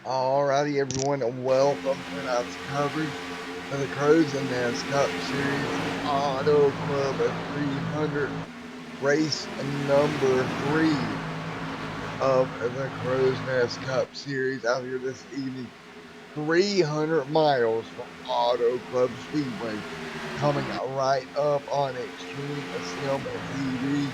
Alrighty, everyone, and welcome to tonight's coverage of the Crowsnest Cup Series Auto Club of 300 race number 3 of the Crowsnest Cup Series out here this evening. 300 miles from Auto Club Speedway, coming right up on Extreme Sim TV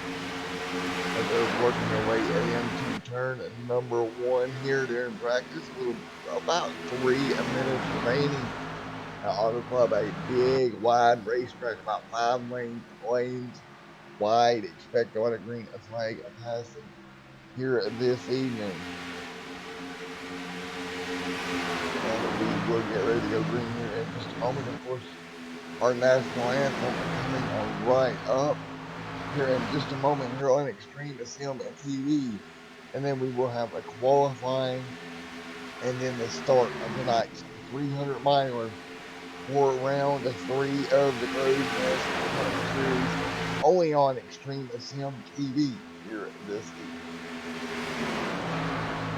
as they're working their way into turn number 1 here. They're in practice with about 3 minutes remaining. Auto Club, a big, wide racetrack, about 5 lanes wide. Expect on a green flag passing here this evening. And we will get ready to go green here in just a moment. Of course, our national anthem coming right up here in just a moment here on Extreme Sim TV. And then we will have a qualifying and then the start of tonight's 300 miler for round 3 of the Crowsnest Cup Series, only on Extreme Sim TV here this evening.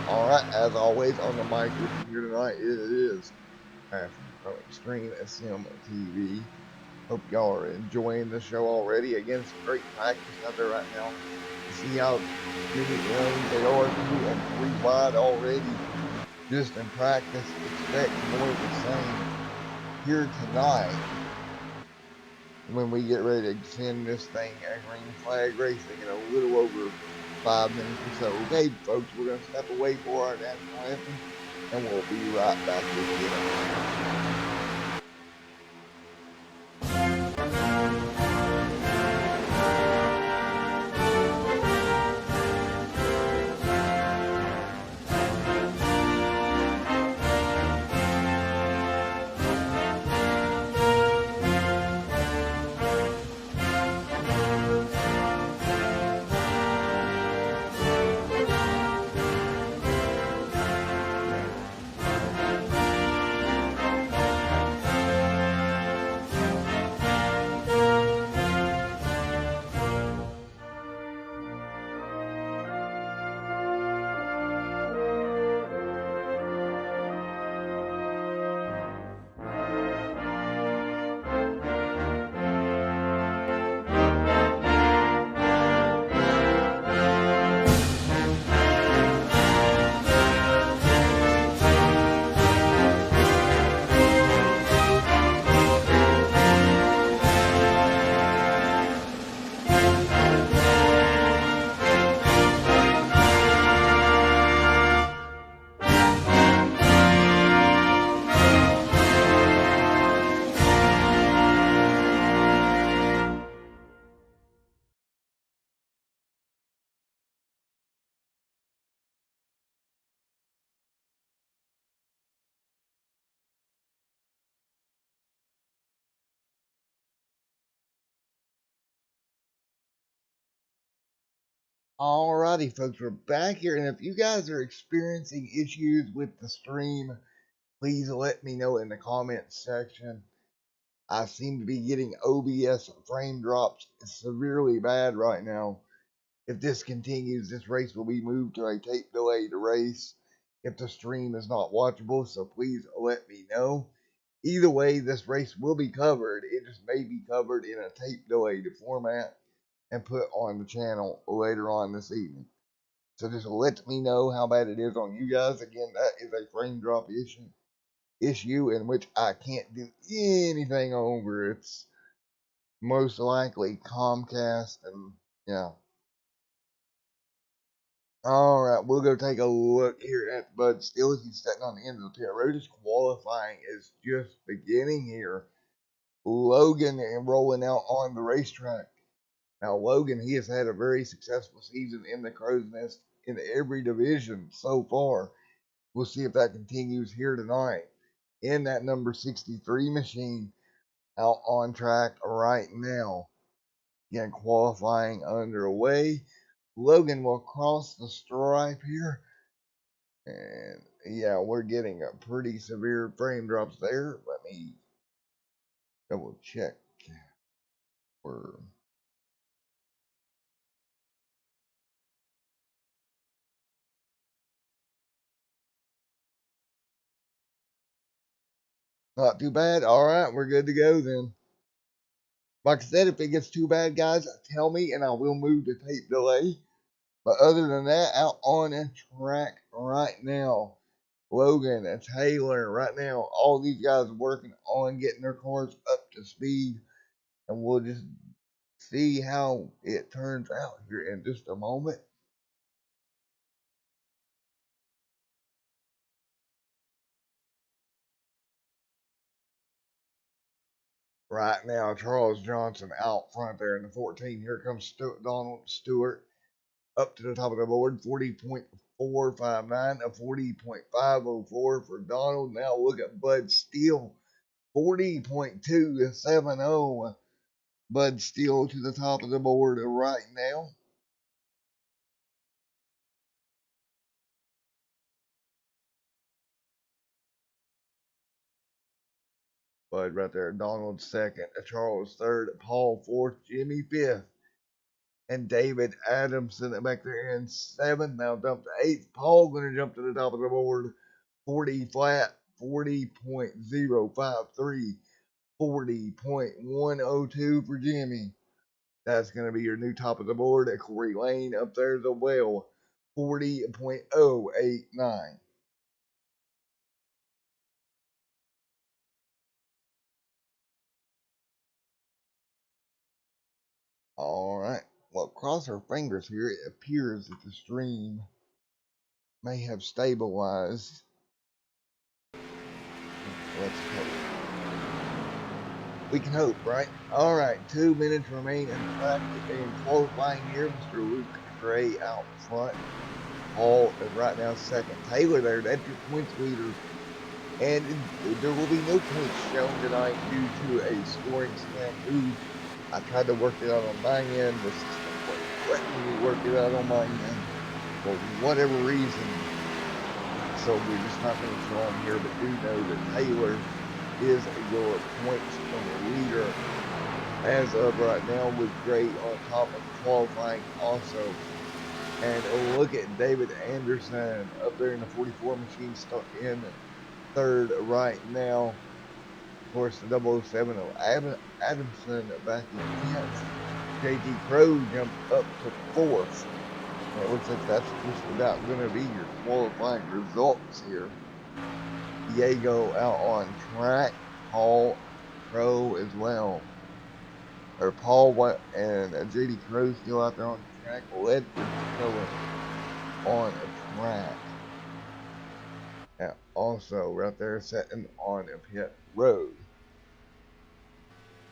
Alright, as always, on the mic with you here tonight, it is Matthew from Extreme Sim TV. Hope y'all are enjoying the show already. Again, some great practice out there right now. You see how many lanes they are, 2 and 3 wide already. Just in practice, expect more of the same here tonight when we get ready to send this thing a green flag racing in a little over 5 minutes or so. Okay, folks, we're going to step away for our national anthem, and we'll be right back with you. Alrighty, folks, we're back here, and if you guys are experiencing issues with the stream, please let me know in the comments section. I seem to be getting OBS frame drops severely bad right now. If this continues, this race will be moved to a tape delay to race if the stream is not watchable, so please let me know. Either way, this race will be covered. It just may be covered in a tape delayed format and put on the channel later on this evening. So just let me know how bad it is on you guys. Again, that is a frame drop issue in which I can't do anything over. It's most likely Comcast, and yeah. Alright, we'll go take a look here at Bud Steele. He's sitting on the end of the pit road. His qualifying is just beginning here. Logan rolling out on the racetrack. Now, Logan, he has had a very successful season in the Crowsnest in every division so far. We'll see if that continues here tonight in that number 63 machine out on track right now. Again, qualifying underway. Logan will cross the stripe here. And yeah, we're getting a pretty severe frame drops there. Let me double check. We're Not too bad. All right, we're good to go then. Like I said, if it gets too bad, guys, tell me and I will move the tape delay. But other than that, out on a track right now. Logan and Taylor right now, all these guys working on getting their cars up to speed. And we'll just see how it turns out here in just a moment. Right now, Charles Johnson out front there in the 14. Here comes Donald Stewart up to the top of the board, 40.459, a 40.504 for Donald. Now look at Bud Steele, 40.270. Bud Steele to the top of the board right now. Bud right there, Donald second, Charles third, Paul fourth, Jimmy fifth, and David Adamson back there in seventh. Now dump to eighth. Paul gonna jump to the top of the board, 40 flat, 40.053, 40.102 for Jimmy. That's gonna be your new top of the board. Corey Lane up there as well, 40.089. All right. Well, cross our fingers here. It appears that the stream may have stabilized. Let's hope. We can hope, right? All right. 2 minutes remain in qualifying here. Mr. Luke Gray out front. Paul is right now second. Taylor there. That's your points leader. And there will be no points shown tonight due to a scoring snafu. I tried to work it out on my end. The system wasn't letting me work it out on my end for whatever reason. So we're just not going to show them here, but do know that Taylor is your points leader as of right now, with Gray on top of qualifying also. And look at David Anderson up there in the 44 machine, stuck in third right now. Of course, the 007 of Adamson back in 10th. JT Crow jumped up to fourth. It looks like that's just about going to be your qualifying results here. Diego out on track. Paul Crow as well. Or Paul and JD Crow still out there on the track. Ledford going on a track. And also right there sitting on a pit road.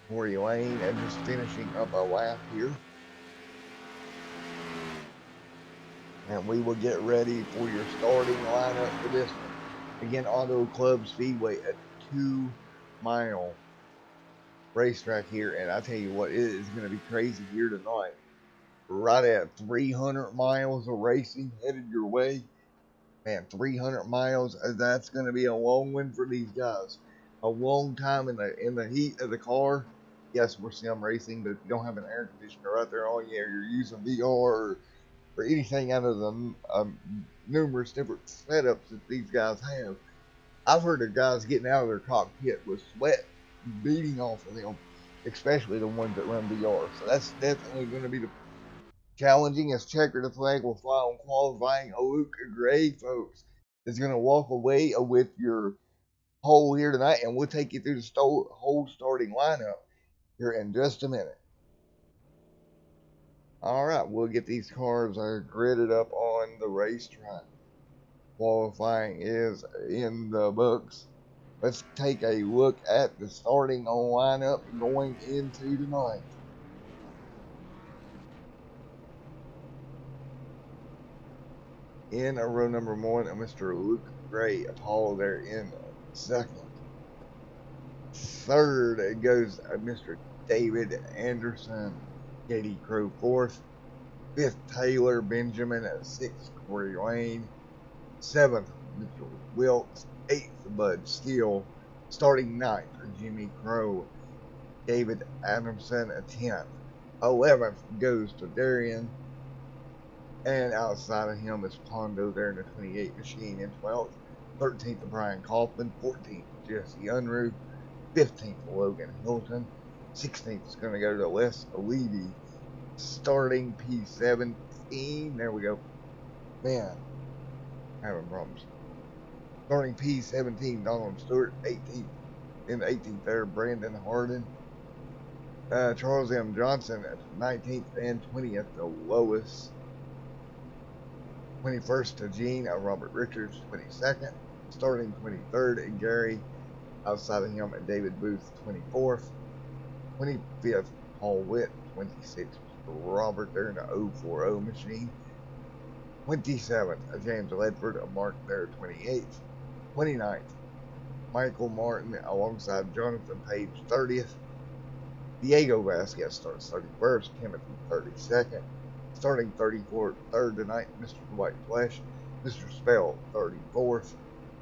Corey Lane and just finishing up a lap here. And we will get ready for your starting lineup for this one. Again, Auto Club Speedway, a 2-mile racetrack here. And I tell you what, it is going to be crazy here tonight. Right at 300 miles of racing headed your way. Man, 300 miles, that's going to be a long one for these guys. A long time in the heat of the car. Yes, we're sim racing, but if you don't have an air conditioner right there on you, you're using VR or anything out of the numerous different setups that these guys have. I've heard of guys getting out of their cockpit with sweat beating off of them, especially the ones that run VR. So that's definitely going to be the challenging as checker the flag will fly on qualifying. Luke Gray, folks, is going to walk away with your pole here tonight, and we'll take you through the whole starting lineup here in just a minute. All right, we'll get these cars gridded up on the racetrack. Qualifying is in the books. Let's take a look at the starting lineup going into tonight. In row number one, Mr. Luke Gray, Apollo there in second. Third, it goes Mr. David Anderson, Katie Crow fourth. Fifth, Taylor Benjamin at sixth, Corey Lane. Seventh, Mr. Wilkes. Eighth, Bud Steele. Starting ninth, Jimmy Crow. David Adamson at 10th. 11th goes to Darian. And outside of him is Pondo there in the 28 machine in 12th. 13th, Brian Kaufman. 14th, Jesse Unruh. 15th, Logan Hilton. 16th is going to go to Les Levy. Starting P17. There we go. Man, having problems. Starting P17, Donald Stewart. 18th. In the 18th there, Brandon Harden. Charles M. Johnson at 19th and 20th, the lowest. 21st to Gene, Robert Richards, 22nd. Starting 23rd, and Gary, outside of him, and David Booth, 24th. 25th, Paul Witt, 26th, Robert there in the 040 machine. 27th, James Ledford, Mark there, 28th. 29th, Michael Martin alongside Jonathan Page, 30th. Diego Vasquez starts 31st, Timothy 32nd. Starting 34th, third tonight, Mr. Dwight Flesh, Mr. Spell 34th,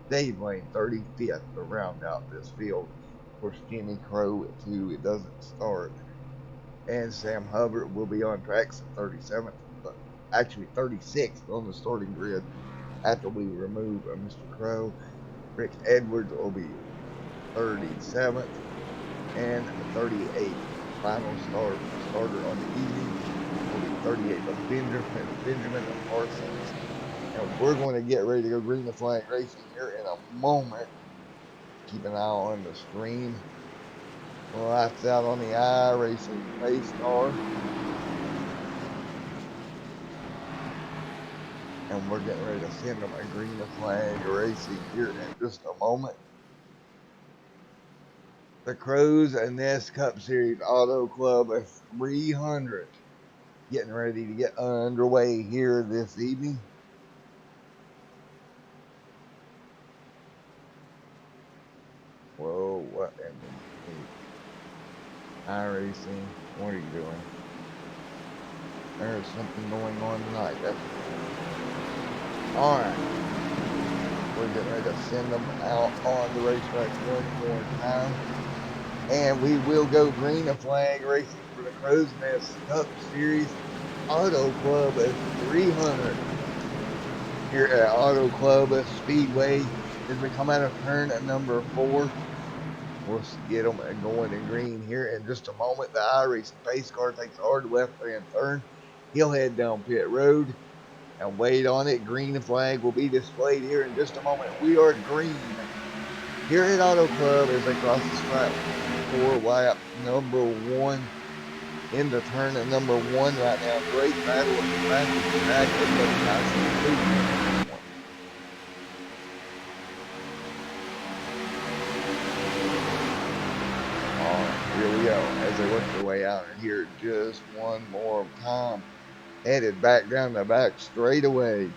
Dave Lane 35th to round out this field. Of course, Jimmy Crow at 2, it doesn't start. And Sam Hubbard will be on tracks at 37th, but actually 36th on the starting grid after we remove Mr. Crow. Rick Edwards will be 37th and 38th. Final starter on the evening will be 38th of Benjamin Parsons. And we're going to get ready to go green the flag racing here in a moment. Keep an eye on the screen. Lights out on the iRacing race car. And we're getting ready to send them a green the flag racing here in just a moment. The Crowsnest Cup Series Auto Club 300 getting ready to get underway here this evening. Whoa, what in the iRacing? What are you doing? There's something going on tonight. Alright. We're getting ready to send them out on the racetrack one more time. And we will go green a flag racing for the Crowsnest Cup Series Auto Club 300 here at Auto Club Speedway as we come out of turn at number 4. We'll get them going in green here in just a moment. The iRacing pace car takes a hard left-hand turn. He'll head down pit road and wait on it. Green flag will be displayed here in just a moment. We are green here at Auto Club as they cross the stripe for lap number 1 into turn at number 1 right now. Great battle at the back of the track. Everybody nice and moving. Here we go as they work their way out here just one more time. Headed back down the back straightaway.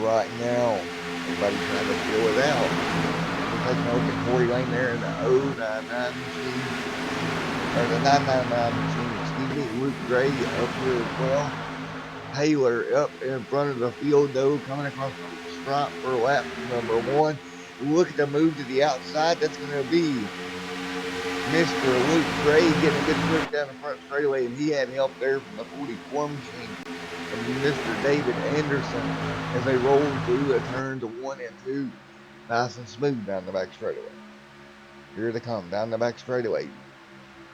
Right now, everybody trying to fill it out. We're taking a look at Corey Lane there in the 099 machine. Or the 999 machine, excuse me. Luke Gray up here as well. Taylor up in front of the field though, coming across the stripe for lap number 1. Look at the move to the outside. That's going to be Mr. Luke Gray getting a good push down the front straightaway, and he had help there from the 44 machine from Mr. David Anderson as they rolled through turns 1 and 2. Nice and smooth down the back straightaway. Here they come down the back straightaway.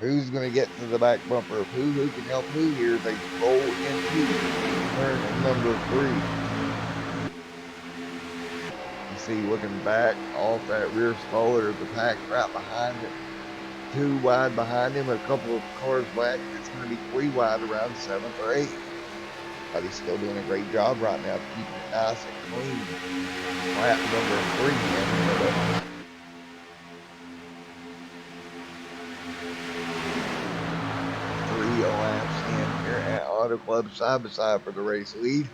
Who's going to get to the back bumper? Who can help who here as they roll into turn number 3. See, looking back off that rear spoiler of the pack right behind it. 2 wide behind him, a couple of cars back. It's going to be 3 wide around 7th or 8th. But he's still doing a great job right now, keeping it nice and clean. Lap number 3 in. 3 laps in here at Auto Club side by side for the race lead.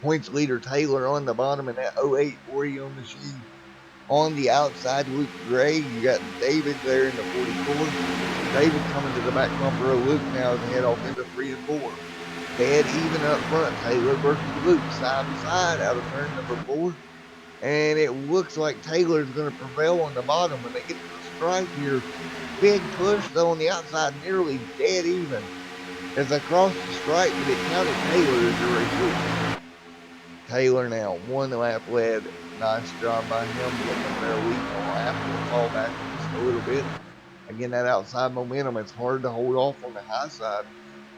Points leader Taylor on the bottom in that 08 Oreo machine. On the outside, Luke Gray. You got David there in the 44. David coming to the back bumper of Luke now as they head off into 3 and 4. Dead even up front. Taylor versus Luke side by side out of turn number 4. And it looks like Taylor's going to prevail on the bottom when they get to the stripe here. Big push though on the outside, nearly dead even. As they cross the stripe, but it counted Taylor as the race leader. Taylor now 1 lap led Nice job by him getting them there lead on lap. We'll fall back just a little bit. Again, that outside momentum, it's hard to hold off on the high side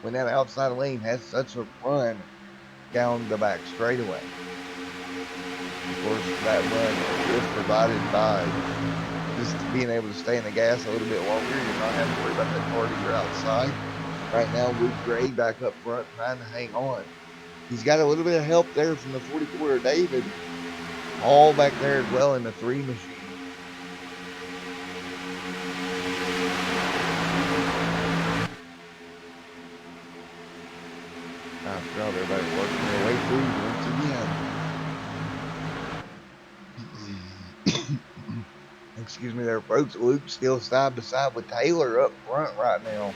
when that outside lane has such a run down the back straightaway. Of course, that run is provided by just being able to stay in the gas a little bit longer. You're not having to worry about that car to your outside. Right now, Luke Gray back up front trying to hang on. He's got a little bit of help there from the 44 David. All back there as well in the 3 machine. After all, everybody working their way through once again. Excuse me there, folks. Luke's still side by side with Taylor up front right now.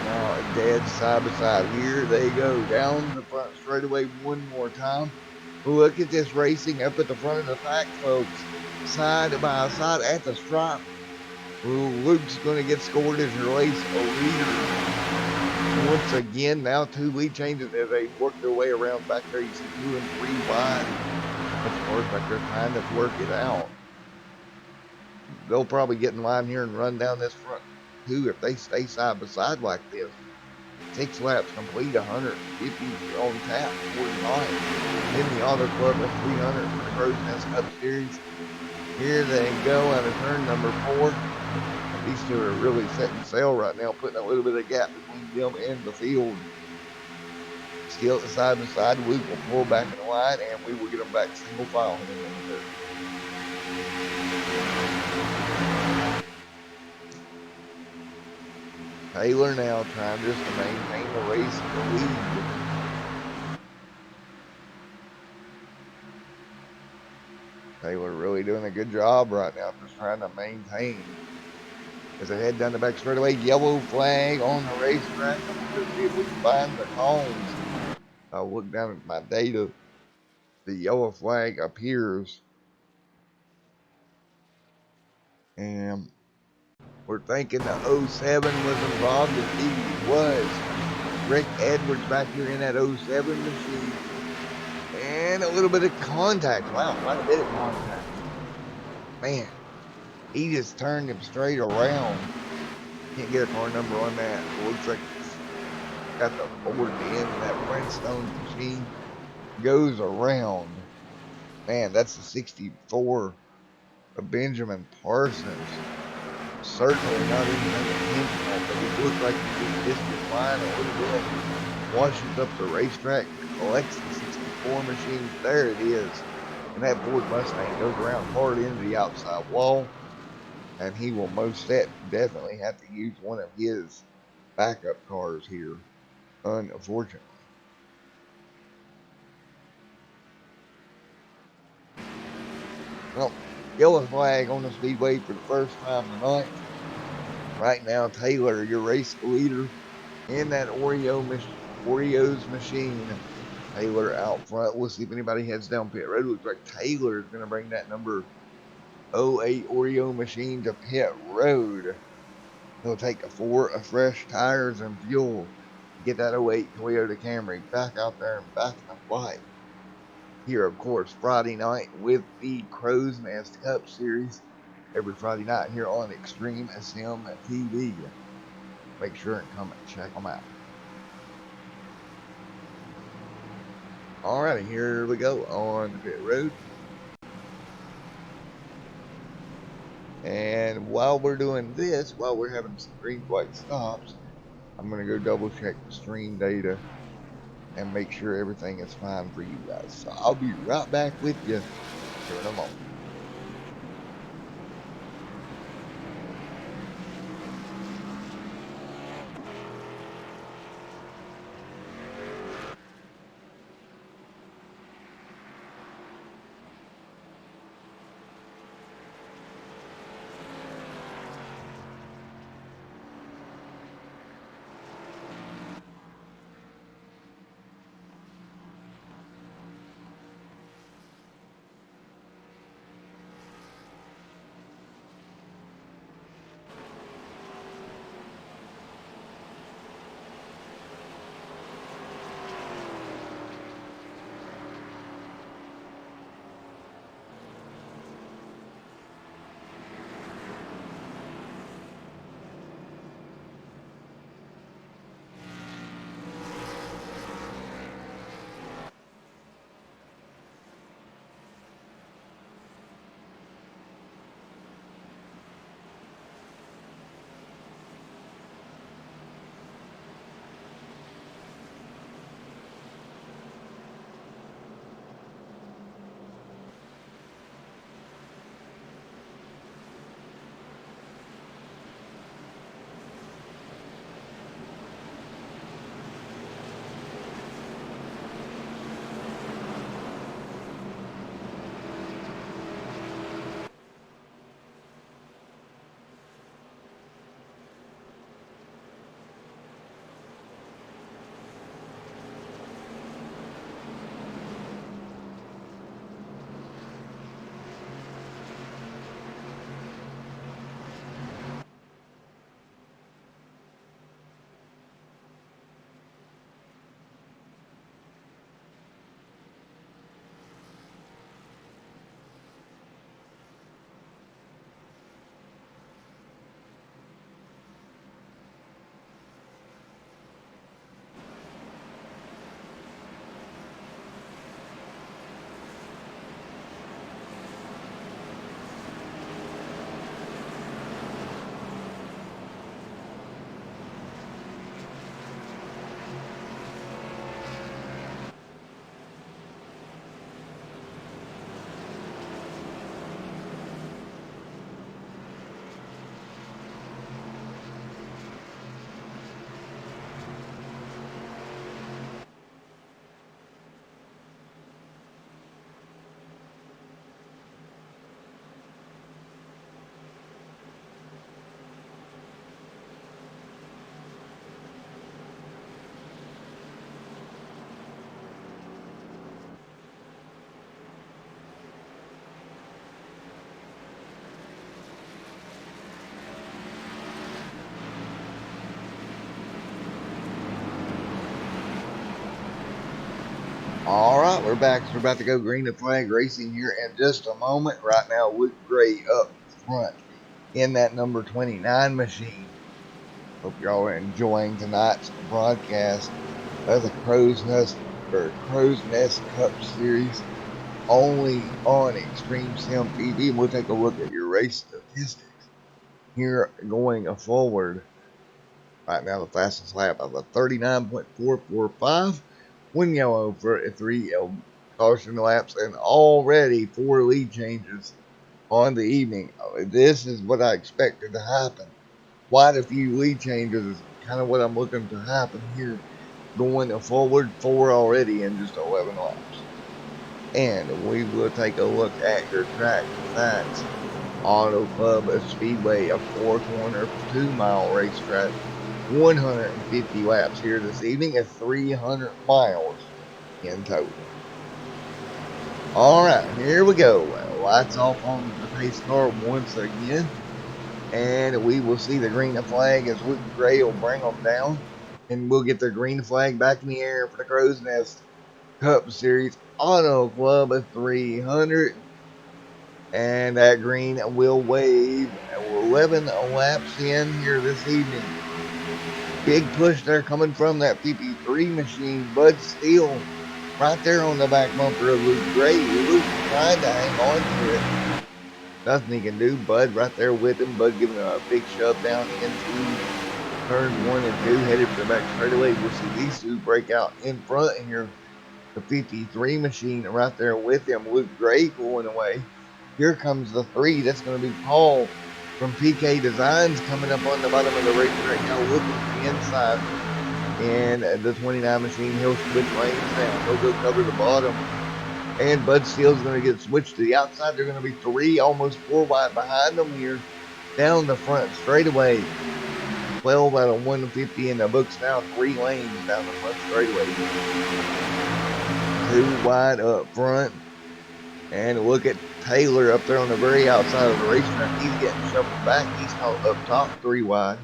Now, dead side by side. Here they go down the front straightaway one more time. Look at this racing up at the front of the pack, folks. Side by side at the stripe. Luke's going to get scored as your race leader. Once again, now 2 lead changes as they work their way around back there. You see 2 and 3 wide. Of course, back there trying to work it out. They'll probably get in line here and run down this front too if they stay side by side like this. 6 laps complete, 150 on tap, 49. In the Auto Club at 300 for the Crowsnest Cup Series. Here they go out of turn number 4. These two are really setting sail right now, putting a little bit of gap between them and the field. Still side by side, Luke will pull back in the line, and we will get them back single file in a minute. Taylor now trying just to maintain the race lead. Taylor really doing a good job right now, just trying to maintain. As they head down the back straightaway, yellow flag on the racetrack. I'm going to see if we can find the cones. I'll look down at my data. The yellow flag appears. And we're thinking the 07 was involved. Indeed, he was. Rick Edwards back here in that 07 machine. And a little bit of contact. Wow, quite a bit of contact. Man, he just turned him straight around. Can't get a car number on that. It looks like it's got the Ford at the end of that Flintstone machine. Goes around. Man, that's the 64 of Benjamin Parsons. Certainly not anything intentional, but it looked like he just missed his line a little bit. Washes up the racetrack, collects the 64 machine. There it is. And that Ford Mustang goes around hard into the outside wall. And he will most definitely have to use one of his backup cars here, unfortunately. Well, yellow flag on the speedway for the first time tonight. Right now, Taylor, your race leader in that Oreo's machine. Taylor out front. We'll see if anybody heads down pit road. Looks like Taylor is going to bring that number 08 Oreo machine to pit road. He'll take a 4 of fresh tires and fuel. Get that 08 Toyota Camry back out there and back in the flight. Here, of course, Friday night with the Crowsnest Cup Series. Every Friday night here on Extreme Sim TV. Make sure and come and check them out. Alrighty, here we go on the pit road. And while we're doing this, while we're having some green white stops, I'm going to go double check the stream data and make sure everything is fine for you guys. So I'll be right back with you here in a moment. All right, we're back. So we're about to go green the flag racing here in just a moment. Right now, Luke Gray up front in that number 29 machine. Hope y'all are enjoying tonight's broadcast of the Crow's Nest Cup Series only on Extreme Sim TV. And we'll take a look at your race statistics here going forward. Right now, the fastest lap of a 39.445. One yellow for a 3 caution laps, and already 4 lead changes on the evening. This is what I expected to happen. Quite a few lead changes is kind of what I'm looking to happen here. Going forward, 4 already in just 11 laps. And we will take a look at your track facts. Auto Club Speedway, a 4-corner, 2-mile racetrack. 150 laps here this evening at 300 miles in total. All right, here we go. Lights off on the pace car once again. And we will see the green flag as Luke Gray will bring them down. And we'll get the green flag back in the air for the Crow's Nest Cup Series Auto Club of 300. And that green will wave 11 laps in here this evening. Big push there coming from that PP3 machine. Bud Steele right there on the back bumper of Luke Gray. Luke trying to hang on to it. Nothing he can do. Bud right there with him. Bud giving him a big shove down into turns 1 and 2, headed for the back straightaway. We'll see these two break out in front here. The 53 machine right there with him. Luke Gray pulling away. Here comes the 3. That's going to be Paul from PK Designs coming up on the bottom of the racetrack now, looking to the inside. And the 29 machine, he'll switch lanes down. He'll go cover the bottom. And Bud Steele's going to get switched to the outside. They're going to be 3, almost 4 wide behind them here down the front straightaway. 12 out of 150 in the books now. 3 lanes down the front straightaway. 2 wide up front. And look at Taylor up there on the very outside of the racetrack. He's getting shuffled back. He's up top 3 wide.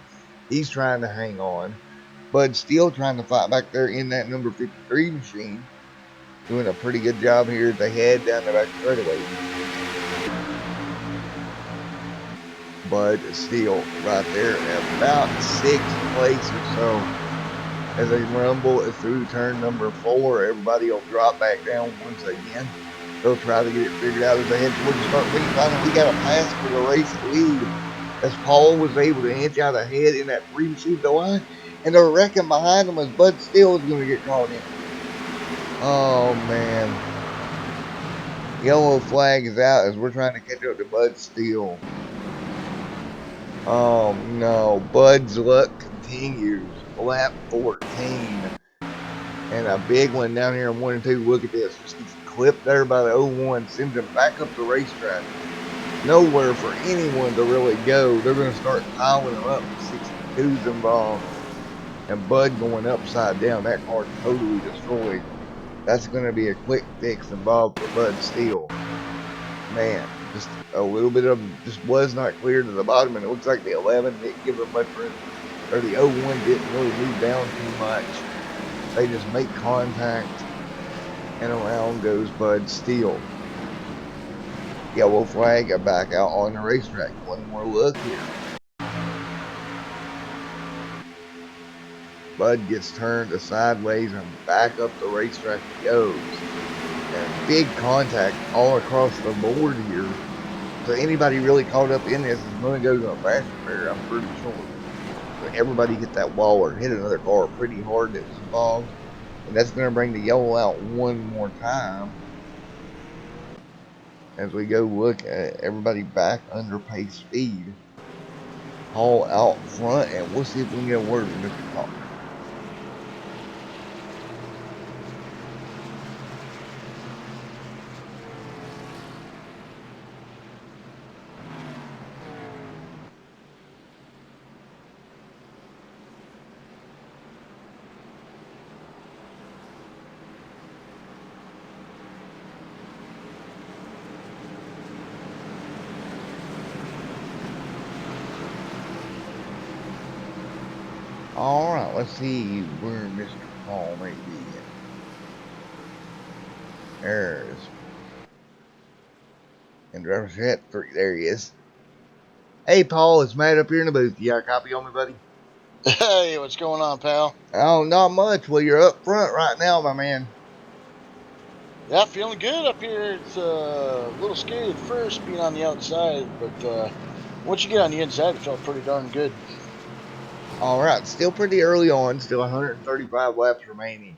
He's trying to hang on. Bud Steele trying to fight back there in that number 53 machine. Doing a pretty good job here as they head down the back straightaway. Bud Steele right there at about 6th place or so. As they rumble through turn number 4, everybody will drop back down once again. They'll try to get it figured out as they head towards the start lead. Finally, we got a pass for the race lead as Paul was able to inch out ahead in that 3 machine line. And they're wrecking behind them as Bud Steele is going to get caught in. Oh, man. Yellow flag is out as we're trying to catch up to Bud Steele. Oh, no. Bud's luck continues. Lap 14. And a big one down here in 1 and 2. Look at this. Just gets clipped there by the 01. Sends him back up the racetrack. Nowhere for anyone to really go. They're going to start piling them up. 62's involved. And Bud going upside down. That car totally destroyed. That's going to be a quick fix involved for Bud Steele. Man, just a little bit of just was not clear to the bottom. And it looks like the 11 didn't give him much room. Or the 01 didn't really move down too much. They just make contact, and around goes Bud Steele. Yellow flag back out on the racetrack. One more look here. Bud gets turned sideways and back up the racetrack he goes. And big contact all across the board here. So anybody really caught up in this is going to go to a fast repair, I'm pretty sure. Everybody hit that wall or hit another car pretty hard that was involved. And that's going to bring the yellow out one more time. As we go look at everybody back under pace speed. All out front, and we'll see if we can get a word with Mr. Talk. Alright, let's see where Mr. Paul may be. There's and driver's hat 3. There he is. Hey, Paul, it's Matt up here in the booth. You got a copy on me, buddy? Hey, what's going on, pal? Oh, not much. Well, you're up front right now, my man. Yeah, feeling good up here. It's a little scary at first being on the outside, but once you get on the inside, it felt pretty darn good. All right, still pretty early on. Still 135 laps remaining.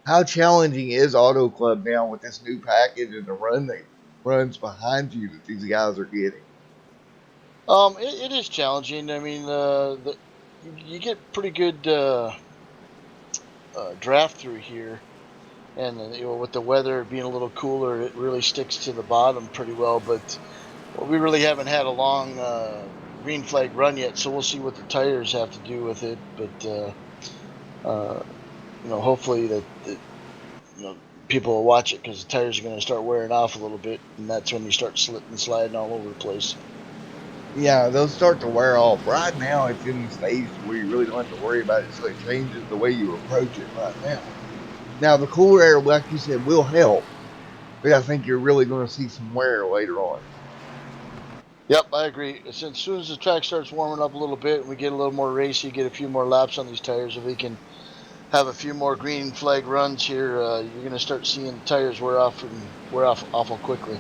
How challenging is Auto Club now with this new package and the run that runs behind you that these guys are getting? It is challenging. I mean, you get pretty good draft through here, and with the weather being a little cooler, it really sticks to the bottom pretty well. But we really haven't had a long green flag run yet, so we'll see what the tires have to do with it. But uh, hopefully that people will watch it because the tires are going to start wearing off a little bit, and that's when you start slipping and sliding all over the place. Yeah, they'll start to wear off. Right now, it's in the stage where you really don't have to worry about it, so it changes the way you approach it right now. Now, the cooler air, like you said, will help, but I think you're really going to see some wear later on. Yep, I agree. As soon as the track starts warming up a little bit and we get a little more racy, get a few more laps on these tires, if we can have a few more green flag runs here, you're going to start seeing the tires wear off awful quickly.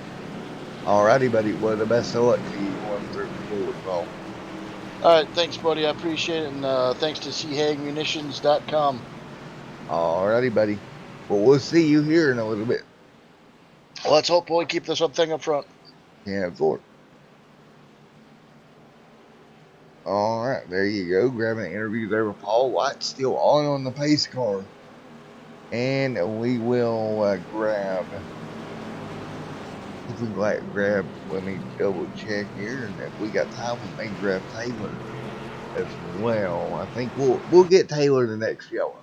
Alrighty, buddy. Well, the best of luck to you going forward, Paul. All right, thanks, buddy. I appreciate it, and thanks to chagmunitions.com. Alrighty, buddy. Well, we'll see you here in a little bit. Let's hope we keep this thing up front. Yeah, forward. All right, there you go. Grabbing an interview there with Paul White, still on the pace car. And we will grab, if we grab, let me double check here. And if we got time, we may grab Taylor as well. I think we'll get Taylor the next yellow.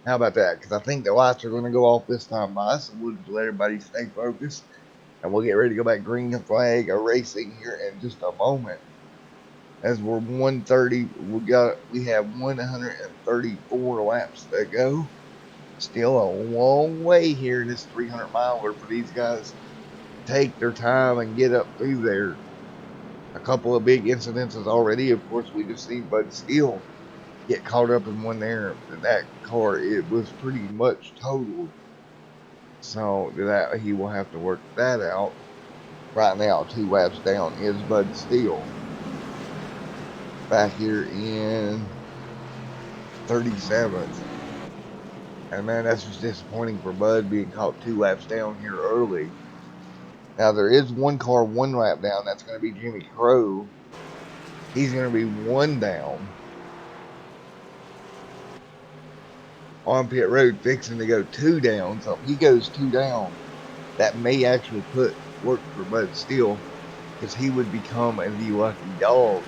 How about that? Because I think the lights are going to go off this time by, so we'll just let everybody stay focused. And we'll get ready to go back green flag racing here in just a moment. As we're 130, we have 134 laps to go. Still a long way here in this 300 miler for these guys to take their time and get up through there. A couple of big incidences already. Of course, we just seen Bud Steele get caught up in one there. That car, it was pretty much totaled. So that he will have to work that out. Right now, 2 laps down is Bud Steele. Back here in 37th. And man, that's just disappointing for Bud being caught 2 laps down here early. Now there is one car 1 lap down. That's going to be Jimmy Crow. He's going to be 1 down on pit road, fixing to go 2 down. So if he goes 2 down, that may actually put work for Bud Steele, because he would become the lucky dog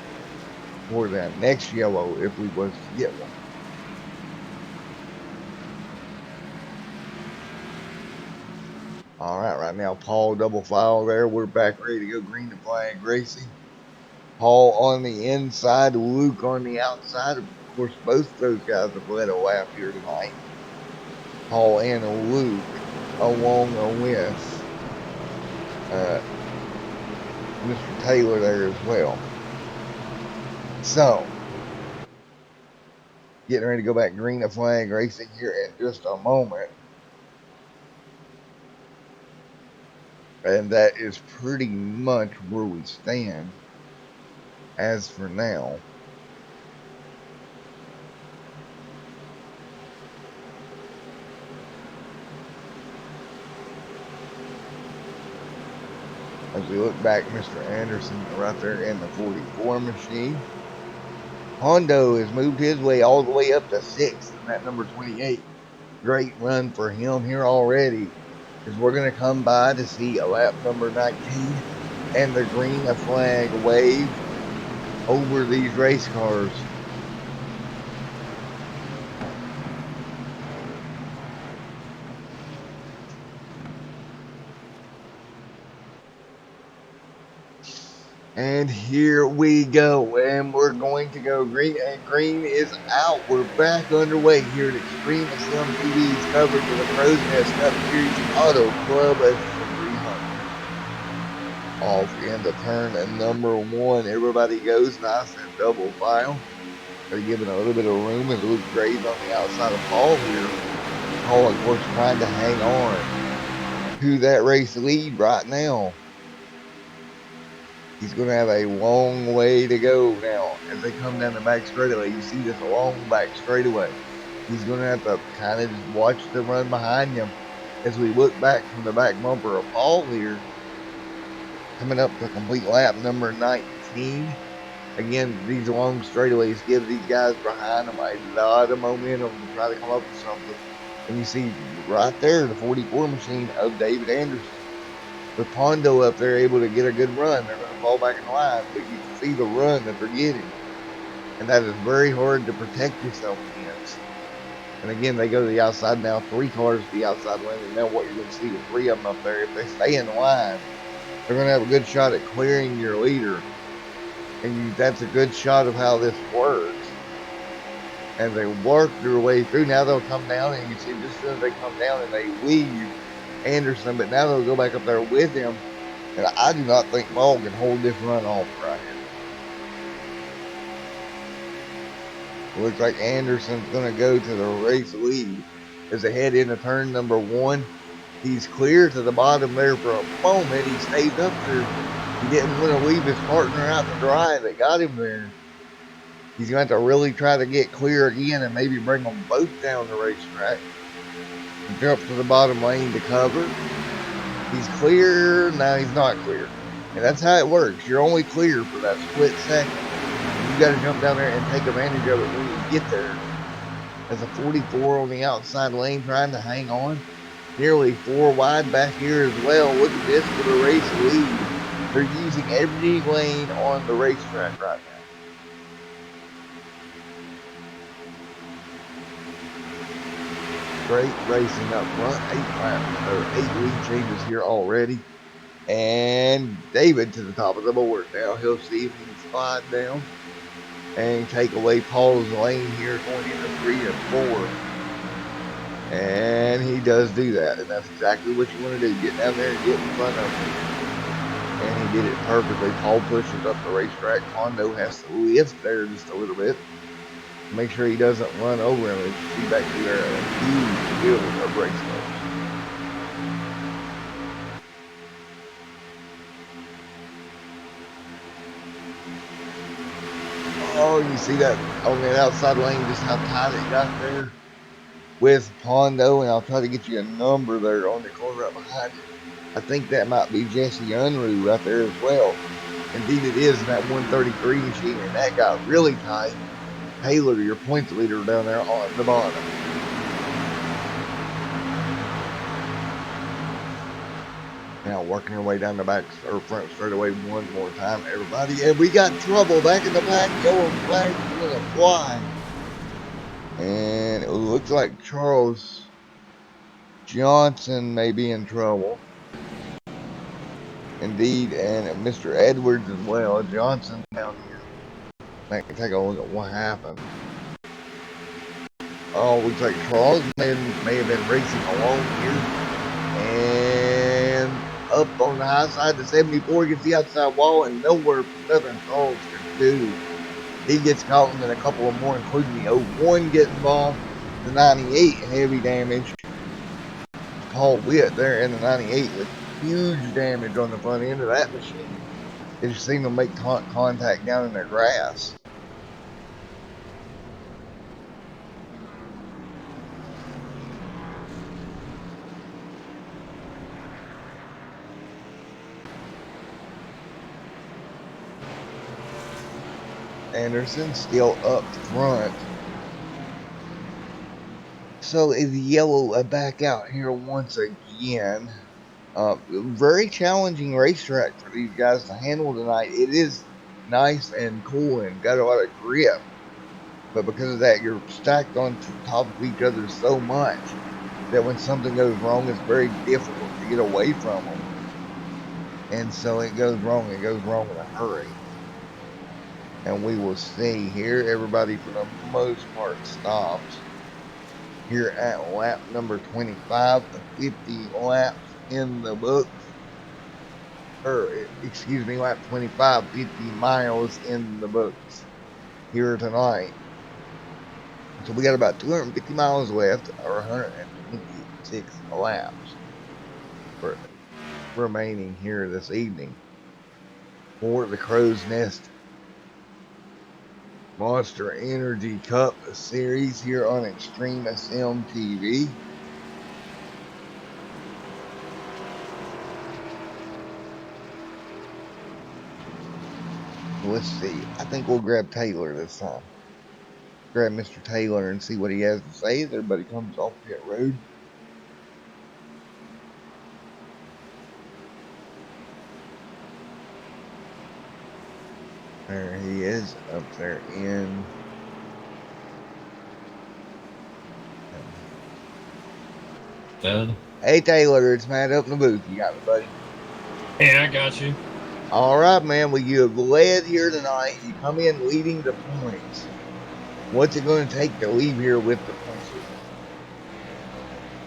for that next yellow if we was to get one. All right now, Paul double file there. We're back ready to go green to flag racing. Paul on the inside, Luke on the outside. Of course, both those guys have led a lap here tonight. Paul and Luke, along with Mr. Taylor there as well. So, getting ready to go back green to flag racing here in just a moment. And that is pretty much where we stand as for now. As we look back, Mr. Anderson right there in the 44 machine. Hondo has moved his way all the way up to 6th in that number 28. Great run for him here already, as we're going to come by to see a lap number 19 and the green flag wave over these race cars. And here we go, and we're going to go green, and green is out. We're back underway here at Extreme Sim TV's coverage of the Crowsnest Cup Series Auto Club of 300. Off into turn number one. Everybody goes nice and double file. They're giving a little bit of room as Luke Gray's on the outside of Paul here. Paul, of course, trying to hang on to that race lead right now. He's going to have a long way to go now as they come down the back straightaway. You see this long back straightaway. He's going to have to kind of just watch the run behind him as we look back from the back bumper of Paul here, coming up to complete lap number 19. Again, these long straightaways give these guys behind them a lot of momentum to try to come up with something. And you see right there the 44 machine of David Anderson. With Pondo up there able to get a good run, they're going to fall back in line, but you can see the run that they're getting. And that is very hard to protect yourself against. And again, they go to the outside now, 3 cars to the outside lane, and now what you're going to see with 3 of them up there, if they stay in line, they're going to have a good shot at clearing your leader. And that's a good shot of how this works. And they work their way through. Now they'll come down, and you see just as soon as they come down and they leave Anderson, but now they'll go back up there with him. And I do not think Paul can hold this run off right here. It looks like Anderson's going to go to the race lead as they head into turn number 1. He's clear to the bottom there for a moment. He stays up there. He didn't want to leave his partner out to dry that got him there. He's going to have to really try to get clear again and maybe bring them both down the racetrack. He jumps to the bottom lane to cover. He's clear. Now he's not clear. And that's how it works. You're only clear for that split second. And you got to jump down there and take advantage of it when you get there. As a 44 on the outside lane trying to hang on. Nearly 4 wide back here as well. Look at this for the race lead. They're using every lane on the racetrack right now. Great racing up front. 8 lead changes here already. And David to the top of the board now. He'll see if he can slide down and take away Paul's lane here going into 3 and 4. And he does do that. And that's exactly what you want to do. Get down there and get in front of him. And he did it perfectly. Paul pushes up the racetrack. Pondo has to lift there just a little bit. Make sure he doesn't run over him. As you see back there, a huge field of race cars. Oh, you see that on that outside lane, just how tight it got there with Pondo, and I'll try to get you a number there on the corner right behind it. I think that might be Jesse Unruh right there as well. Indeed, it is in that 133 machine, and that got really tight. Taylor, your points leader down there on the bottom. Now working our way down the back or front straightaway one more time, everybody. And we got trouble back in the back. Yellow flag going to fly. And it looks like Charles Johnson may be in trouble. Indeed, and Mr. Edwards as well. Johnson down here. Let's take a look at what happened. Oh, looks like Charles may have been racing alone here. And up on the high side, the 74 gets the outside wall, and nothing Charles can do. He gets caught in a couple of more, including the 01 getting involved. The 98 heavy damage. Paul Witt there in the 98 with huge damage on the front end of that machine. They just seen them make contact down in their grass. Anderson still up front. So is yellow back out here once again. Very challenging racetrack for these guys to handle tonight. It is nice and cool and got a lot of grip. But because of that, you're stacked on top of each other so much that when something goes wrong, it's very difficult to get away from them. And so it goes wrong. It goes wrong in a hurry. And we will see here. Everybody, for the most part, stops here at lap number 25, 50 laps in the books. Or, excuse me, lap 25, 50 miles in the books here tonight. So we got about 250 miles left, or 126 laps for remaining here this evening for the Crow's Nest Monster Energy Cup series here on Extreme Sim TV. So let's see. I think we'll grab Taylor this time. Grab Mr. Taylor and see what he has to say as everybody comes off pit road. There he is up there in. Dead. Hey Taylor, it's Matt up in the booth. You got me, buddy? Yeah, I got you. All right, man. Well, you have led here tonight. You come in leading the points. What's it going to take to leave here with the points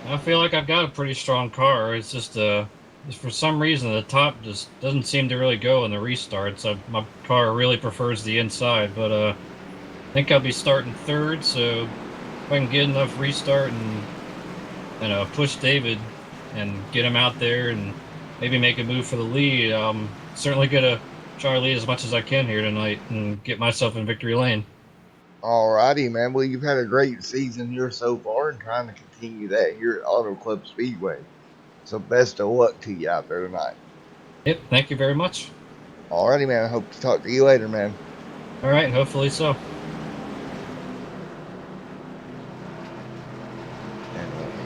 lead? I feel like I've got a pretty strong car. It's just for some reason the top just doesn't seem to really go in the restarts. My car really prefers the inside, but I think I'll be starting third. So if I can get enough restart and push David and get him out there and maybe make a move for the lead, I'm certainly gonna try to lead as much as I can here tonight and get myself in victory lane. All righty, man. Well, you've had a great season here so far and trying to continue that here at Auto Club Speedway. So best of luck to you out there tonight. Yep, thank you very much. All righty, man. I hope to talk to you later, man. All right, hopefully so. And let me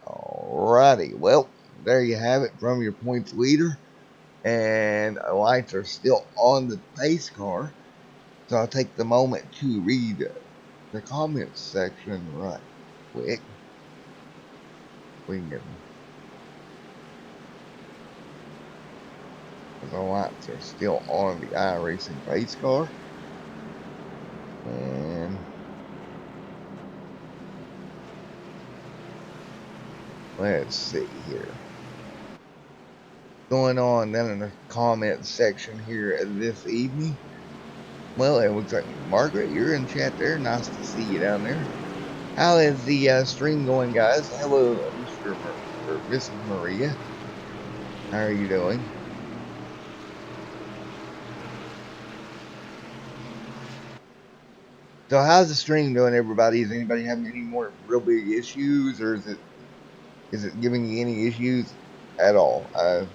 All righty. Well, there you have it from your points leader. And lights are still on the pace car. So I'll take the moment to read the comments section right quick. We can get the lights are still on the iRacing pace car. And let's see here. Going on down in the comment section here this evening. Well, it looks like Margaret, you're in chat there. Nice to see you down there. How is the stream going, guys? Hello, Mr. or Mrs. Maria. How are you doing? So, how's the stream doing, everybody? Is anybody having any more real big issues, or is it giving you any issues at all? I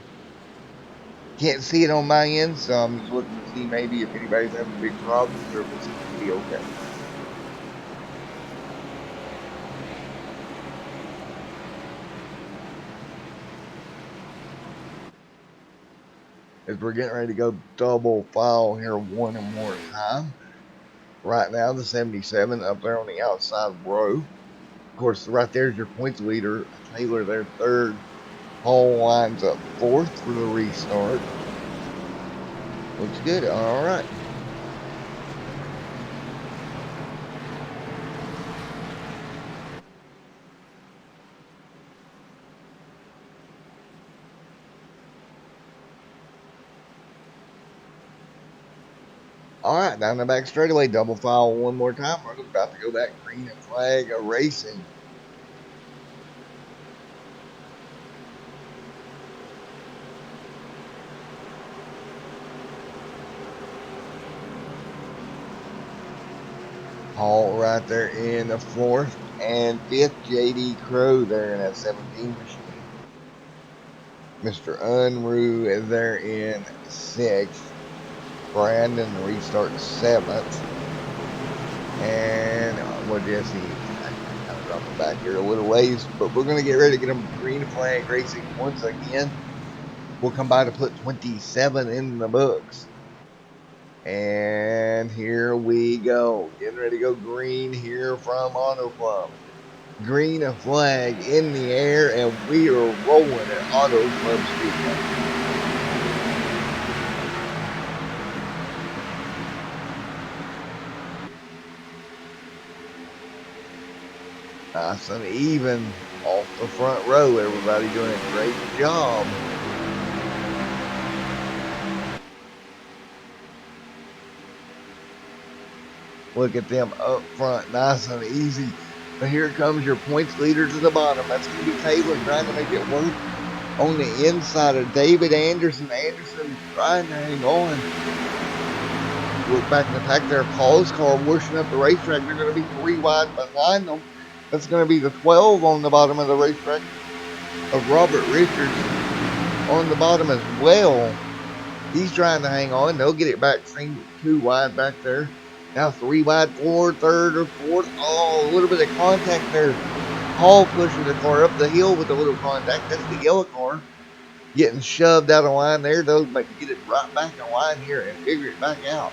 can't see it on my end, so I'm just looking to see maybe if anybody's having big problems or if it seems to be okay. As we're getting ready to go double file here one more time. Right now, the 77 up there on the outside row. Of course, right there's your points leader, Taylor, there third. Hall lines up fourth for the restart. Looks good. All right. All right, down the back straightaway, double file one more time. We're about to go back green and flag racing. Hall right there in the fourth and fifth. JD Crow there in that 17 machine. Mr. Unruh is there in sixth. Brandon restarting seventh. And what Jesse, I kind of dropping back here a little ways, but we're going to get ready to get them green flag racing once again. We'll come by to put 27 in the books. And here we go. Getting ready to go green here from Auto Club. green flag in the air, and we are rolling at Auto Club Speedway. Nice and even off the front row. Everybody doing a great job. Look at them up front, nice and easy. But here comes your points leader to the bottom. That's going to be Taylor trying to make it work on the inside of David Anderson. Anderson trying to hang on. Look back in the pack there. Paul's car washing up the racetrack. They're going to be 3 wide behind them. That's going to be the 12 on the bottom of the racetrack of Robert Richards on the bottom as well. He's trying to hang on. They'll get it back. Same 2 wide back there. Now 3 wide forward, third or fourth. Oh, a little bit of contact there. Paul pushing the car up the hill with a little contact. That's the yellow car getting shoved out of line there. Those get it right back in line here and figure it back out.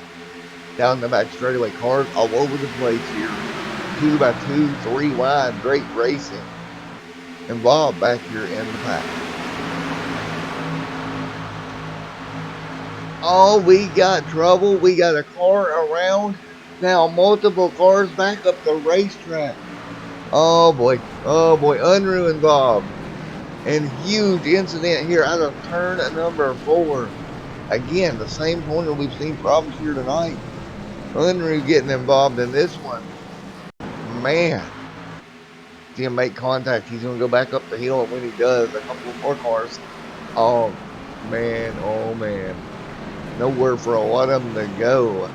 Down the back straightaway, cars all over the place here. 2 by 2, 3 wide. Great racing. And Bob back here in the pack. Oh, we got trouble. We got a car around. Now multiple cars back up the racetrack. Oh boy. Oh boy. Unruh Bob. And huge incident here out of turn number 4. Again, the same corner we've seen problems here tonight. Unruh getting involved in this one. Man. See him make contact. He's going to go back up the hill. And when he does, a couple more cars. Oh man. Oh man. Nowhere for a lot of them to go.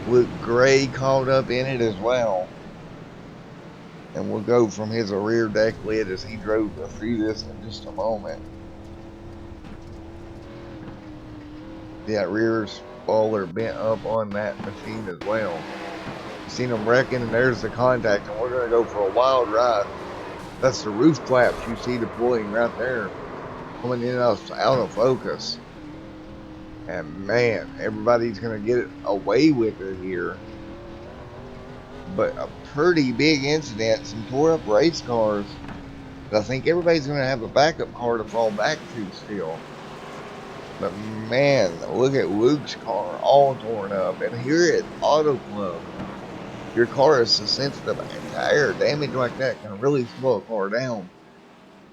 Luke Gray caught up in it as well. And we'll go from his rear deck lid as he drove through this in just a moment. That rear spoiler bent up on that machine as well. You seen him wrecking, and there's the contact, and we're going to go for a wild ride. That's the roof flaps you see deploying right there, coming in out of focus. And man, everybody's going to get away with it here. But a pretty big incident, some tore up race cars. But I think everybody's going to have a backup car to fall back to still. But man, look at Luke's car all torn up. And here at Auto Club, your car is so sensitive. Tire damage like that can really slow a car down.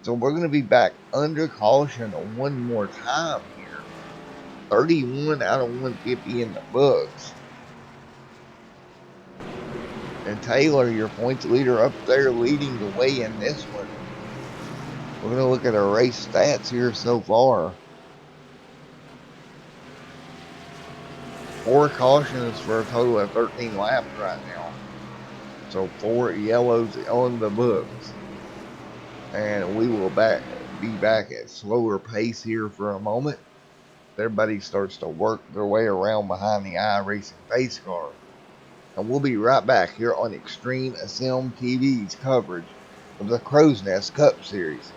So we're going to be back under caution one more time here. 31 out of 150 in the books. And Taylor, your points leader, up there leading the way in this one. We're going to look at our race stats here so far. 4 cautions for a total of 13 laps right now. So 4 yellows on the books. And we will be back at slower pace here for a moment. Everybody starts to work their way around behind the iRacing pace car. And we'll be right back here on Extreme Sim TV's coverage of the Crowsnest Cup Series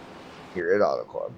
here at Auto Club.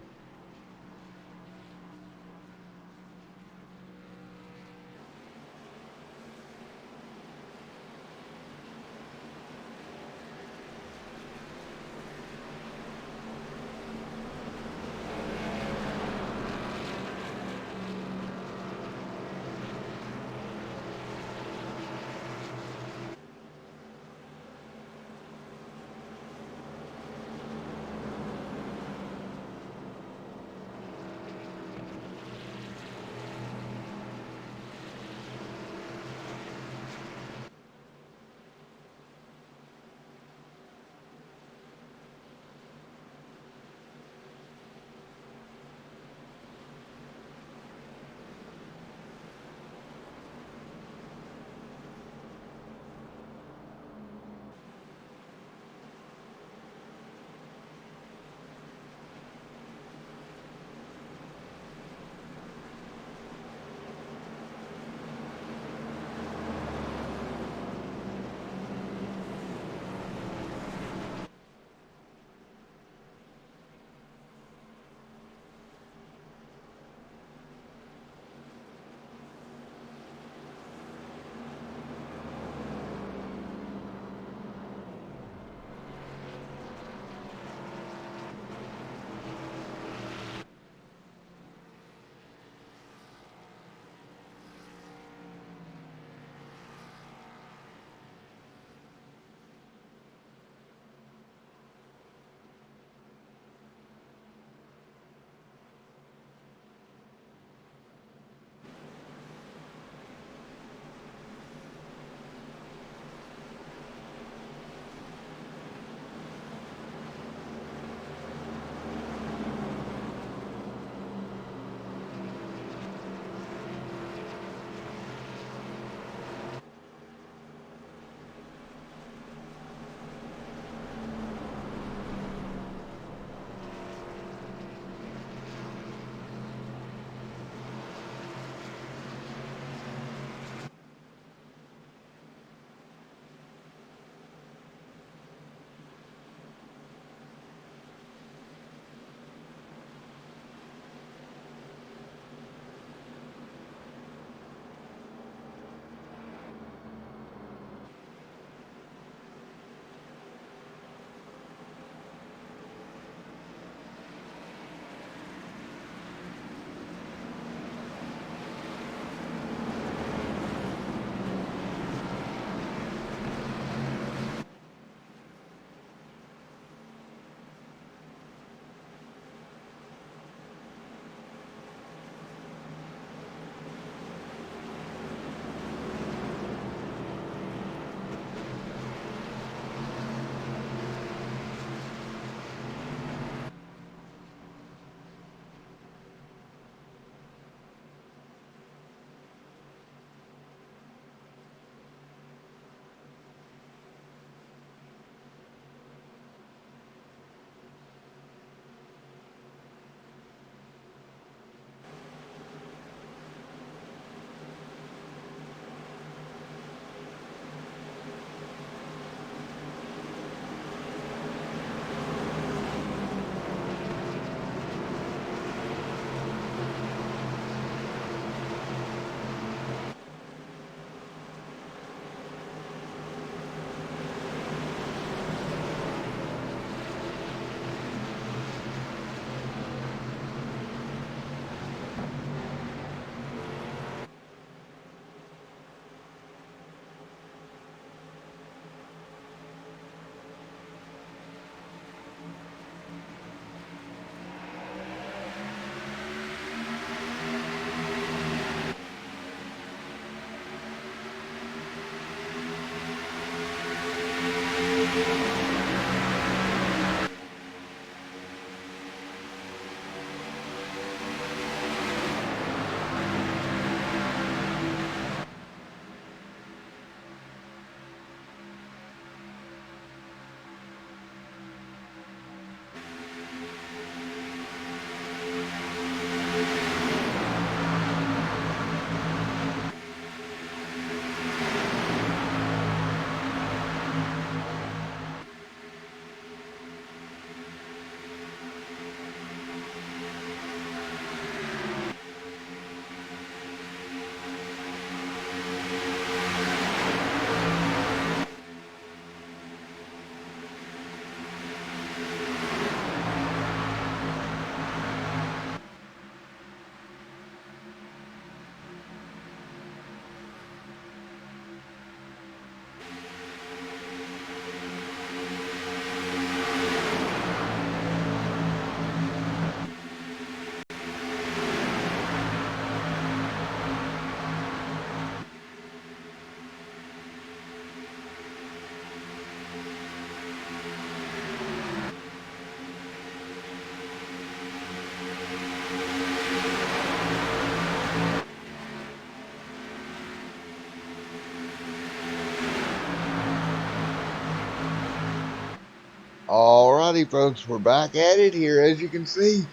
Alrighty, folks, we're back at it here. As you can see,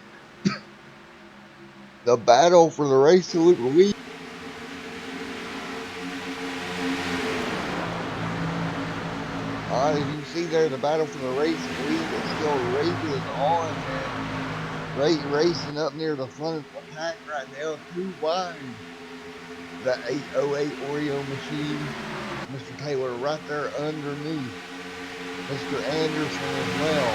the battle for the race to lead. Alright, as you can see there, the battle for the race lead is still rages on, man. Racing up near the front of the pack right now, too wide. The 808 Oreo machine, Mr. Taylor right there underneath Mr. Anderson as well.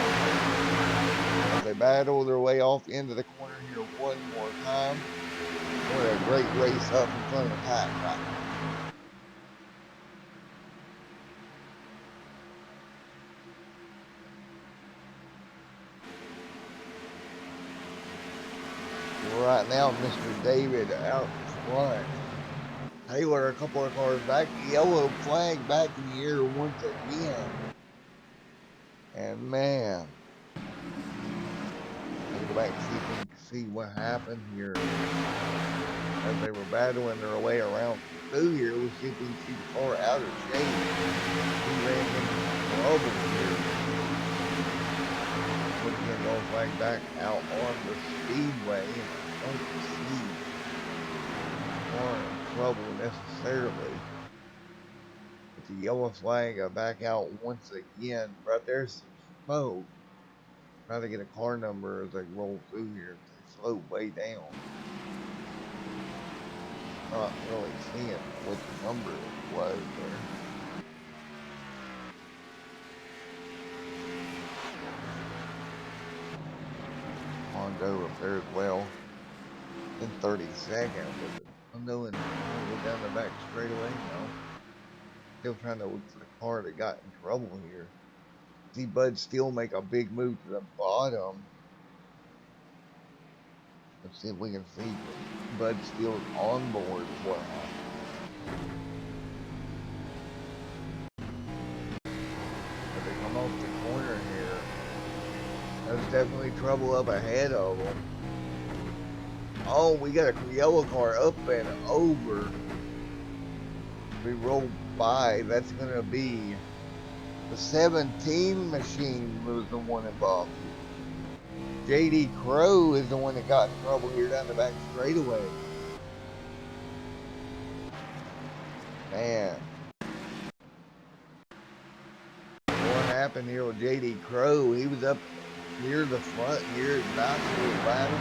As they battle their way off into the corner here one more time. What a great race up in front of the pack right now. Right now, Mr. David out front. Taylor a couple of cars back. Yellow flag back in the air once again. And man, let's go back and see if we can see what happened here. As they were battling their way around through here, we'll see if we can see the car out of shape. He ran into trouble here. Once again, yellow flag back out on the speedway. I don't see car in trouble necessarily. With the yellow flag back out once again. Right there's some smoke. Trying to get a car number as they roll through here. They slow way down. Not really seeing what the number was there. Hondo up there as well. In 30 seconds with it. Hondo and go down the back straightaway now. Still trying to look for the car that got in trouble here. See Bud Steele make a big move to the bottom. Let's see if we can see Bud Steele's onboard what happened. As they come off the corner here, there's definitely trouble up ahead of them. Oh, we got a yellow car up and over. We roll by. That's going to be the 17 machine was the one involved. JD Crow is the one that got in trouble here down the back straightaway. Man. What happened here with JD Crow? He was up near the front here. Nice little battle.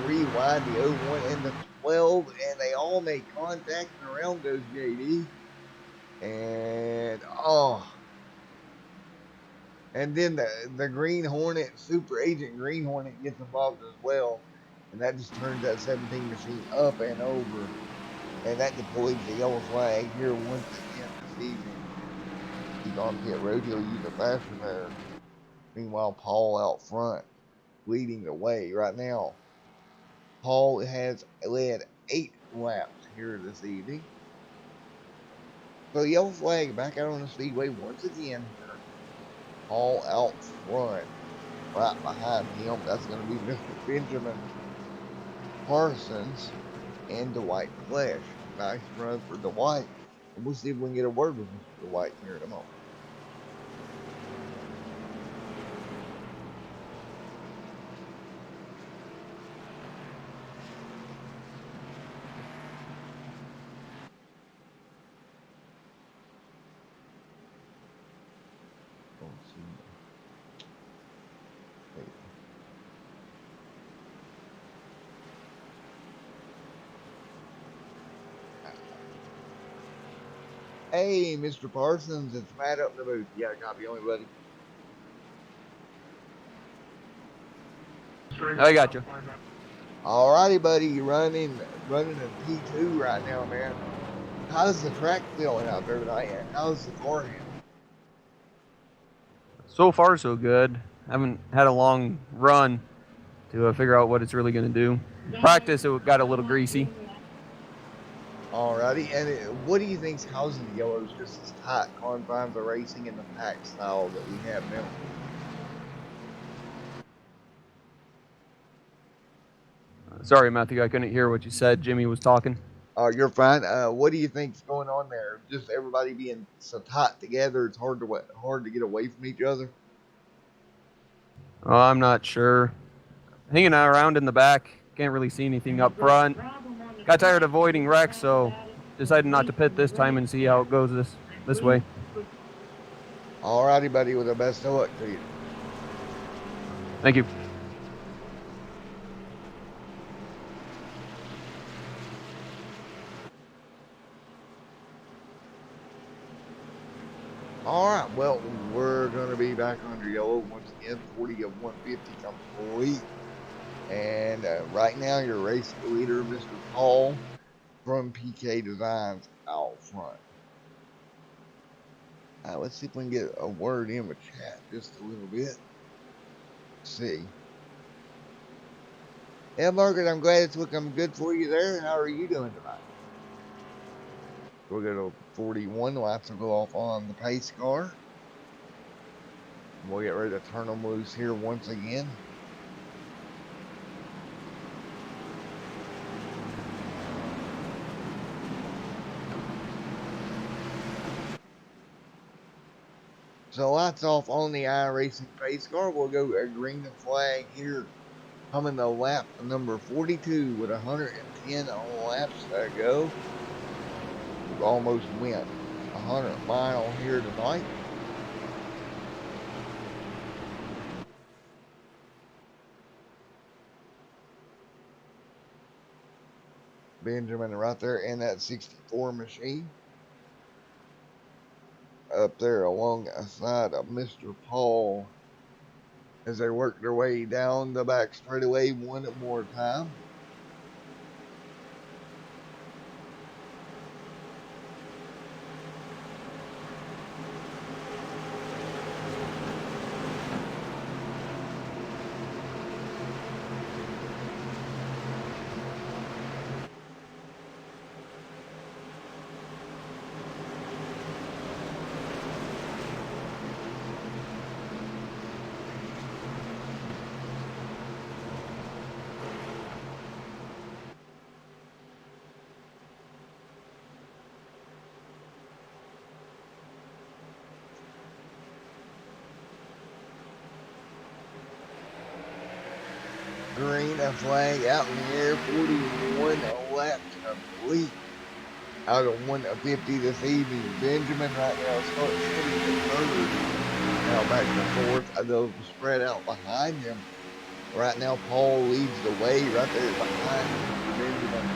3 wide, the 01 and the 12. And they all make contact. And around goes JD. And, oh. And then the Green Hornet, Super Agent Green Hornet gets involved as well. And that just turns that 17 machine up and over. And that deploys the yellow flag here once again this evening. He's on pit road, he'll use a faster there. Meanwhile, Paul out front, leading the way right now. Paul has led 8 laps here this evening. So yellow flag back out on the speedway once again here. Paul out front. Right behind him, that's going to be Mr. Benjamin Parsons and Dwight Flesh. Nice run for Dwight. And we'll see if we can get a word with Mr. Dwight here in a moment. Hey, Mr. Parsons, it's Matt up in the booth. You got a copy on me, buddy? I got you. Alrighty, buddy. You're running in P2 right now, man. How's the track feeling out there tonight? And how's the car handling? So far, so good. Haven't had a long run to figure out what it's really going to do. Practice, it got a little greasy. Alrighty, and what do you think's causing the yellows just as tight confines of racing in the pack style that we have now? Sorry, Matthew, I couldn't hear what you said. Jimmy was talking. You're fine. What do you think's going on there? Just everybody being so tight together, it's hard to get away from each other. Oh, I'm not sure. Hanging around in the back, can't really see anything up front. Got tired of avoiding wrecks, so decided not to pit this time and see how it goes this way. Alrighty, buddy, with the best of luck to you. Thank you. All right, well, we're going to be back under yellow once again, 40 of 150 complete. And right now, your race leader, Mr. Paul from PK Designs, out front. Let's see if we can get a word in with chat just a little bit. Let's see. Yeah, Margaret, I'm glad it's looking good for you there. How are you doing tonight? We'll go to 41. Lights will go off on the pace car. We'll get ready to turn them loose here once again. So lights off on the iRacing pace car. We'll go a green flag here. Coming to lap number 42 with 110 laps to go. We've almost went 100 mile here tonight. Benjamin right there in that 64 machine. Up there alongside of Mr. Paul as they work their way down the back straightaway one more time. Green flag out in the air, 41 laps complete out of 150 this evening. Benjamin right now starts sitting in third. Now back and forth. They'll spread out behind him. Right now, Paul leads the way right there behind Mr. Benjamin.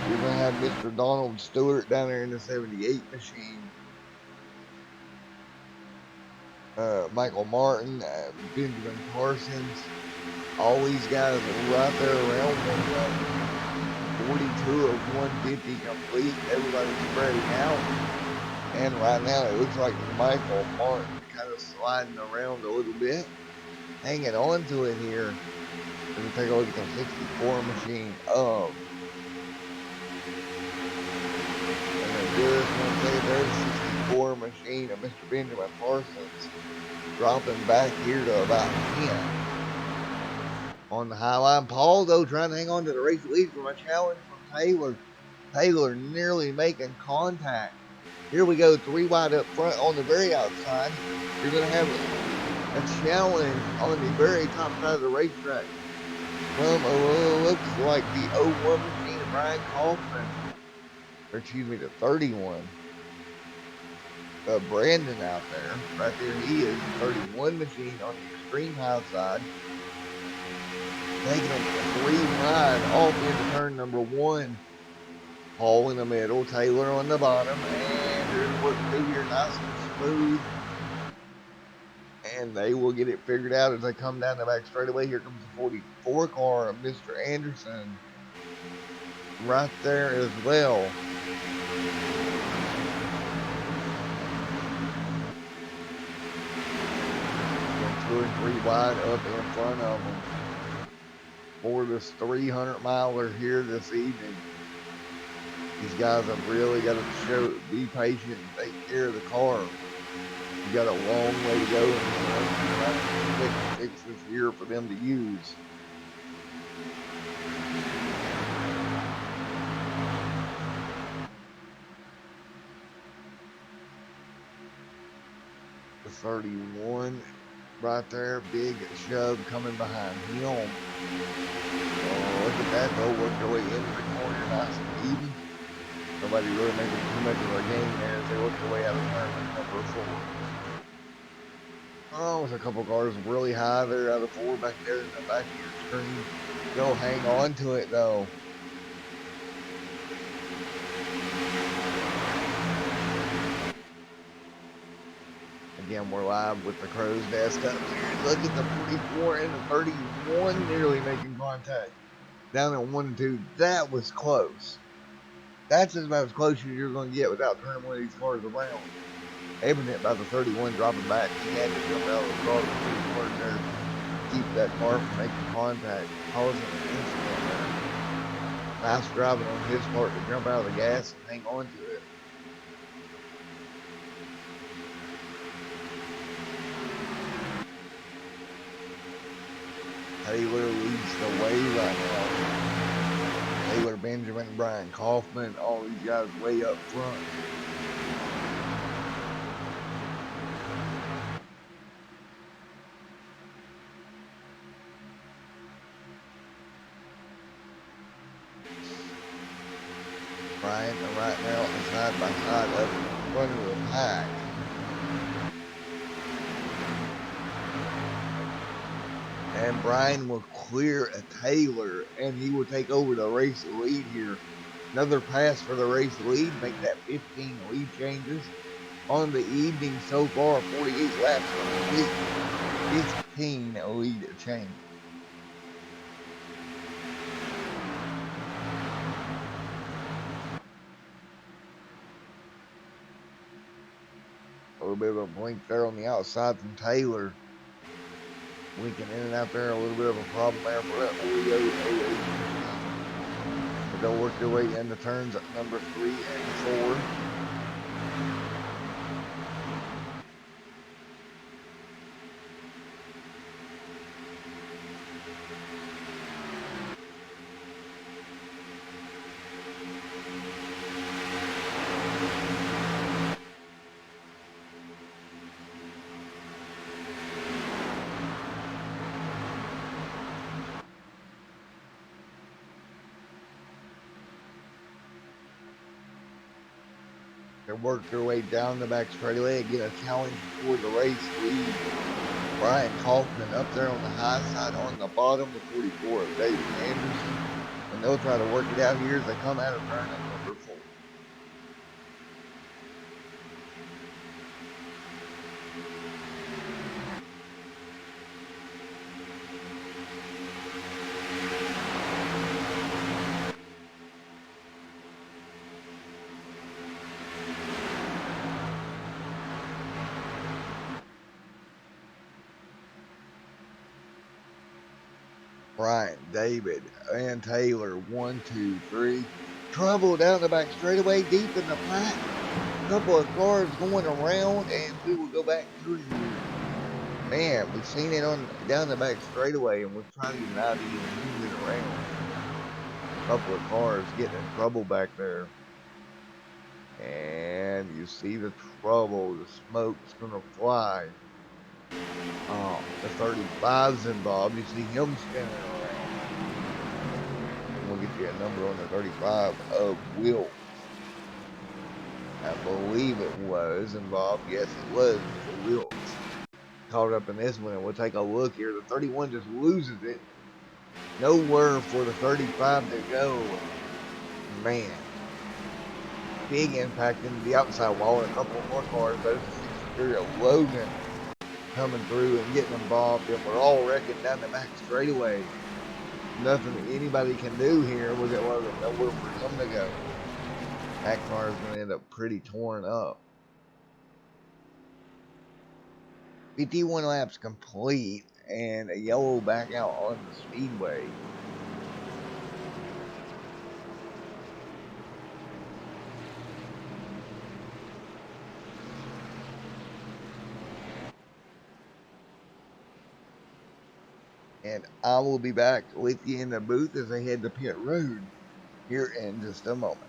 You're going to have Mr. Donald Stewart down there in the 78 machine. Michael Martin, Benjamin Parsons. All these guys are right there around one another. 42 of 150 complete. Everybody's spreading out. And right now, it looks like Michael Martin kind of sliding around a little bit. Hanging on to it here. Let me take a look at the 64 machine of. And I just want to say there's the 64 machine of Mr. Benjamin Parsons. Dropping back here to about 10. On the high line, Paul, though, trying to hang on to the race lead from a challenge from Taylor. Taylor nearly making contact. Here we go, 3 wide up front on the very outside. You're going to have a challenge on the very top side of the racetrack from, looks like the 01 machine of Brian Kaufman. Or excuse me, the 31. Brandon out there. Right there he is, the 31 machine on the extreme high side. Taking them 3 wide off into turn number 1. Paul in the middle, Taylor on the bottom, and here's work through here nice and smooth. And they will get it figured out as they come down the back straightaway. Here comes the 44 car of Mr. Anderson. Right there as well. And 2 and 3 wide up in front of them. For this 300 miler here this evening. These guys have really got to be patient and take care of the car. You got a long way to go in the fix this year for them to use. The 31 right there. Big shove coming behind him. Oh, look at that though. Worked their way into the corner nice and even. Nobody really making too much of a game there as they work their way out of turn number 4. Oh, with a couple cars really high there out of 4 back there in the back of your screen. You'll hang on to it though. Again, we're live with the Crowsnest up here. Look at the 44 and the 31 nearly making contact. Down at 1 and 2. That was close. That's about as close as you're going to get without turning one of these cars around. Aiming it by the 31 dropping back. He had to jump out of the car before he there. Keep that car from making contact, causing an incident there. Nice driving on his part to jump out of the gas and hang on to it. Taylor leads the way right now. Taylor, Benjamin, Brian Kaufman, all these guys way up front. Brian right now is side by side up in front of the pack. And Brian will clear a Taylor, and he will take over the race lead here. Another pass for the race lead, make that 15 lead changes on the evening so far. 48 laps complete, 15 lead change. A little bit of a blink there on the outside from Taylor. Blinking in and out there, a little bit of a problem there for that Oreo. But they'll work their way into turns at number 3 and 4. They work their way down the back straightaway, get a challenge for the race lead. Brian Kaufman up there on the high side on the bottom, the 44 of David Anderson. And they'll try to work it out here as they come out of turn at number 4. Brian, David, and Taylor. 1, 2, 3. Trouble down the back straightaway, deep in the pack. Couple of cars going around, and we will go back through here. Man, we've seen it on down the back straightaway, and we're trying to not even move it around. A couple of cars getting in trouble back there. And you see the trouble, the smoke's gonna fly. The 35's involved. You see him spinning around. We'll get you a number on the 35 of Wilkes. I believe it was involved. Yes, it was for Wilkes. Caught up in this one, and we'll take a look here. The 31 just loses it. Nowhere for the 35 to go. Man. Big impact into the outside wall, and a couple more cars. Those Superior Logan coming through and getting involved, and we're all wrecking down the back straightaway. Nothing that anybody can do here. Look at nowhere for him to go. That car is going to end up pretty torn up. 51 laps complete, and a yellow back out on the speedway. And I will be back with you in the booth as I head to pit road here in just a moment.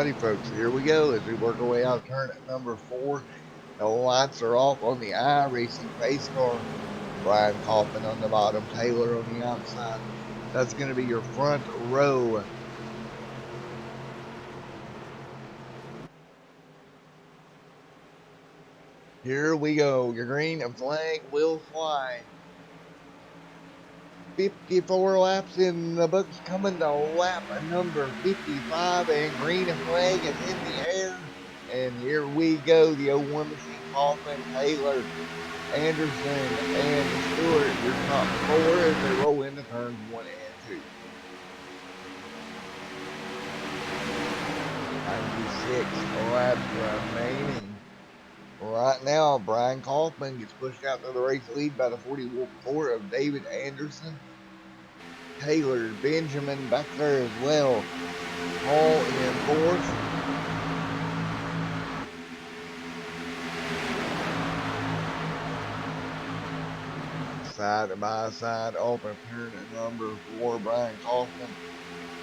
Alrighty, folks, here we go as we work our way out turn at number 4. The lights are off on the iRacing pace car. Brian Kaufman on the bottom, Taylor on the outside. That's going to be your front row. Here we go. Your green flag will fly. 54 laps in the books, coming to lap number 55, and green flag is in the air. And here we go. The 01 machine, Kaufman, Taylor, Anderson, and Stewart, your top 4 as they roll into turns 1 and 2. 96 laps remaining. Right now, Brian Kaufman gets pushed out to the race lead by the 44 of David Anderson. Taylor Benjamin back there as well. Hall in 4th. Side by side off of turn at number 4, Brian Kaufman,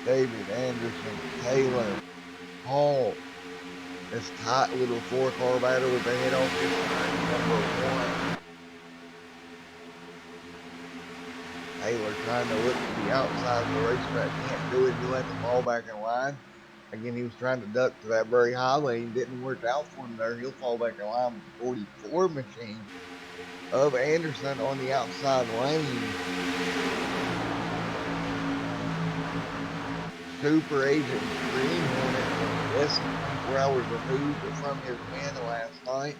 David Anderson, Taylor, Hall. This tight little 4-car battle with the head off this turn number 1. Taylor trying to look to the outside of the racetrack. Can't do it. He'll have to fall back in line. Again, he was trying to duck to that very high lane. Didn't work out for him there. He'll fall back in line with the 44 machine of Anderson on the outside lane. Super Agent Green Hornet, less than 24 hours removed from his win last night.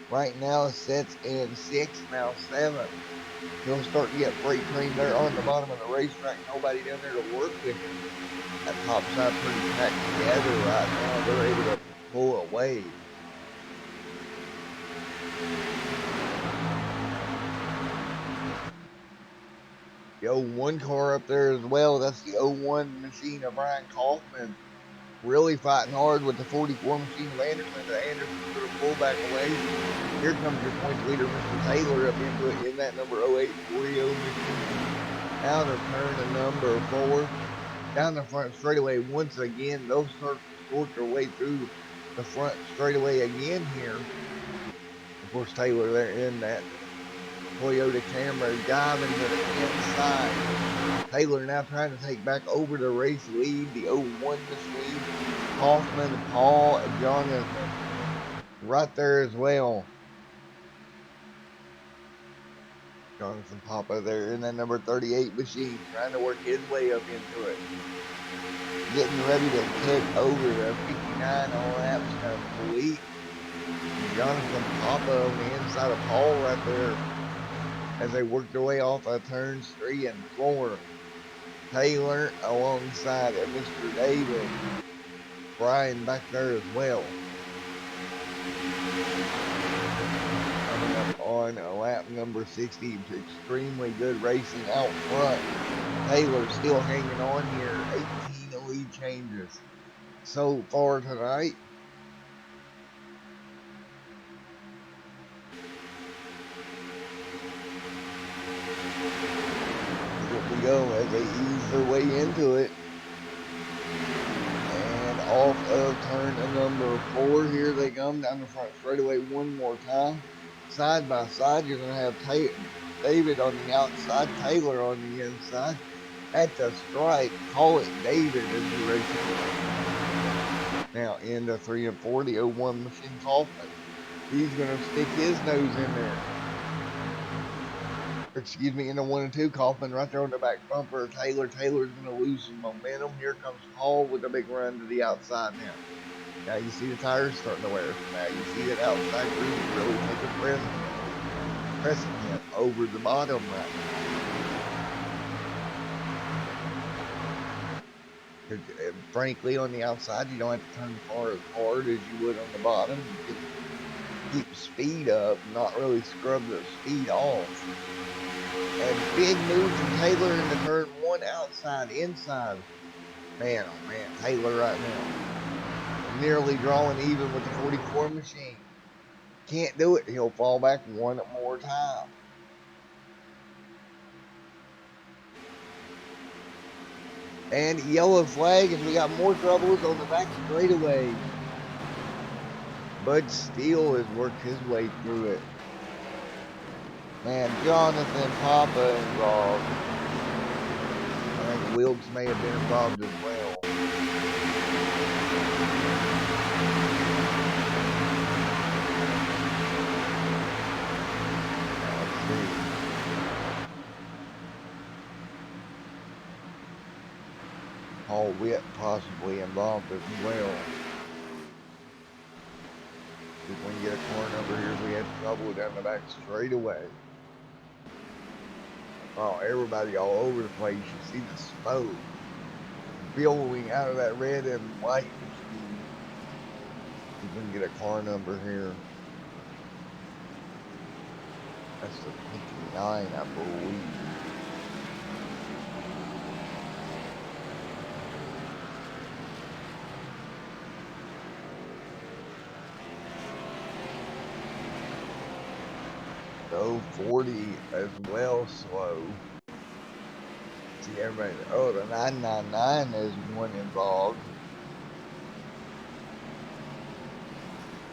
Right now sits in 6th, now 7th. He'll start to get freight train there on the bottom of the racetrack. Nobody down there to work with him. That top side pretty packed together right now. They're able to pull away. The 01 car up there as well. That's the 01 machine of Brian Kaufman. Really fighting hard with the 44 machine of Anderson. But Anderson's going to pull back away. Here comes your points leader, Mr. Taylor, up into it in that number 08 Oreo machine. Out of turn number 4. Down the front straightaway once again. They'll start to work their way through the front straightaway again here. Of course, Taylor there in that Toyota Camry diving to the inside. Taylor now trying to take back over the race lead. The 01 machine. Kaufman, Paul, and Jonathan right there as well. Jonathan Papa there in that number 38 machine trying to work his way up into it. Getting ready to take over the 59 laps complete. Jonathan Papa on the inside of Paul right there as they work their way off of turns 3 and 4. Taylor alongside of Mr. David. Brian back there as well. Coming up on lap number 60. Extremely good racing out front. Taylor still hanging on here. 18 lead changes so far tonight. Here we go as they ease their way into it. And off of turn number 4, here they come down the front straightaway one more time. Side by side, you're going to have David on the outside, Taylor on the inside. At the stripe, call it David as we race it. Now into 3 and 4, the 01 machine Kaufman. He's going to stick his nose in there. Excuse me, into 1 and 2, Kaufman right there on the back bumper. Taylor's going to lose some momentum. Here comes Paul with a big run to the outside now. Now you see the tires starting to wear. Now you see that outside group really taking pressing him over the bottom right now. Frankly, on the outside, you don't have to turn the car as hard as you would on the bottom. You can keep speed up, not really scrub the speed off. And big move from Taylor into turn 1 outside, inside. Man, oh man, Taylor right now. Nearly drawing even with the 44 machine. Can't do it. He'll fall back one more time. And yellow flag as we got more troubles on the back straightaway. Bud Steele has worked his way through it. Man, Jonathan Papa involved. I think Wilkes may have been involved as well. Let's see. Paul Witt possibly involved as well. See if we can get a car number here. We had trouble down the back straightaway. Oh, everybody all over the place. You see the smoke billowing out of that red and white machine. See if we can get a car number here. That's the 59, I believe. So 40 as well, slow. See everybody. Oh, the 999 is one involved.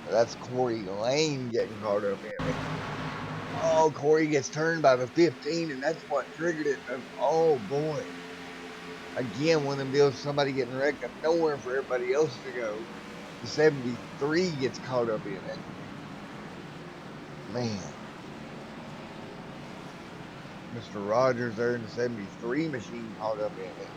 That's Corey Lane getting caught up in it. Oh, Corey gets turned by the 15, and that's what triggered it. Oh, boy. Again, one of them deals, somebody getting wrecked and nowhere for everybody else to go. The 73 gets caught up in it. Man. Mr. Rogers there in the 73 machine caught up in it.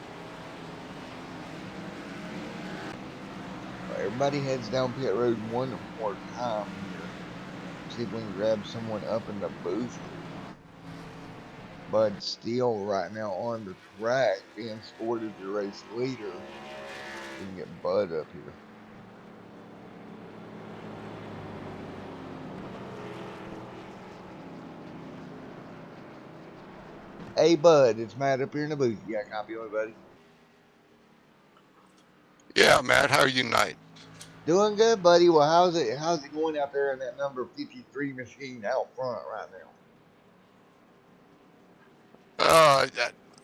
Everybody heads down pit road one more time here. See if we can grab someone up in the booth. Bud Steele right now on the track being scored as the race leader. We can get Bud up here. Hey Bud, it's Matt up here in the booth. You got a copy of it, buddy? Yeah, Matt, how are you tonight? Doing good, buddy. Well, how's it going out there in that number 53 machine out front right now? Uh,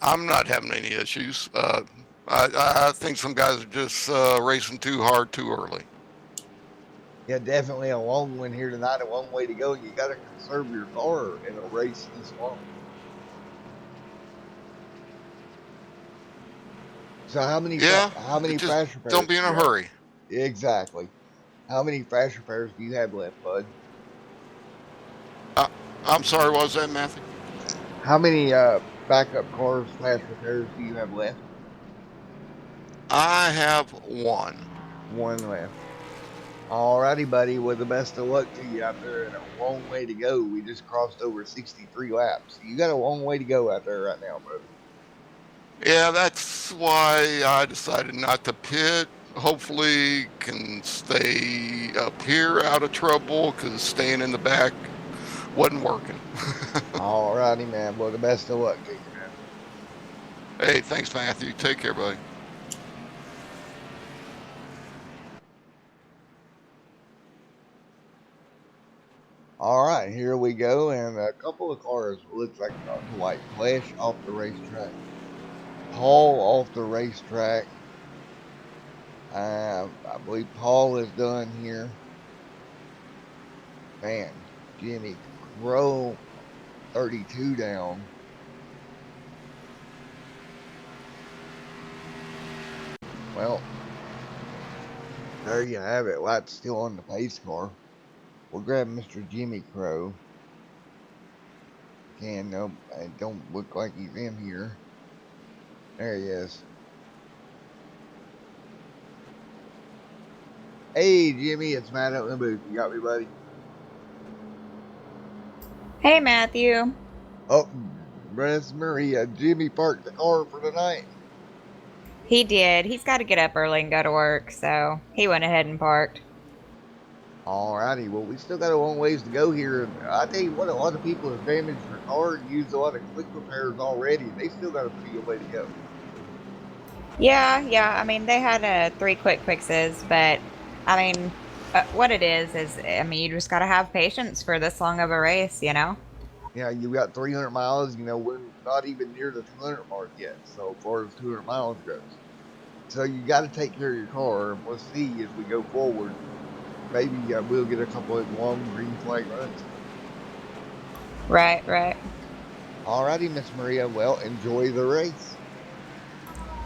I'm not having any issues. I think some guys are just racing too hard too early. Yeah, definitely a long one here tonight, a long way to go. You got to conserve your car in a race this long. So how many Yeah, just fast repairs don't be in do a you have? hurry. Exactly. How many fast repairs do you have left, Bud? Uh, I'm sorry, what was that, Matthew? How many backup cars fast repairs do you have left? I have one. One left. Alrighty, buddy. Well, the best of luck to you out there and a long way to go. We just crossed over 63 laps. You got a long way to go out there right now, brother. Yeah, that's why I decided not to pit. Hopefully, can stay up here out of trouble because staying in the back wasn't working. Alrighty, man. Well, the best of luck to you, man. Hey, thanks, Matthew. Take care, buddy. All right, here we go. And a couple of cars looks like to white flash off the racetrack. Paul off the racetrack. I believe Paul is done here. Man, Jimmy Crow 32 down. Well, there you have it. Light's still on the pace car. We'll grab Mr. Jimmy Crow. No, it don't look like he's in here. There he is. Hey, Jimmy, it's Matt up in the booth. You got me, buddy? Hey, Matthew. Oh, Miss Maria, Jimmy parked the car for tonight. He did. He's got to get up early and go to work, so he went ahead and parked. Alrighty, well, we still got a long ways to go here. And I tell you what, a lot of people have damaged their car and used a lot of quick repairs already. They still got a pretty good way to go. Yeah. I mean, they had 3 quick fixes, but I mean, what it is, I mean, you just got to have patience for this long of a race, you know? You know, you got 300 miles. You know, we're not even near the 200 mark yet, so far as 200 miles goes. So you got to take care of your car, and we'll see as we go forward. Maybe we'll get a couple of long green flag runs. Right, right. Alrighty, Miss Maria. Well, enjoy the race.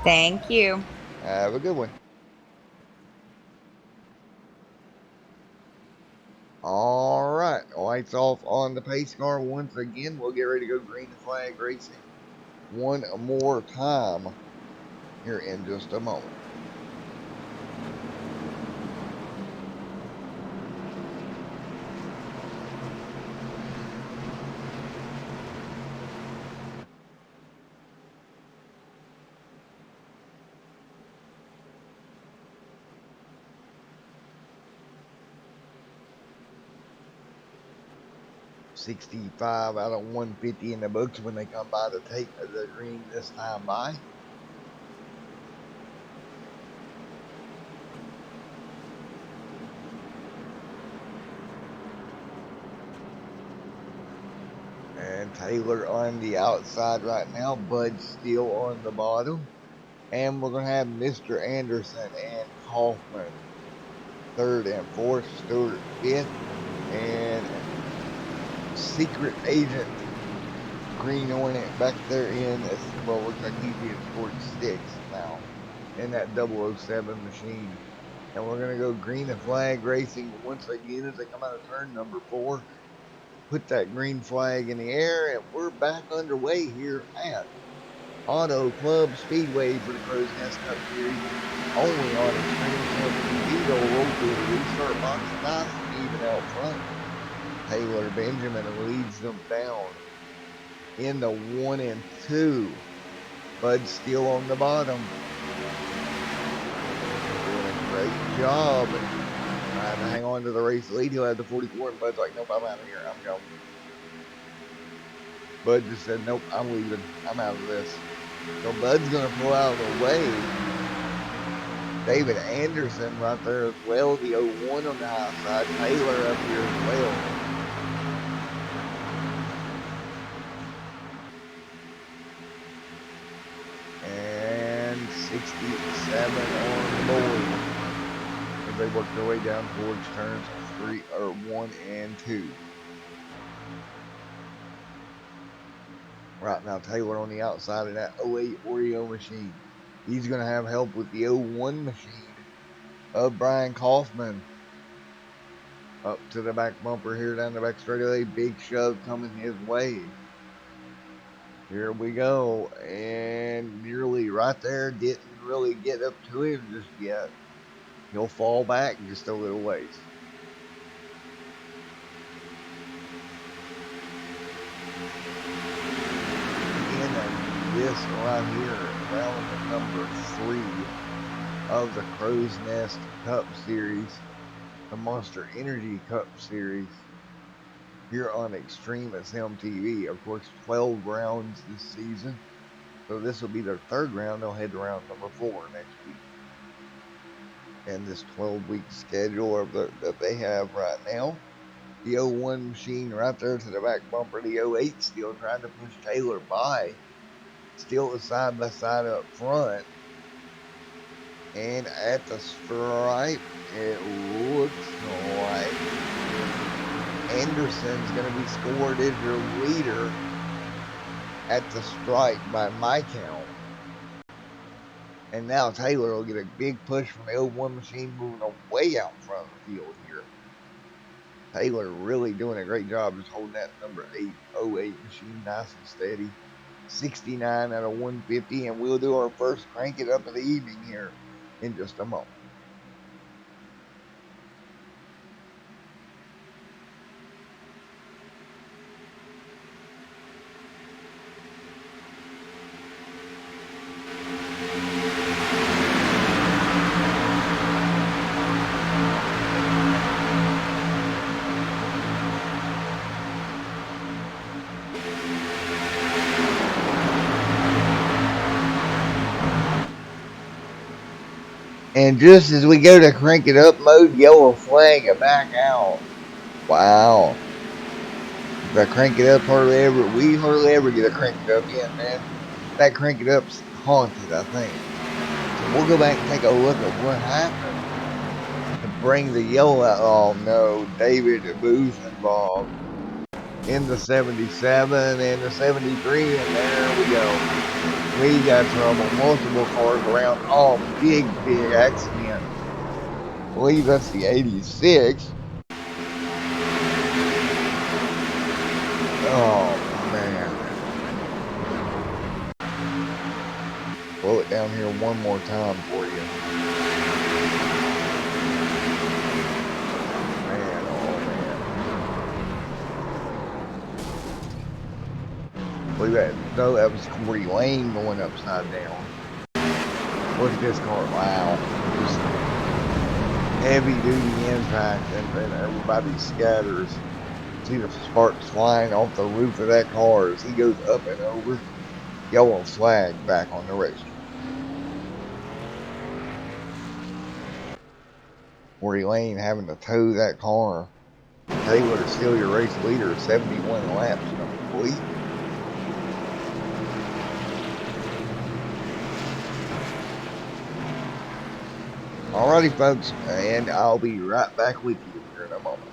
Thank you. Have a good one. All right, lights off on the pace car once again. We'll get ready to go green flag racing one more time here in just a moment. 65 out of 150 in the books when they come by to take the green this time by. And Taylor on the outside right now. Bud still on the bottom. And we're going to have Mr. Anderson and Kaufman third and fourth, Stewart fifth, and Secret Agent Green Hornet back there in, well, looks like he's being scored sixth now in that 007 machine. And we're going to go green and flag racing once again as they come out of turn number 4. Put that green flag in the air, and we're back underway here at Auto Club Speedway for the Crowsnest Cup Series, only on Extreme Film TV. They'll roll through the restart box nice and even out front. Taylor Benjamin leads them down in the 1 and 2. Bud still on the bottom. Doing a great job trying to hang on to the race lead. He'll have the 44, and Bud's like, nope, I'm out of here. I'm going. Bud just said, nope, I'm leaving. I'm out of this. So Bud's going to pull out of the way. David Anderson right there as well. The 01 on the high side. Taylor up here as well. And 67 on the board as they work their way down towards turns 1 and 2. Right now, Taylor on the outside of that 08 Oreo machine. He's going to have help with the 01 machine of Brian Kaufman. Up to the back bumper here down the back straightaway. Big shove coming his way. Here we go. And nearly right there. Didn't really get up to him just yet. He'll fall back just a little ways. This right here, round number 3 of the Crowsnest Cup Series, the Monster Energy Cup Series, here on Extreme SM TV. Of course, 12 rounds this season, so this will be their 3rd round. They'll head to round number 4 next week. And this 12-week schedule that they have right now. The 01 machine right there to the back bumper. The 08 still trying to push Taylor by. Still a side-by-side up front. And at the stripe, it looks like Anderson's going to be scored as your leader at the stripe by my count. And now Taylor will get a big push from the 01 machine moving way out in front of the field here. Taylor really doing a great job just holding that number 808 machine nice and steady. 69 out of 150, and we'll do our first crank it up of the evening here in just a moment. And just as we go to crank it up mode, yellow flag back out. Wow. The crank it up hardly ever. We hardly ever get a crank it up in, man. That crank it up's haunted, I think. So we'll go back and take a look at what happened to bring the yellow out. Oh no, David Booth involved in the 77 and the 73, and there we go. We got trouble. Multiple cars around. Oh, big accident. I believe that's the 86. Oh man. Slow it down here one more time for you. Man, oh man. Look at that. No, that was Corey Lane going upside down. Look at this car. Wow. Just heavy duty impact, and everybody scatters. See the sparks flying off the roof of that car as he goes up and over. Yellow flag back on the racetrack. Corey Lane having to tow that car. Taylor still your race leader, 71 laps complete. Alrighty, folks, and I'll be right back with you here in a moment.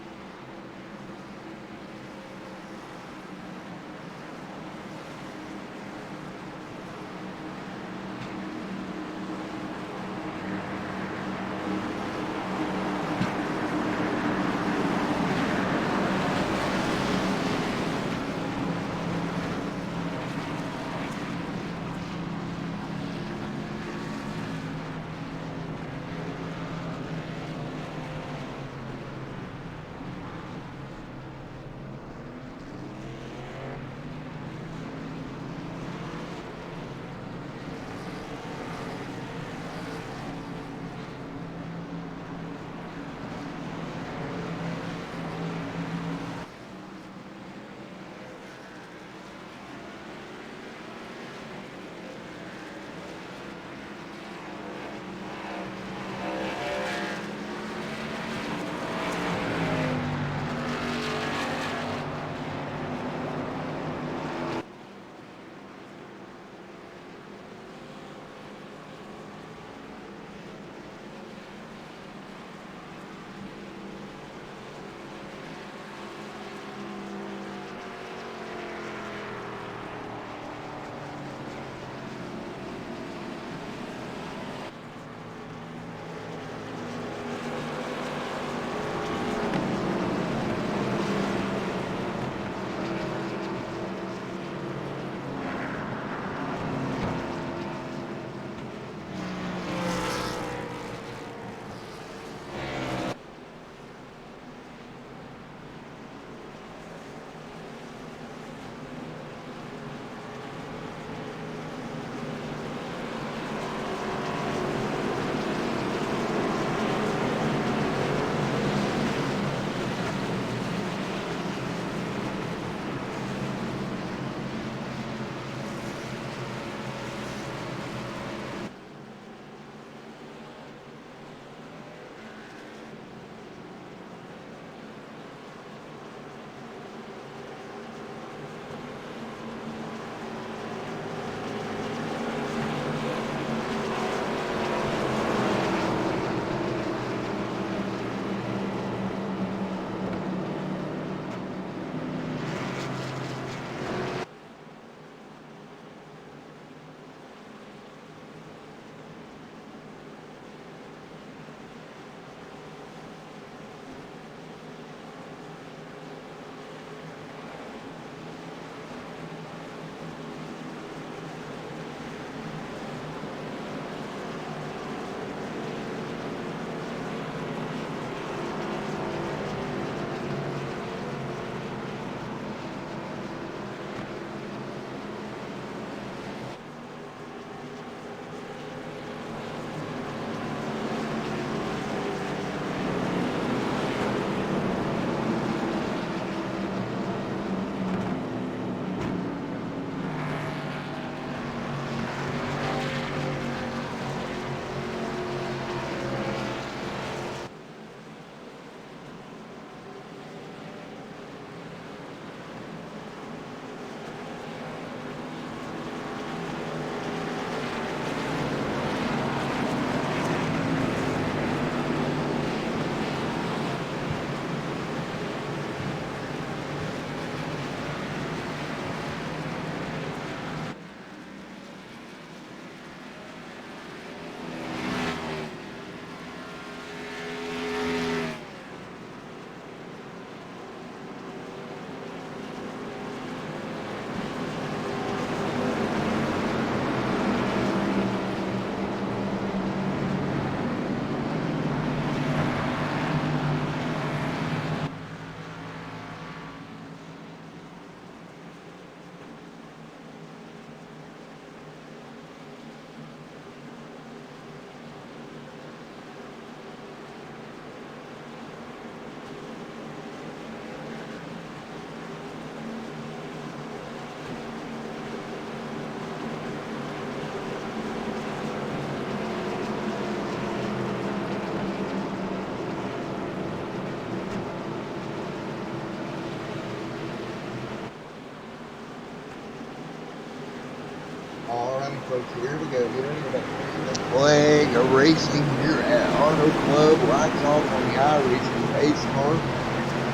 righty, folks. Here we go. Get ready for that green flag racing here at Auto Club. Lights off on the iRacing pace car.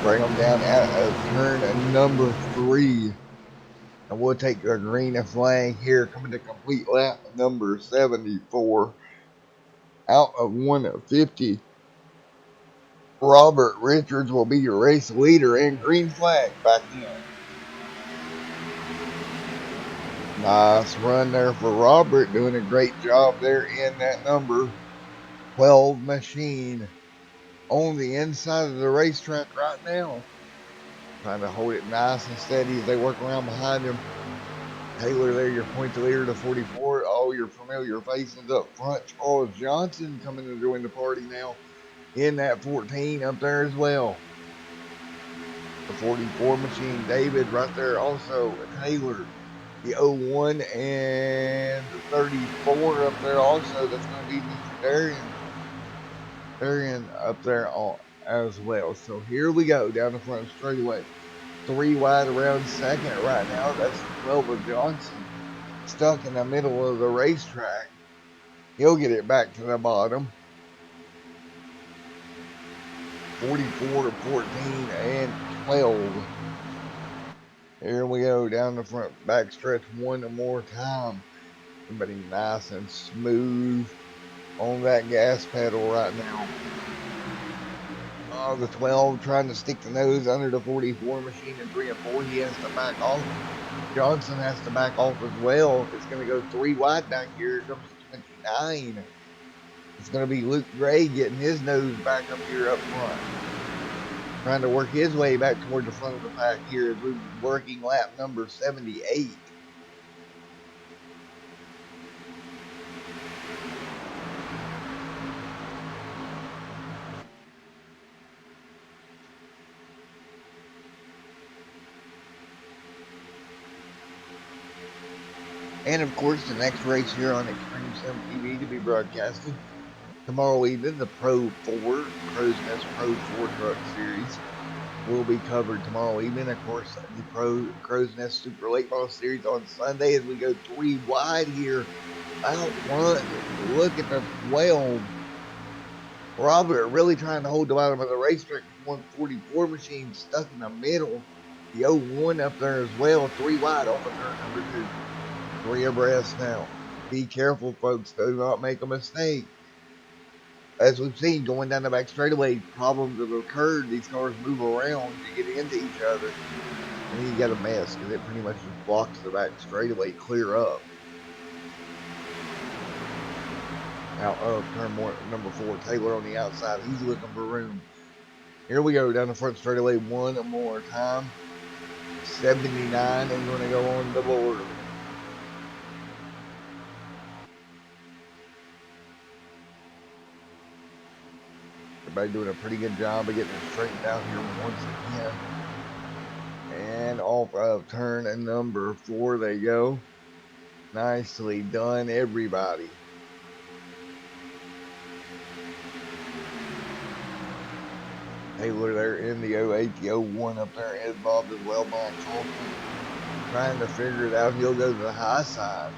Bring them down at turn number 3. And we'll take a green flag here, coming to complete lap number 74. Out of 150. Robert Richards will be your race leader, and green flag back in. Nice run there for Robert, doing a great job there in that number 12 machine on the inside of the racetrack right now. Trying to hold it nice and steady as they work around behind him. Taylor there, your point leader to 44. All your familiar faces up front. Charles Johnson coming to join the party now in that 14 up there as well. The 44 machine, David right there also. Taylor, the 01 and the 34 up there also. That's going to be Mr. Darian up there as well. So here we go down the front straightaway. 3 wide around second right now. That's the 12 of Johnson. Stuck in the middle of the racetrack. He'll get it back to the bottom. 44, 14, and 12. Here we go down the front back stretch one more time. Everybody nice and smooth on that gas pedal right now. The 12 trying to stick the nose under the 44 machine in 3 and 4. He has to back off. Johnson has to back off as well. It's going to go 3 wide back here. Here comes the 29. It's going to be Luke Gray getting his nose back up here up front. Trying to work his way back toward the front of the pack here as we're working lap number 78. And of course, the next race here on Extreme Sim TV to be broadcasted tomorrow evening, the Pro 4, Crowsnest Pro 4 Truck Series will be covered tomorrow evening. Of course, the Crowsnest Super Late Model Series on Sunday as we go 3 wide here out front. Look at the 12. Robert really trying to hold the bottom of the racetrack. 144 machine stuck in the middle. The 01 up there as well. 3 wide off of turn number 2. 3 abreast now. Be careful, folks. Do not make a mistake. As we've seen going down the back straightaway, problems have occurred. These cars move around to get into each other. And then you got a mess because it pretty much just blocks the back straightaway clear up. Out of turn number 4, Taylor on the outside. He's looking for room. Here we go down the front straightaway one more time. 79 is going to go on the board. Everybody doing a pretty good job of getting it straightened out here once again. And off of turn number 4 they go. Nicely done, everybody. Taylor there in the 08, the 01 up there involved as well. Max Holtman trying to figure it out. He'll go to the high side.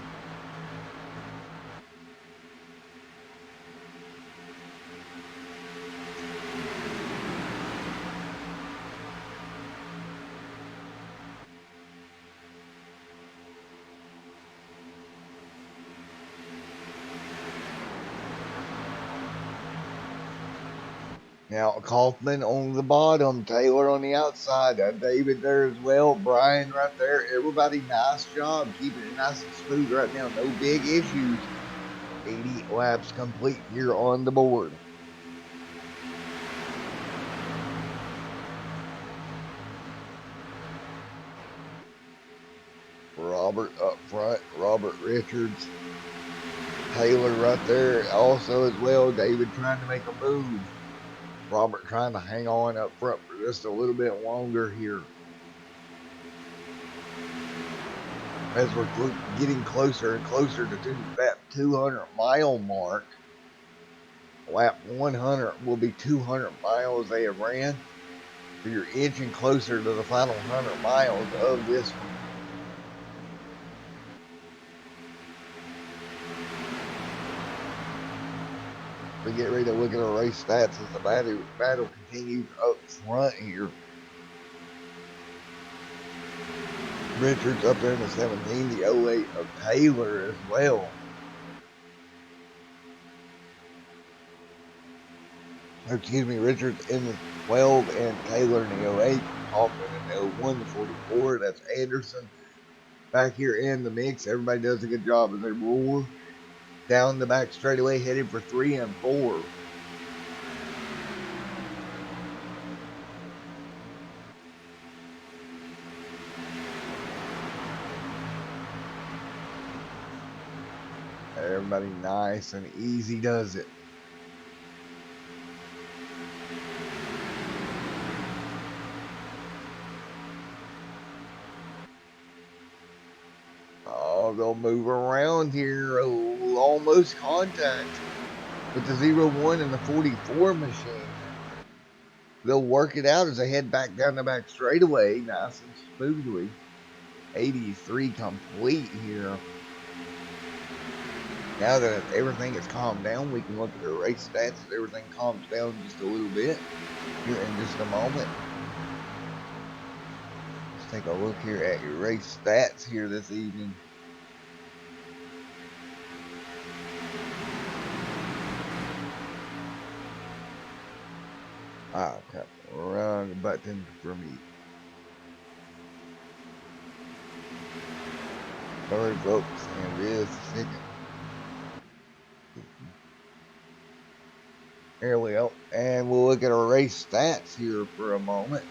Now Kaufman on the bottom, Taylor on the outside, David there as well, Brian right there. Everybody, nice job keeping it nice and smooth right now. No big issues. 80 laps complete here on the board. Robert up front, Robert Richards. Taylor right there also as well. David trying to make a move. Robert trying to hang on up front for just a little bit longer here. As we're getting closer and closer to that 200-mile mark. Lap 100 will be 200 miles they have ran. So you're inching closer to the final 100 miles of this one. We get ready to look at our race stats as the battle continues up front here. Richards up there in the 17, the 08 of Taylor as well. Excuse me, Richards in the 12 and Taylor in the 08. Kaufman in the 01, the 44. That's Anderson. Back here in the mix, everybody does a good job as they roar down the back straightaway, headed for 3 and 4. Everybody nice and easy does it. Oh, they'll move around here. Oh, almost contact with the 01 and the 44 machine. They'll work it out as they head back down the back straightaway, nice and smoothly. 83 complete here. Now that everything has calmed down, we can look at the race stats as everything calms down just a little bit here in just a moment. Let's take a look here at your race stats here this evening. I'll tap the wrong button for me. Sorry, folks, and it is a second. Here we go. And we'll look at our race stats here for a moment.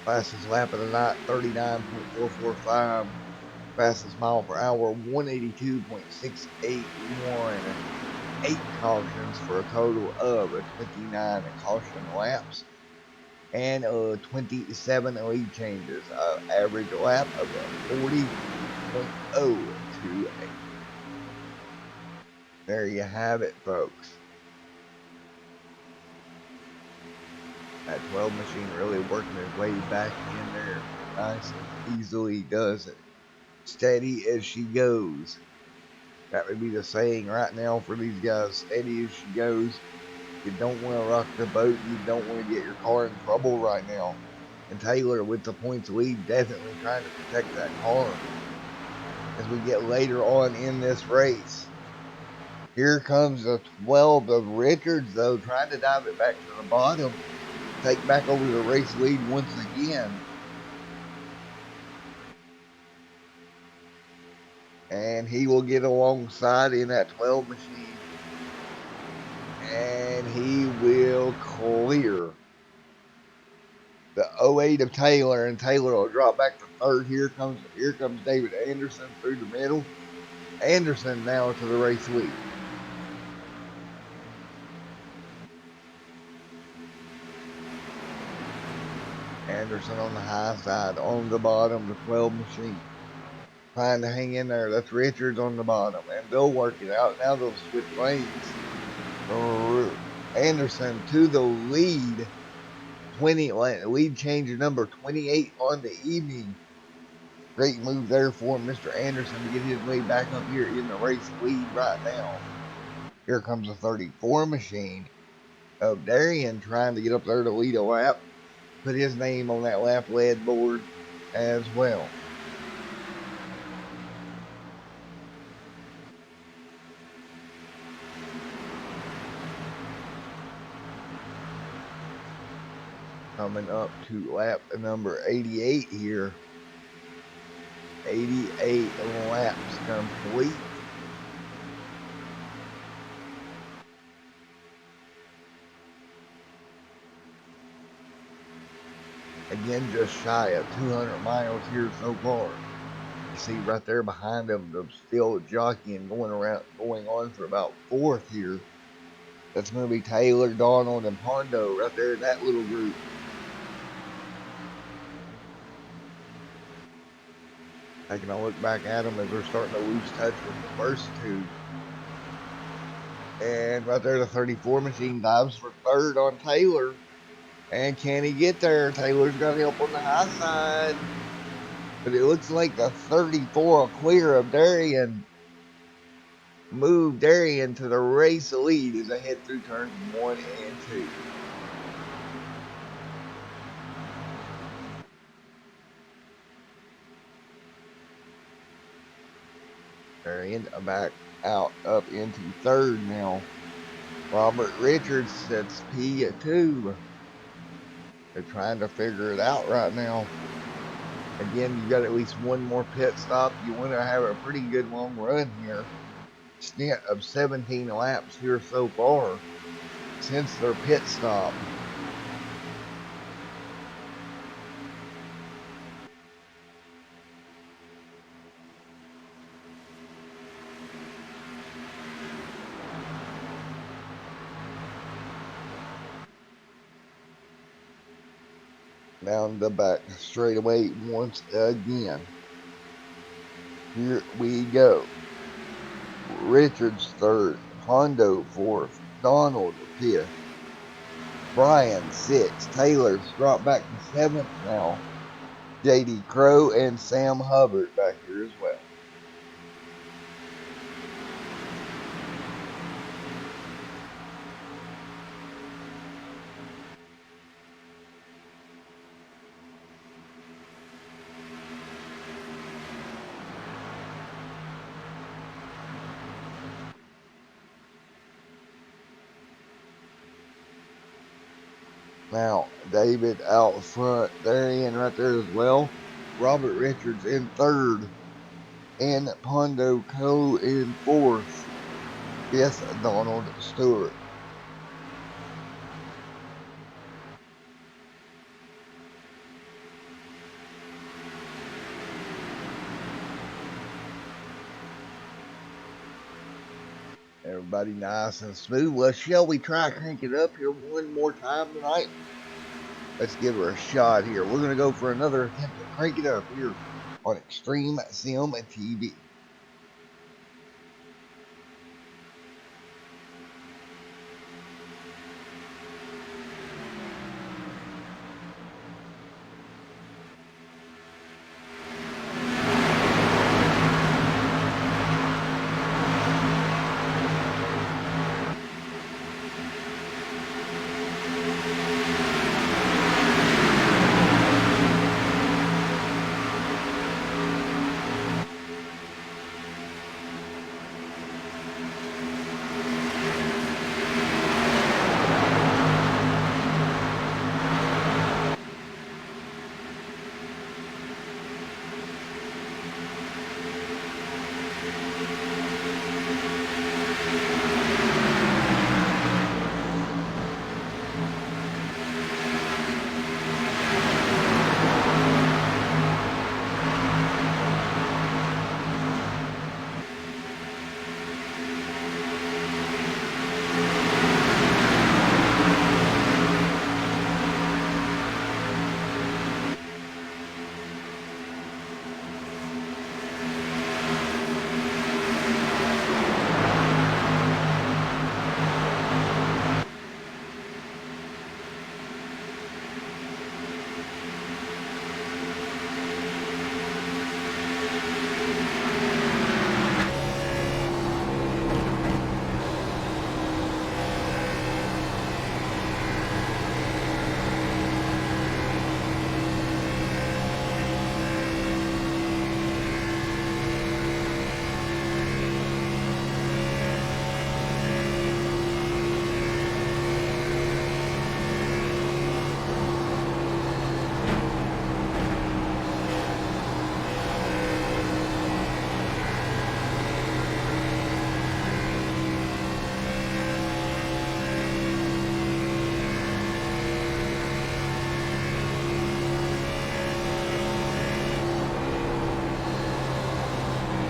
Fastest lap of the night, 39.445. Fastest mile per hour, 182.681. 8 cautions for a total of 29 caution laps and 27 lead changes. Average lap of 40.028. There you have it, folks. That 12 machine really working his way back in there nice and easily does it. Steady as she goes. That would be the saying right now for these guys. Steady as she goes. You don't want to rock the boat. You don't want to get your car in trouble right now. And Taylor, with the points lead, definitely trying to protect that car as we get later on in this race. Here comes the 12 of Richards, though, trying to dive it back to the bottom. Take back over the race lead once again. And he will get alongside in that 12 machine. And he will clear the 08 of Taylor, and Taylor will drop back to third. Here comes David Anderson through the middle. Anderson now to the race lead. Anderson on the high side, on the bottom, the 12 machine. Trying to hang in there. That's Richards on the bottom, and they'll work it out. Now they'll switch lanes. Anderson to the lead. Lead changer number 28 on the evening. Great move there for Mr. Anderson to get his way back up here in the race lead right now. Here comes the 34 machine of Darian trying to get up there to lead a lap. Put his name on that lap lead board as well. Coming up to lap number 88 here. 88 laps complete. Again, just shy of 200 miles here so far. You see right there behind them, the still jockeying going on for about fourth here. That's going to be Taylor, Donald, and Pondo right there in that little group. Taking a look back at them as they're starting to lose touch with the first two. And right there, the 34 machine dives for third on Taylor. And can he get there? Taylor's got help on the high side. But it looks like the 34 will clear of Darian. move Darian to the race lead as they head through turns 1 and 2. Darian back out up into third now. Robert Richards sets P2. They're trying to figure it out right now. Again, you got at least one more pit stop. You want to have a pretty good long run here. Stint of 17 laps here so far since their pit stop. Down the back straightaway once again. Here we go. Richards third, Hondo fourth, Donald fifth, Brian sixth, Taylor's dropped back to seventh now. JD Crow and Sam Hubbard back here as well. Now, David out front, Darian right there as well. Robert Richards in third, and Pondo Co. in fourth. Yes, Donald Stewart. Everybody nice and smooth. Well, shall we try crank it up here one more time tonight? Let's give her a shot here. We're going to go for another attempt to crank it up here on Extreme Sim TV.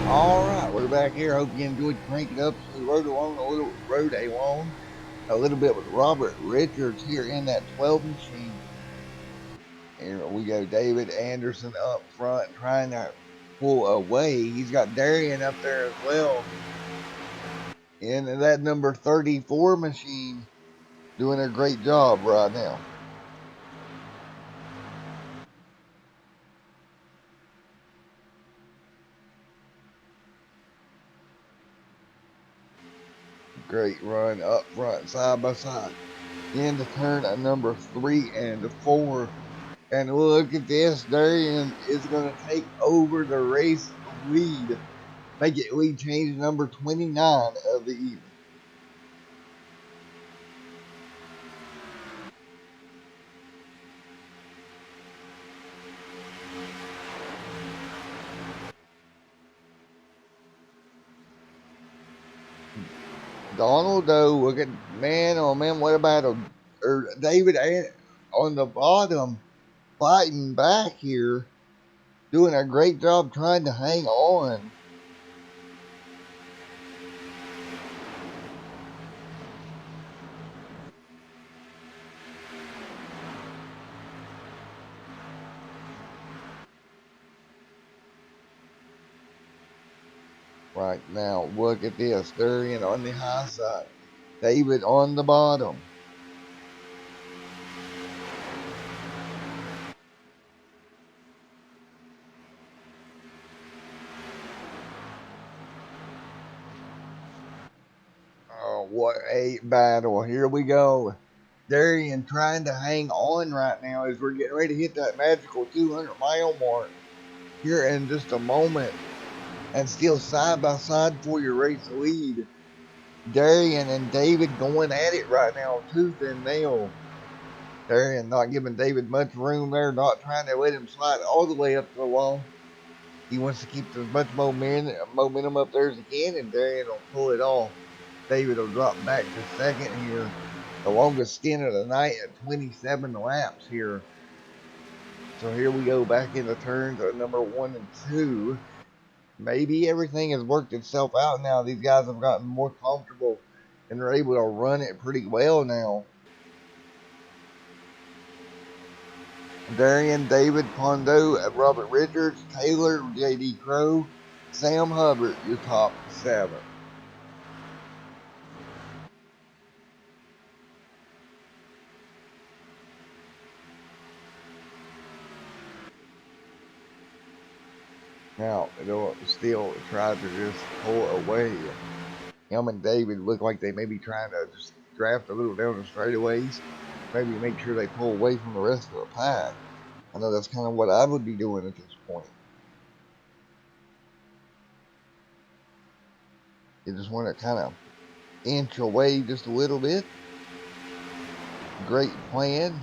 All right, we're back here. Hope you enjoyed Crank It Up. So we rode along a little bit with Robert Richards here in that 12 machine. Here we go, David Anderson up front trying to pull away. He's got Darian up there as well. And that number 34 machine doing a great job right now. Great run up front, side by side. Into turn at number 3 and 4. And look at this. Darian is going to take over the race lead. Make it lead change number 29 of the evening. Donald, though, look at, man, oh man, what about David on the bottom fighting back here, doing a great job trying to hang on. Right now, look at this. Darian on the high side, David on the bottom. Oh, what a battle. Here we go. Darian trying to hang on right now as we're getting ready to hit that magical 200-mile mark here in just a moment. And still side by side for your race lead. Darian and David going at it right now, tooth and nail. Darian not giving David much room there, not trying to let him slide all the way up to the wall. He wants to keep as much momentum up there as he can, and Darian will pull it off. David will drop back to second here. The longest stint of the night at 27 laps here. So here we go back into turns at number 1 and 2. Maybe everything has worked itself out now. These guys have gotten more comfortable and are able to run it pretty well now. Darian, David, Pondo, Robert Richards, Taylor, J.D. Crow, Sam Hubbard, your top 7. Now, it'll still try to just pull away. Him and David look like they may be trying to just draft a little down the straightaways. Maybe make sure they pull away from the rest of the pack. I know that's kind of what I would be doing at this point. You just want to kind of inch away just a little bit. Great plan.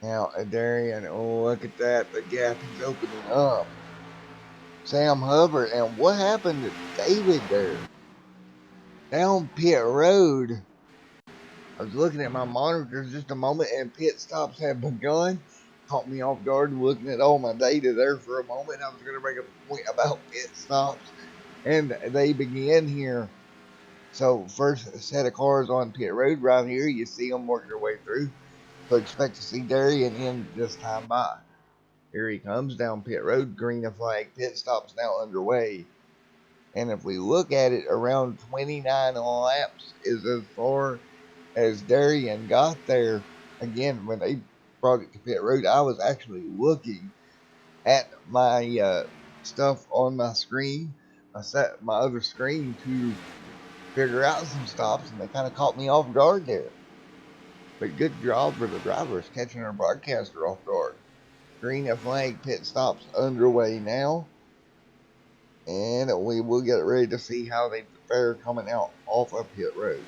Now, Darian, oh, look at that. The gap is opening up. Sam Hubbard, and what happened to David there? Down pit road. I was looking at my monitors just a moment, and pit stops had begun. Caught me off guard looking at all my data there for a moment. I was going to make a point about pit stops, and they begin here. So, first set of cars on pit road right here. You see them working their way through. So, expect to see Darian in this time by. Here he comes down pit road, green flag, pit stops now underway. And if we look at it, around 29 laps is as far as Darian got there. Again, when they brought it to pit road, I was actually looking at my stuff on my screen. I set my other screen to figure out some stops, and they kind of caught me off guard there. But good job for the drivers catching our broadcaster off guard. Green flag, pit stops underway now. And we will get ready to see how they fare coming out off of pit road.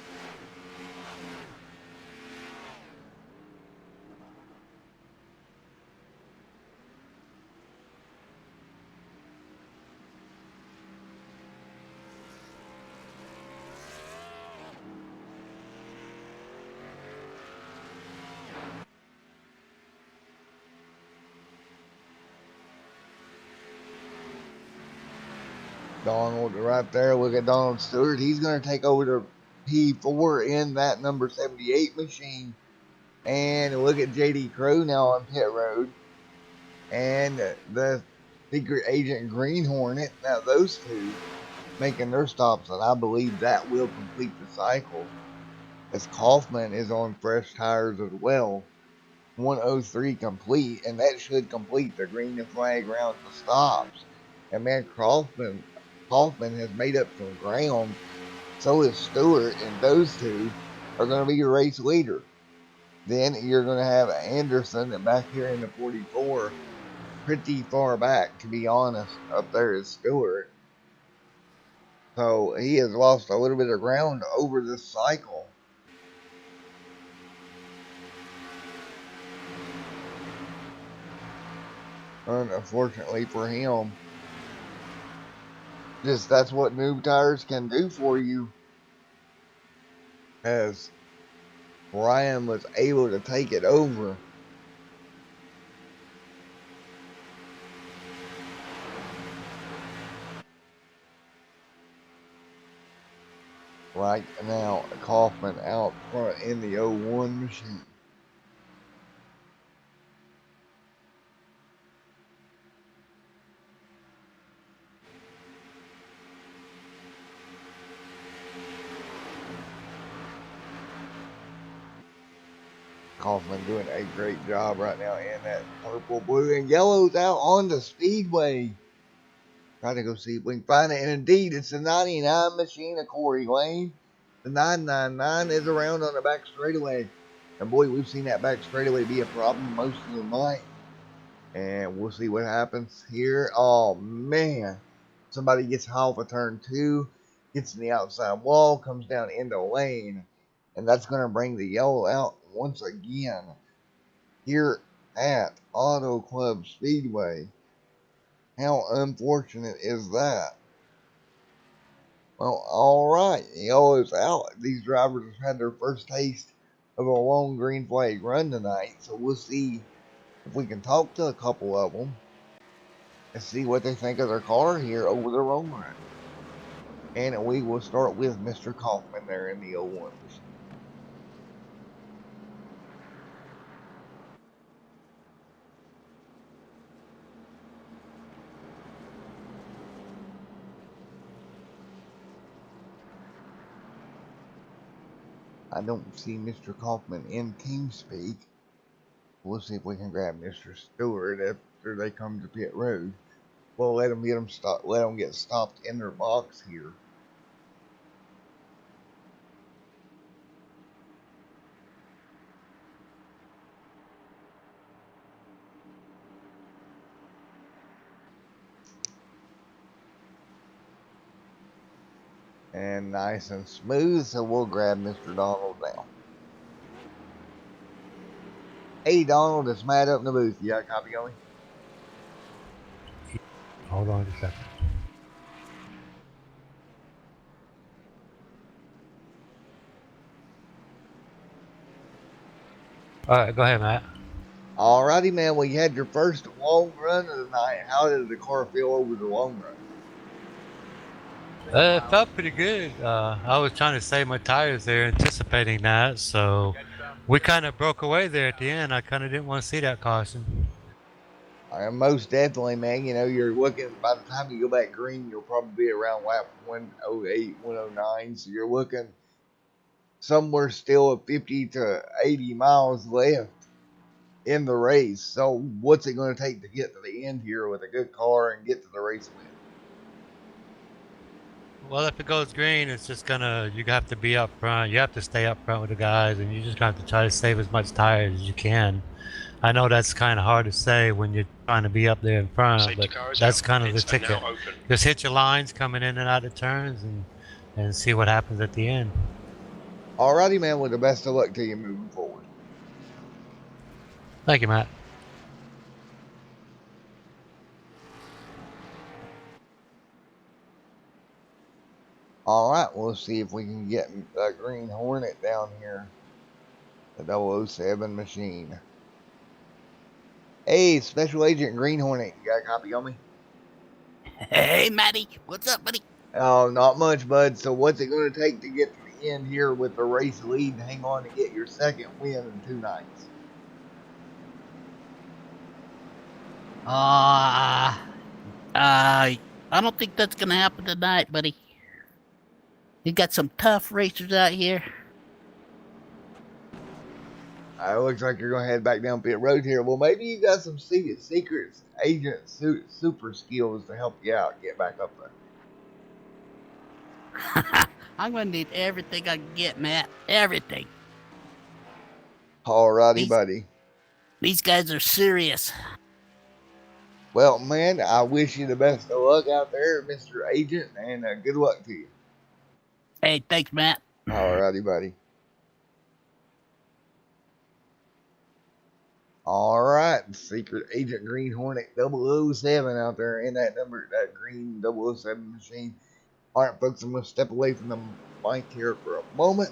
Donald right there. Look at Donald Stewart. He's going to take over the P4 in that number 78 machine. And look at JD Crow now on pit road. And the secret agent Green Hornet. Now those two making their stops, and I believe that will complete the cycle. As Kaufman is on fresh tires as well. 103 complete, and that should complete the green flag rounds of stops. And man, Kaufman has made up some ground. So is Stewart, and those two are going to be your race leader. Then you're going to have Anderson back here in the 44, pretty far back, to be honest. Up there is Stewart. So he has lost a little bit of ground over this cycle. Unfortunately for him. Just that's what new tires can do for you. As Ryan was able to take it over. Right now, Kaufman out front in the 01 machine. Kaufman doing a great job right now in that purple, blue, and yellow's out on the speedway. Trying to go see if we can find it. And indeed, it's the 99 machine of Corey Lane. The 999 is around on the back straightaway. And boy, we've seen that back straightaway be a problem most of the night. And we'll see what happens here. Oh, man. Somebody gets off of turn 2, gets in the outside wall, comes down into lane. And that's going to bring the yellow out once again here at Auto Club Speedway. How unfortunate is that? Well, alright. Yellow's out. These drivers have had their first taste of a long green flag run tonight. So we'll see if we can talk to a couple of them and see what they think of their car here over the long run. And we will start with Mr. Kaufman there in the 01 machine. I don't see Mr. Kaufman in TeamSpeak. We'll see if we can grab Mr. Stewart after they come to pit road. We'll let them get stopped in their box here. And nice and smooth, so we'll grab Mr. Donald now. Hey Donald, it's Matt up in the booth. You got a copy on me? Hold on a second. All right, go ahead, Matt. Alrighty, man. Well, you had your first long run of the night. How did the car feel over the long run? It felt pretty good. I was trying to save my tires there, anticipating that, so we kind of broke away there at the end. I kind of didn't want to see that caution. Most definitely, man. You know, you're looking, by the time you go back green, you'll probably be around lap 108, 109. So you're looking somewhere still at 50 to 80 miles left in the race. So what's it going to take to get to the end here with a good car and get to the race win? Well, if it goes green, it's just gonna, you have to be up front. You have to stay up front with the guys, and you just have to try to save as much tires as you can. I know that's kind of hard to say when you're trying to be up there in front, but that's kind of the ticket. Just hit your lines coming in and out of turns and see what happens at the end. Alrighty, man. With the best of luck to you moving forward. Thank you, Matt. Alright, we'll see if we can get a Green Hornet down here. The 007 machine. Hey, Special Agent Green Hornet, you got a copy on me? Hey, Matty. What's up, buddy? Oh, not much, bud. So what's it going to take to get to the end here with the race lead and hang on to get your second win in 2 nights? I don't think that's gonna happen tonight, buddy. You got some tough racers out here. It looks like you're going to head back down pit road here. Well, maybe you got some secret agent super skills to help you out get back up there. I'm gonna need everything I can get, Matt. Everything. Alrighty, buddy. These guys are serious. Well, man, I wish you the best of luck out there, Mr. Agent, and good luck to you. Hey, thanks, Matt. Alrighty, buddy. All right, Secret Agent Green Hornet 007 out there in that green 007 machine. All right, folks, I'm going to step away from the mic here for a moment,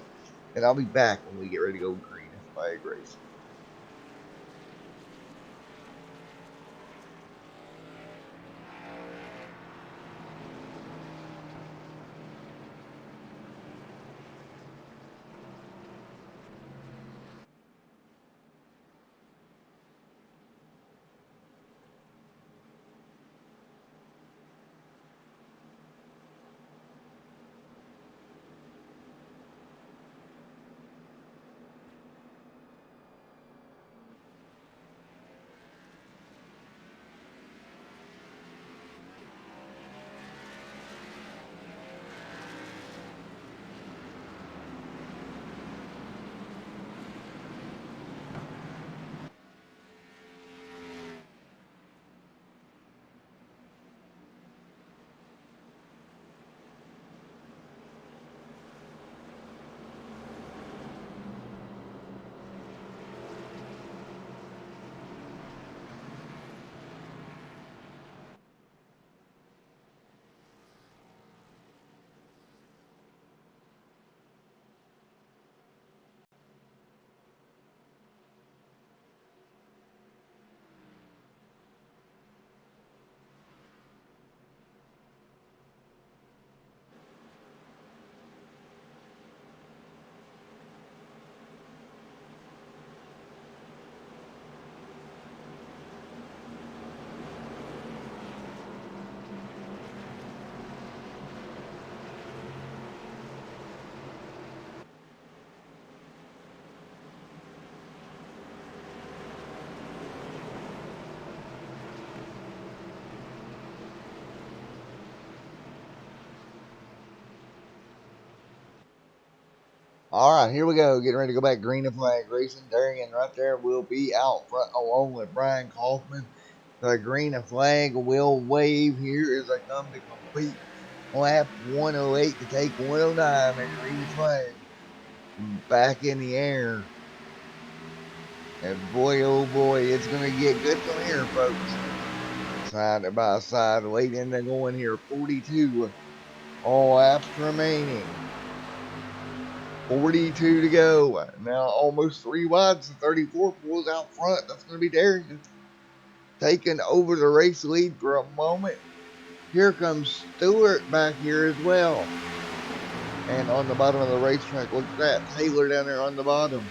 and I'll be back when we get ready to go green flag racing. All right, here we go. Getting ready to go back green and flag racing. Darian right there will be out front along with Brian Kaufman. The green and flag will wave here as I come to complete lap 108 to take 109. The green flag back in the air. And boy, oh boy, it's going to get good from here, folks. Side by side, late in the going here, 42. All laps remaining. 42 to go. Now almost 3 wides. The 34 pulls out front. That's going to be Darian taking over the race lead for a moment. Here comes Stewart back here as well. And on the bottom of the racetrack, look at that. Taylor down there on the bottom.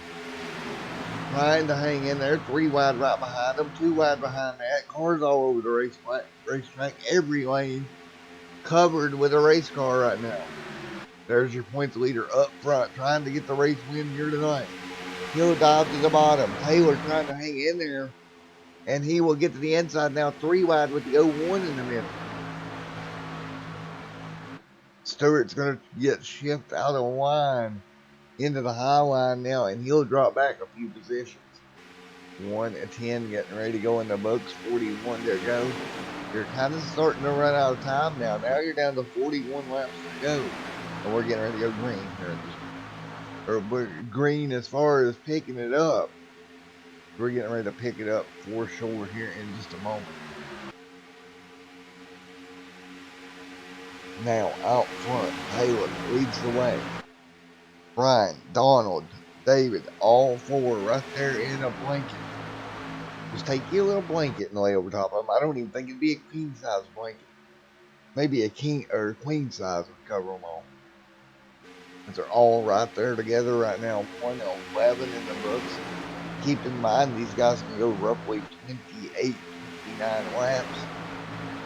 Trying to hang in there. 3 wide right behind him. 2 wide behind that. Cars all over the racetrack. Every lane covered with a race car right now. There's your points leader up front, trying to get the race win here tonight. He'll dive to the bottom. Taylor trying to hang in there, and he will get to the inside now, 3 wide with the 01 in the middle. Stewart's going to get shifted out of line into the high line now, and he'll drop back a few positions. 1 and 10 getting ready to go in the books. 41 to go. You're kind of starting to run out of time now. Now you're down to 41 laps to go. And we're getting ready to go green here. Or we're green as far as picking it up. We're getting ready to pick it up for sure here in just a moment. Now out front, Taylor leads the way. Brian, Donald, David, all 4 right there in a blanket. Just take you a little blanket and lay over top of them. I don't even think it'd be a king size blanket. Maybe a king or queen size would cover them all. They're all right there together right now. 111 in the books. Keep in mind, these guys can go roughly 28, 29 laps,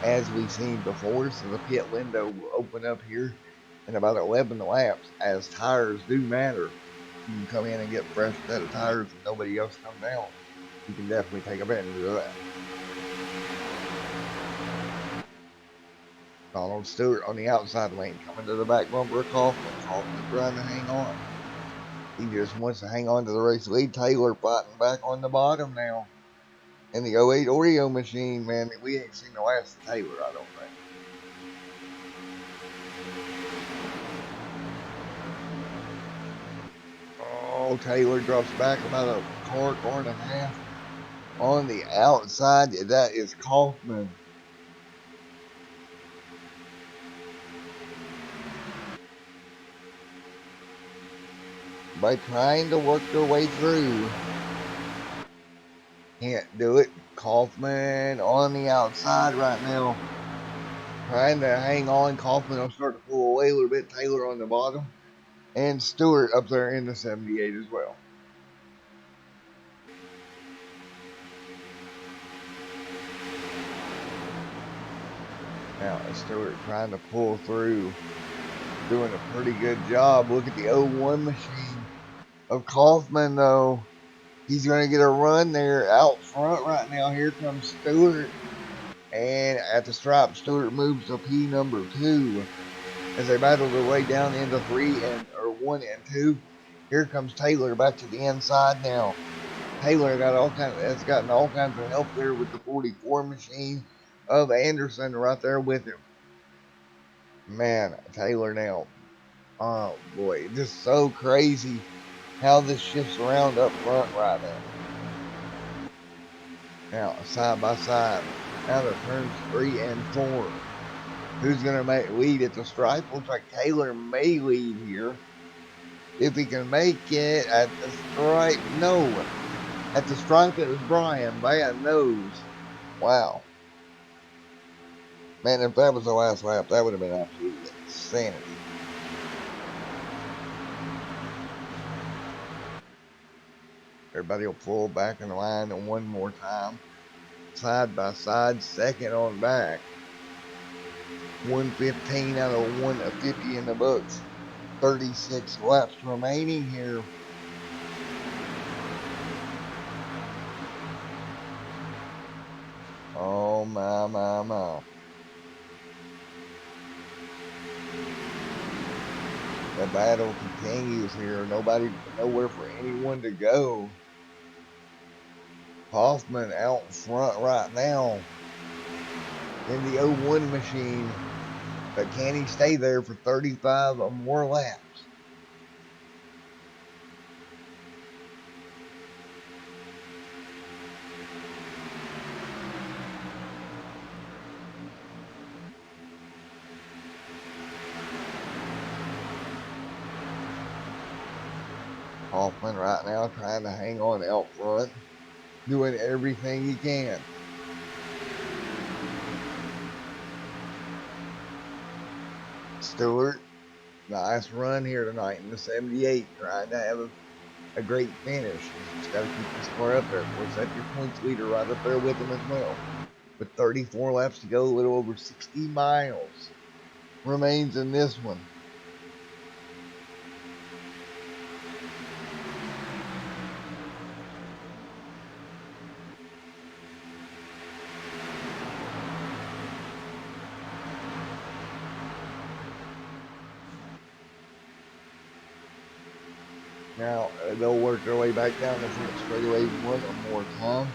as we've seen before. So the pit window will open up here in about 11 laps, as tires do matter. You can come in and get fresh set of tires and nobody else come down. You can definitely take advantage of that. Donald Stewart on the outside lane coming to the back bumper of Kaufman. Kaufman trying to hang on. He just wants to hang on to the race lead. Taylor fighting back on the bottom now. And the '08 Oreo machine, man, we ain't seen the last of Taylor, I don't think. Oh, Taylor drops back about a car and a half. On the outside, that is Kaufman. By trying to work their way through. Can't do it. Kaufman on the outside right now. Trying to hang on. Kaufman will start to pull away a little bit. Taylor on the bottom. And Stewart up there in the 78 as well. Now Stewart trying to pull through. Doing a pretty good job. Look at the 01 machine of Kaufman though. He's going to get a run there out front right now. Here comes Stewart. And at the stripe, Stewart moves to P number 2 as they battle their way down into 1 and 2. Here comes Taylor back to the inside now. Taylor has gotten all kinds of help there with the 44 machine of Anderson right there with him. Man, Taylor now. Oh boy, just so crazy how this shifts around up front right now. Now side by side, out of turns 3 and 4. Who's gonna lead at the stripe? Looks like Taylor may lead here. If he can make it at the stripe, no. At the stripe, it was Brian. Bad nose. Wow. Man, if that was the last lap, that would have been absolutely insanity. Everybody will pull back in the line one more time. Side by side, second on back. 115 out of 150 in the books. 36 laps remaining here. Oh my, my, my. The battle continues here. Nowhere for anyone to go. Hoffman out front right now in the 01 machine. But can he stay there for 35 or more laps? Hoffman right now trying to hang on out front, doing everything he can. Stewart, nice run here tonight in the 78, trying to have a great finish. Just got to keep the score up there. Of course, that's your points leader right up there with him as well. With 34 laps to go, a little over 60 miles remains in this one. Now, they'll work their way back down the front straightaway one more time.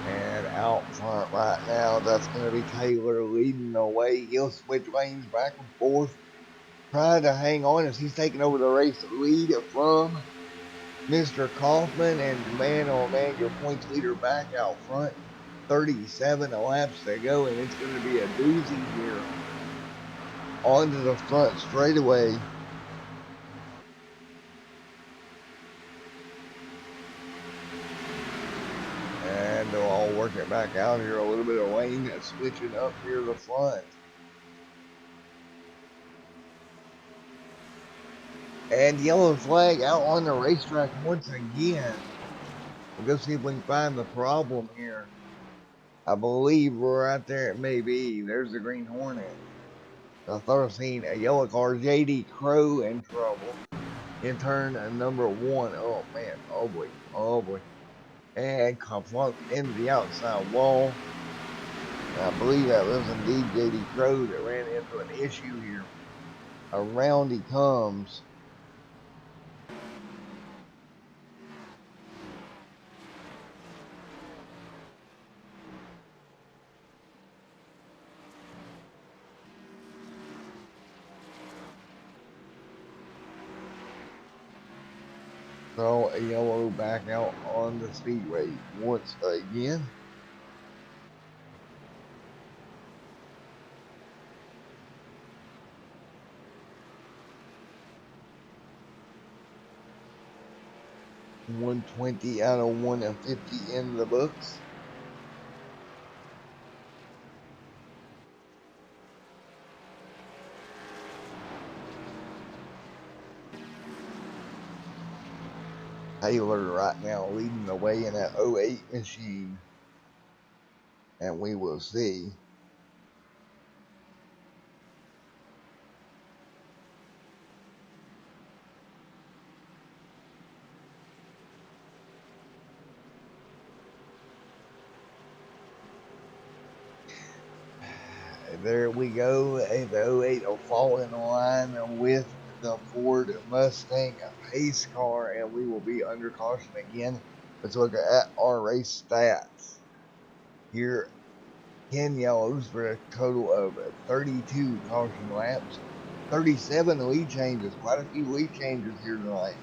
And out front right now, that's going to be Taylor leading the way. He'll switch lanes back and forth, trying to hang on as he's taking over the race lead from Mr. Kaufman. And man, oh man, your points leader back out front. 37 laps to go, and it's going to be a doozy here. Onto the front straightaway. And they'll all work it back out here. A little bit of lane switching up here the front. And yellow flag out on the racetrack once again. We'll go see if we can find the problem here. I believe right there it may be. There's the Green Hornet. I thought I seen a yellow car, JD Crow in trouble. In turn, number one. Oh man, oh boy, oh boy. And flunked into the outside wall. And I believe that was indeed JD Crow that ran into an issue here. Around he comes. So a yellow back out on the speedway once again. $120 out of $150 in the books. Taylor right now leading the way in that '08 machine. And we will see. There we go. The '08 will fall in line with the Ford Mustang pace car, and we will be under caution again. Let's look at our race stats. Here, 10 yellows for a total of 32 caution laps, 37 lead changes. Quite a few lead changes here tonight.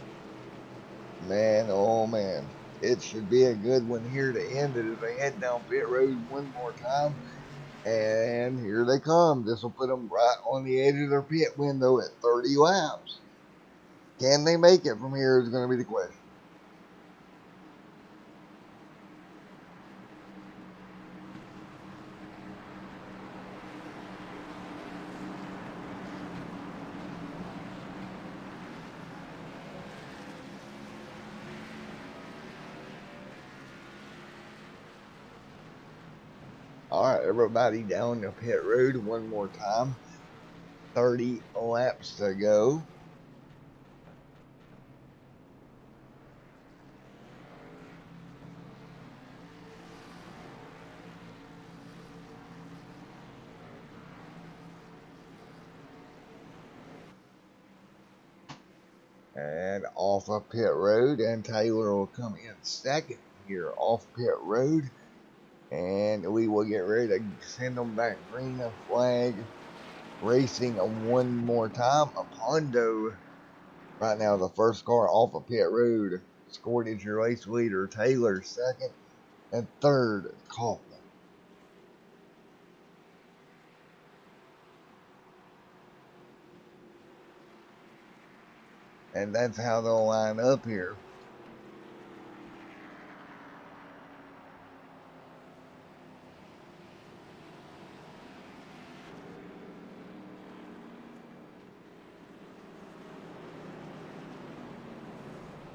Man, oh man. It should be a good one here to end it as they head down pit road one more time. And here they come. This will put them right on the edge of their pit window at 30 laps. Can they make it from here is going to be the question. All right, everybody down the pit road one more time. 30 laps to go. And off of pit road, and Taylor will come in second here off pit road. And we will get ready to send them back green flag racing one more time. Pondo right now the first car off of pit road. Scored as your race leader. Taylor second, and third Kaufman. And that's how they'll line up here.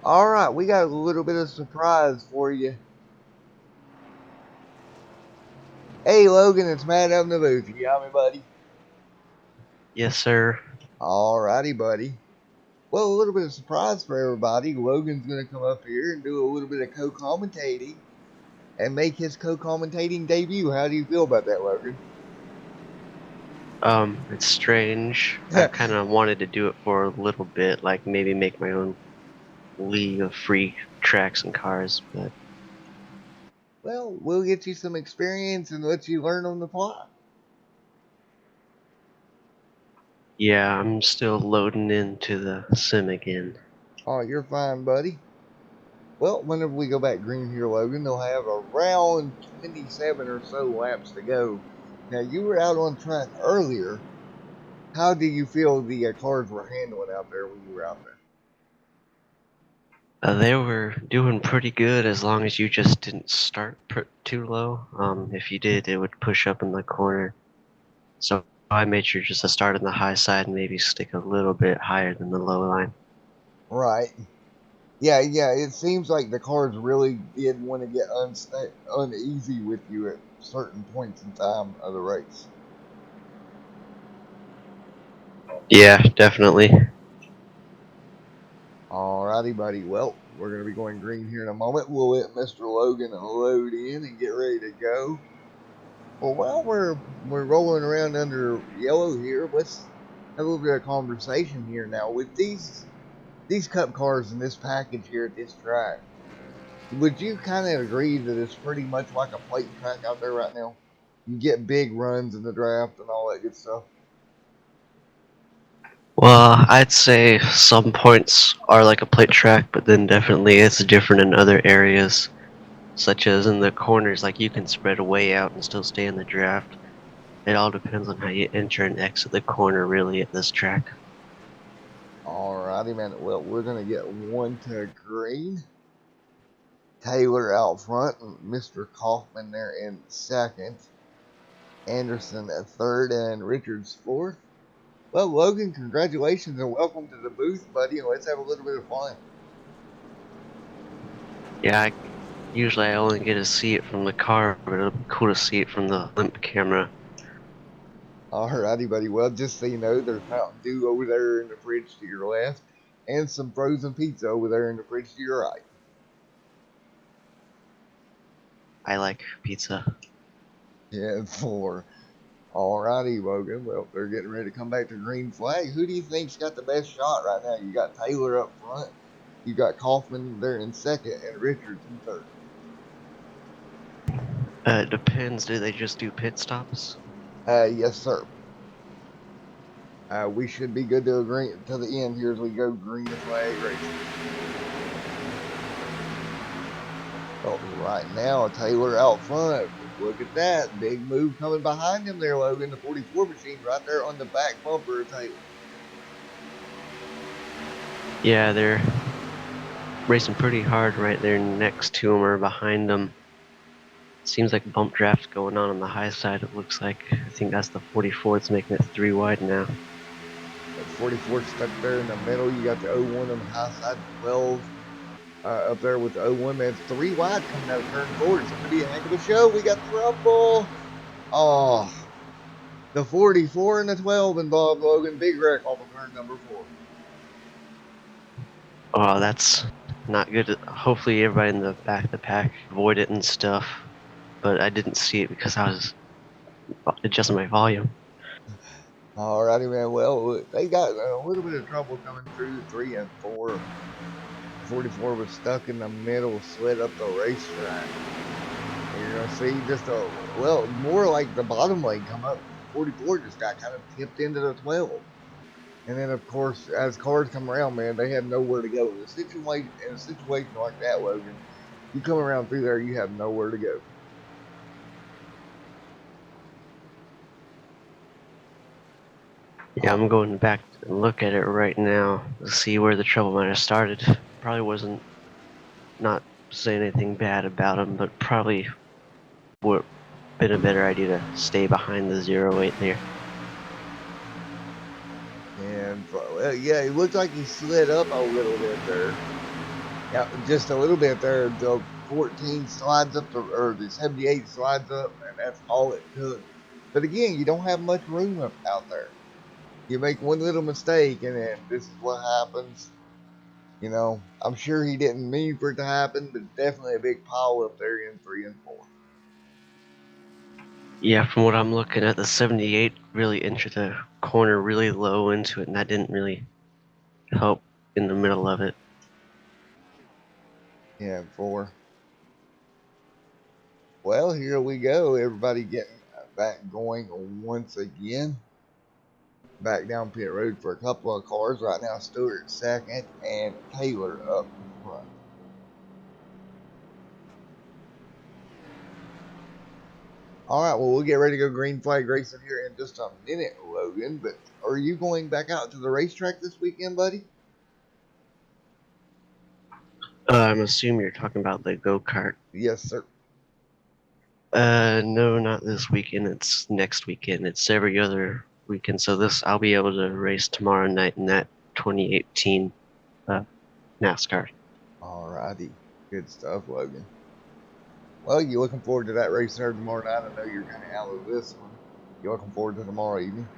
All right, we got a little bit of surprise for you. Hey, Logan, it's Matt up in the booth. You got me, buddy? Yes, sir. All righty, buddy. Well, a little bit of surprise for everybody. Logan's going to come up here and do a little bit of co-commentating and make his co-commentating debut. How do you feel about that, Logan? It's strange. I kind of wanted to do it for a little bit, like maybe make my own league of free tracks and cars, but Well, we'll get you some experience and let you learn on the fly. yeah, I'm still loading into the sim again. Oh, you're fine, buddy. Well, whenever we go back green here, Logan, they'll have around 27 or so laps to go. Now, you were out on track earlier. How do you feel the cars were handling out there when you were out there? They were doing pretty good as long as you just didn't start too low. If you did, it would push up in the corner. So I made sure just to start on the high side and maybe stick a little bit higher than the low line. Right. Yeah, yeah. It seems like the cars really did want to get uneasy with you at certain points in time of the race. Yeah, definitely. Alrighty, buddy. Well, we're gonna be going green here in a moment. We'll let Mr. Logan load in and get ready to go. Well, while we're rolling around under yellow here, let's have a little bit of conversation here now with these cup cars in this package here at this track. Would you kind of agree that it's pretty much like a plate track out there right now? You get big runs in the draft and all that good stuff. Well, I'd say some points are like a plate track, but then definitely it's different in other areas, such as in the corners, like you can spread way out and still stay in the draft. It all depends on how you enter and exit the corner, really, at this track. Alrighty, man. Well, we're gonna get one to green. Taylor out front, Mr. Kaufman there in second, Anderson at third, and Richards fourth. Well, Logan, congratulations and welcome to the booth, buddy, and let's have a little bit of fun. Yeah, usually I only get to see it from the car, but it'll be cool to see it from the limp camera. Alrighty, buddy. Well, just so you know, there's Mountain Dew over there in the fridge to your left, and some frozen pizza over there in the fridge to your right. I like pizza. Yeah, four. Alrighty, Logan. Well, they're getting ready to come back to green flag. Who do you think's got the best shot right now? You got Taylor up front. You got Kaufman there in second, and Richards in third. It depends. Do they just do pit stops? Yes, sir. We should be good to agree to the end here as we go green flag racing. Oh, right now, Taylor out front. Look at that. Big move coming behind him there, Logan. The 44 machine right there on the back bumper of Taylor. Yeah, they're racing pretty hard right there next to him or behind him. Seems like bump draft going on the high side, it looks like. I think that's the 44. It's making it 3 wide now. That 44 stuck there in the middle. You got the 01 on the high side, 12 up there with the 01. Man, it's 3 wide coming out of turn 4. It's going to be a heck of a show. We got the rumble. Oh, the 44 and the 12 involved, Logan. Big wreck off of turn number 4. Oh, that's not good. Hopefully everybody in the back of the pack avoid it and stuff. But I didn't see it because I was adjusting my volume. Alrighty, man. Well, they got a little bit of trouble coming through 3 and 4. 44 was stuck in the middle, slid up the racetrack. And you're gonna see just more like the bottom lane come up. 44 just got kind of tipped into the 12. And then, of course, as cars come around, man, they have nowhere to go. In a situation like that, Logan, you come around through there, you have nowhere to go. Yeah, I'm going back and look at it right now to see where the trouble might have started. Probably wasn't not saying anything bad about him, but probably would have been a better idea to stay behind the 08 there. And yeah, it looked like he slid up a little bit there. Yeah, just a little bit there. The 14 slides up or the 78 slides up, and that's all it took. But again, you don't have much room out there. You make one little mistake, and then this is what happens. You know, I'm sure he didn't mean for it to happen, but definitely a big pile up there in 3 and 4. Yeah, from what I'm looking at, the 78 really entered the corner really low into it, and that didn't really help in the middle of it. Yeah, 4. Well, here we go. Everybody getting back going once again. Back down pit road for a couple of cars. Right now, Stewart second and Taylor up front. All right, well, we'll get ready to go green flag racing here in just a minute, Logan. But are you going back out to the racetrack this weekend, buddy? I'm assuming you're talking about the go-kart. Yes, sir. No, not this weekend. It's next weekend. It's every other weekend. So I'll be able to race tomorrow night in that 2018 NASCAR. righty. Good stuff, Logan. Well, you looking forward to that race there tomorrow night? I know you're kind of out of this one. You looking forward to tomorrow evening?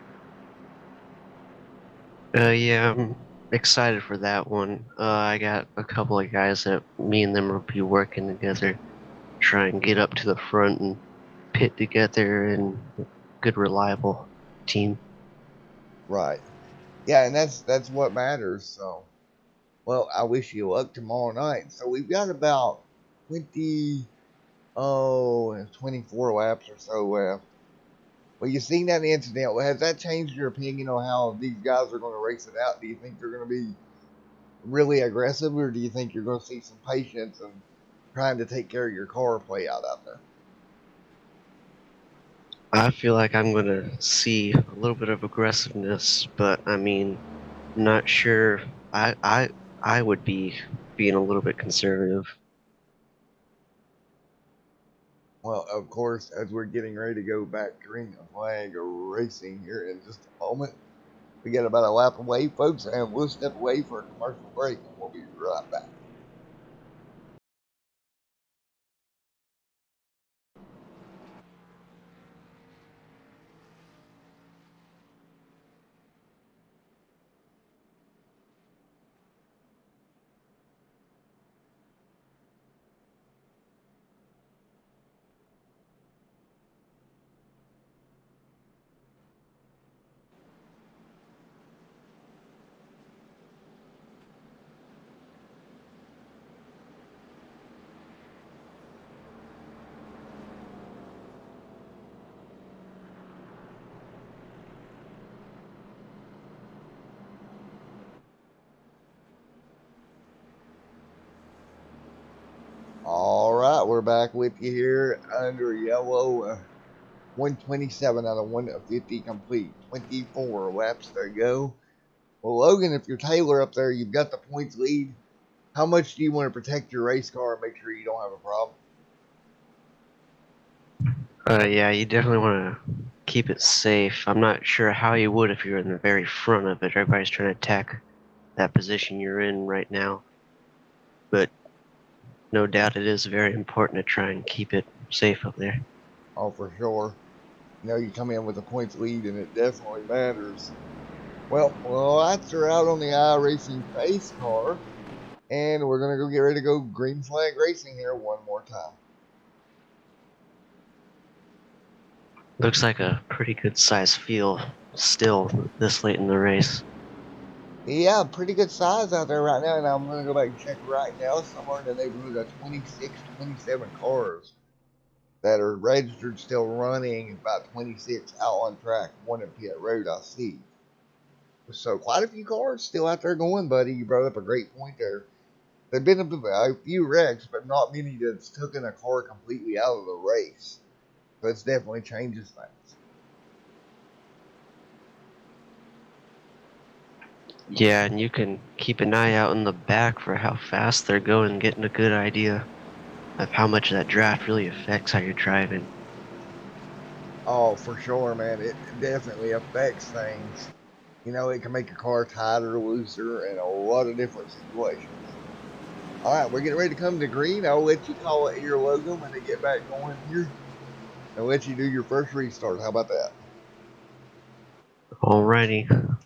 Yeah, I'm excited for that one. I got a couple of guys that me and them will be working together, try and get up to the front and pit together and good reliable team. Right. Yeah, and that's what matters. So, well, I wish you luck tomorrow night. So we've got about 20, 24 laps or so left. Well, you seen that incident. Well, has that changed your opinion on how these guys are going to race it out? Do you think they're going to be really aggressive, or do you think you're going to see some patience and trying to take care of your car play out there? I feel like I'm gonna see a little bit of aggressiveness, but I mean, not sure. I would be being a little bit conservative. Well, of course, as we're getting ready to go back green flag racing here in just a moment, we got about a lap away, folks, and we'll step away for a commercial break, and we'll be right back. All right, we're back with you here under yellow. 127 out of 150 complete. 24 laps to go. Well, Logan, if you're Taylor up there, you've got the points lead. How much do you want to protect your race car and make sure you don't have a problem? Yeah, you definitely want to keep it safe. I'm not sure how you would if you're in the very front of it. Everybody's trying to attack that position you're in right now. But no doubt it is very important to try and keep it safe up there. Oh, for sure. You know, you come in with a points lead, and it definitely matters. Well, lights are out on the iRacing pace car, and we're going to go get ready to go green flag racing here one more time. Looks like a pretty good sized field still this late in the race. Yeah, pretty good size out there right now, and I'm going to go back and check right now. Somewhere in the neighborhood of 26, 27 cars that are registered still running, about 26 out on track, one at pit road, I see. So quite a few cars still out there going, buddy. You brought up a great point there. There've been a few wrecks, but not many that's taken a car completely out of the race. So it definitely changes things. Yeah, and you can keep an eye out in the back for how fast they're going, getting a good idea of how much that draft really affects how you're driving. Oh, for sure, man. It definitely affects things. You know, it can make your car tighter, looser, in a lot of different situations. All right, we're getting ready to come to green. I'll let you call it here, Logan, when they get back going here. I'll let you do your first restart. How about that? Alrighty.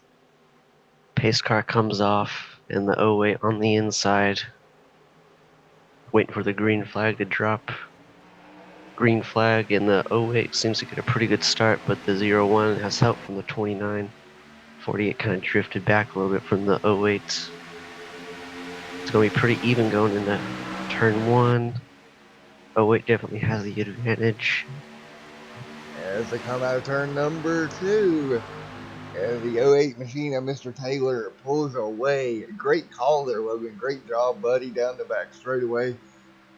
Pace car comes off, and the 08 on the inside. Waiting for the green flag to drop. Green flag, and the 08 seems to get a pretty good start, but the 01 has help from the 29. 48 kind of drifted back a little bit from the 08. It's going to be pretty even going into turn 1. 08 definitely has the advantage. As they come out of turn number 2, as the '08 machine of Mr. Taylor pulls away. Great call there, Logan. Great job, buddy, down the back straightaway.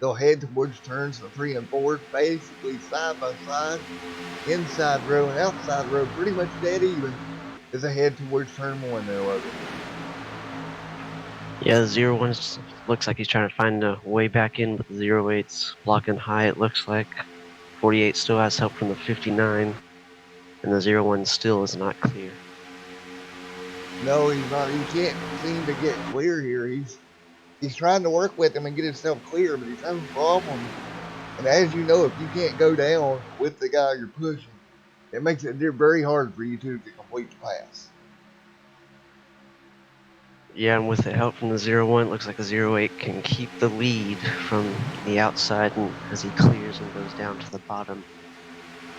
They'll head towards turns 3 and 4, basically side by side. Inside row and outside row pretty much dead even as they head towards turn 1 there, Logan. Yeah, the 01 looks like he's trying to find a way back in, but the 08's blocking high, it looks like. 48 still has help from the 59, and the 01 still is not clear. No, he's not. He can't seem to get clear here. He's He's trying to work with him and get himself clear, but he's having problems. And as you know, if you can't go down with the guy you're pushing, it makes it very hard for you two to complete the pass. Yeah, and with the help from the 01, it looks like the 08 can keep the lead from the outside, and as he clears and goes down to the bottom.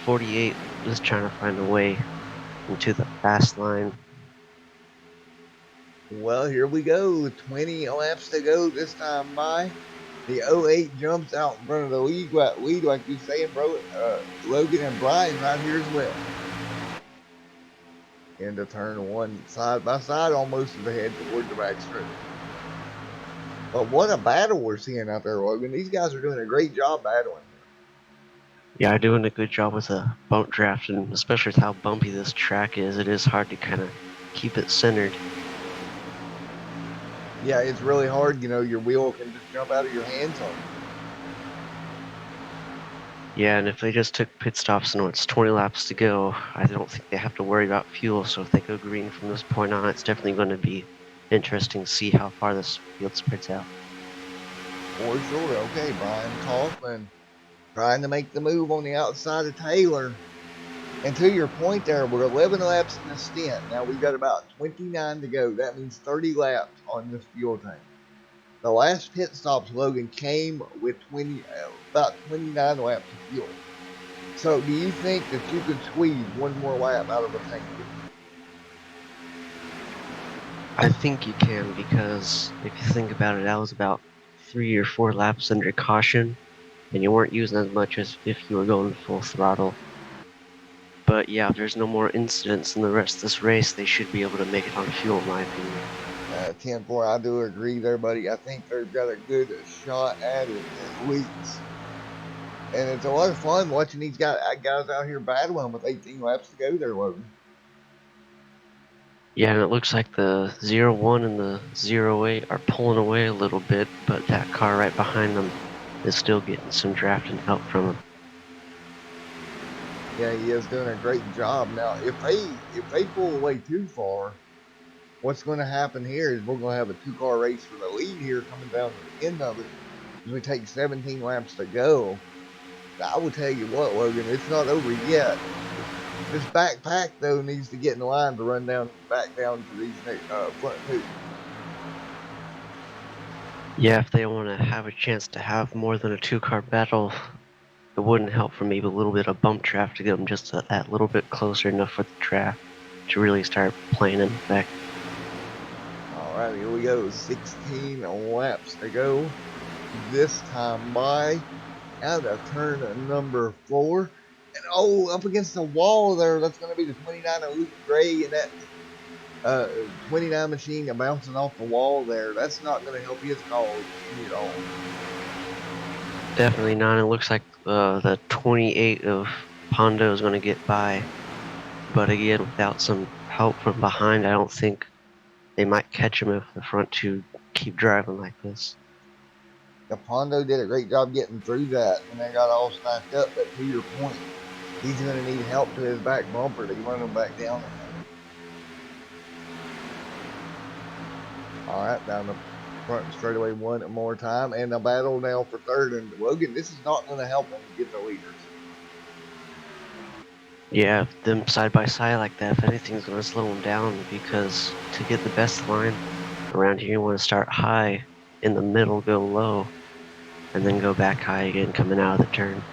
48 is trying to find a way into the fast line. Well, here we go. 20 laps to go this time by. The 08 jumps out in front of the lead, like you saying, bro. Logan and Brian right here as well. Into turn one, side by side, almost as they head toward the back stretch. But what a battle we're seeing out there, Logan. These guys are doing a great job battling. Yeah, doing a good job with a bump draft, and especially with how bumpy this track is, it is hard to kind of keep it centered. Yeah, it's really hard. You know, your wheel can just jump out of your hands on you. Yeah, and if they just took pit stops and it's 20 laps to go, I don't think they have to worry about fuel. So if they go green from this point on, it's definitely going to be interesting to see how far this field spreads out. For sure. Okay, Brian Kaufman trying to make the move on the outside of Taylor. And to your point there, we're 11 laps in the stint. Now we've got about 29 to go. That means 30 laps on this fuel tank. The last pit stops, Logan, came with about 29 laps of fuel. So do you think that you could squeeze one more lap out of the tank here? I think you can, because if you think about it, that was about 3 or 4 laps under caution, and you weren't using as much as if you were going full throttle. But yeah, if there's no more incidents in the rest of this race, they should be able to make it on fuel, in my opinion. 10-4, I do agree there, buddy. I think they've got a good shot at it at least. And it's a lot of fun watching these guys out here battling with 18 laps to go there, Logan. Yeah, and it looks like the 01 and the 08 are pulling away a little bit, but that car right behind them is still getting some drafting help from them. Yeah, he is doing a great job. Now, if they pull away too far, what's going to happen here is we're going to have a two-car race for the lead here coming down to the end of it. As we take 17 laps to go. I will tell you what, Logan, it's not over yet. This backpack though needs to get in line to run back down to these front two. Yeah, if they want to have a chance to have more than a 2-car battle, it wouldn't help for maybe a little bit of bump draft to get them just that little bit closer enough for the draft to really start playing in effect. All right, here we go. 16 laps to go. This time by out of turn number 4. And up against the wall there, that's going to be the 29 of Luke Gray and that 29 machine bouncing off the wall there. That's not going to help his cause any at all. Definitely not. It looks like the 28 of Pondo is going to get by. But again, without some help from behind, I don't think they might catch him if the front two keep driving like this. Pondo did a great job getting through that when they got all stacked up. But to your point, he's going to need help to his back bumper to run him back down. All right, down the front straightaway one more time, and a battle now for third. And Logan, this is not going to help them get the leaders. Yeah, them side by side like that, if anything's going to slow them down, because to get the best line around here, you want to start high, in the middle, go low, and then go back high again coming out of the turn.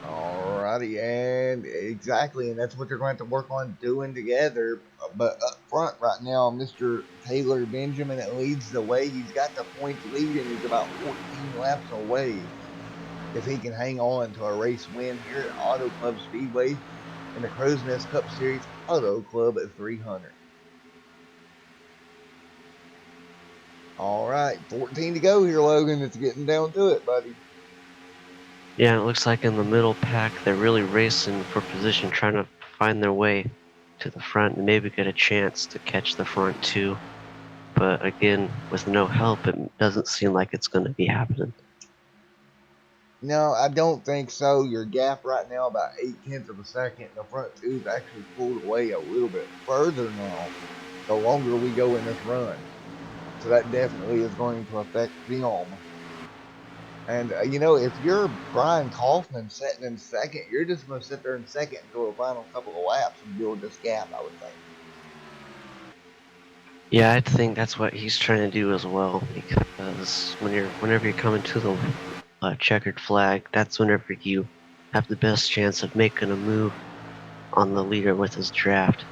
Alrighty, and exactly, and that's what they're going to have to work on doing together. But up front right now, Mr. Taylor Benjamin that leads the way. He's got the points lead, and he's about 14 laps away. If he can hang on to a race win here at Auto Club Speedway in the Crowsnest Cup Series Auto Club at 300. All right, 14 to go here, Logan. It's getting down to it, buddy. Yeah, it looks like in the middle pack, they're really racing for position, trying to find their way to the front and maybe get a chance to catch the front two. But again, with no help, it doesn't seem like it's going to be happening. No, I don't think so. Your gap right now about 0.8 of a second. The front two's actually pulled away a little bit further now the longer we go in this run. So that definitely is going to affect film. And if you're Brian Kaufman sitting in second, you're just going to sit there in second and go a final couple of laps and build this gap, I would think. Yeah, I think that's what he's trying to do as well. Because whenever you're coming to the checkered flag, that's whenever you have the best chance of making a move on the leader with his draft.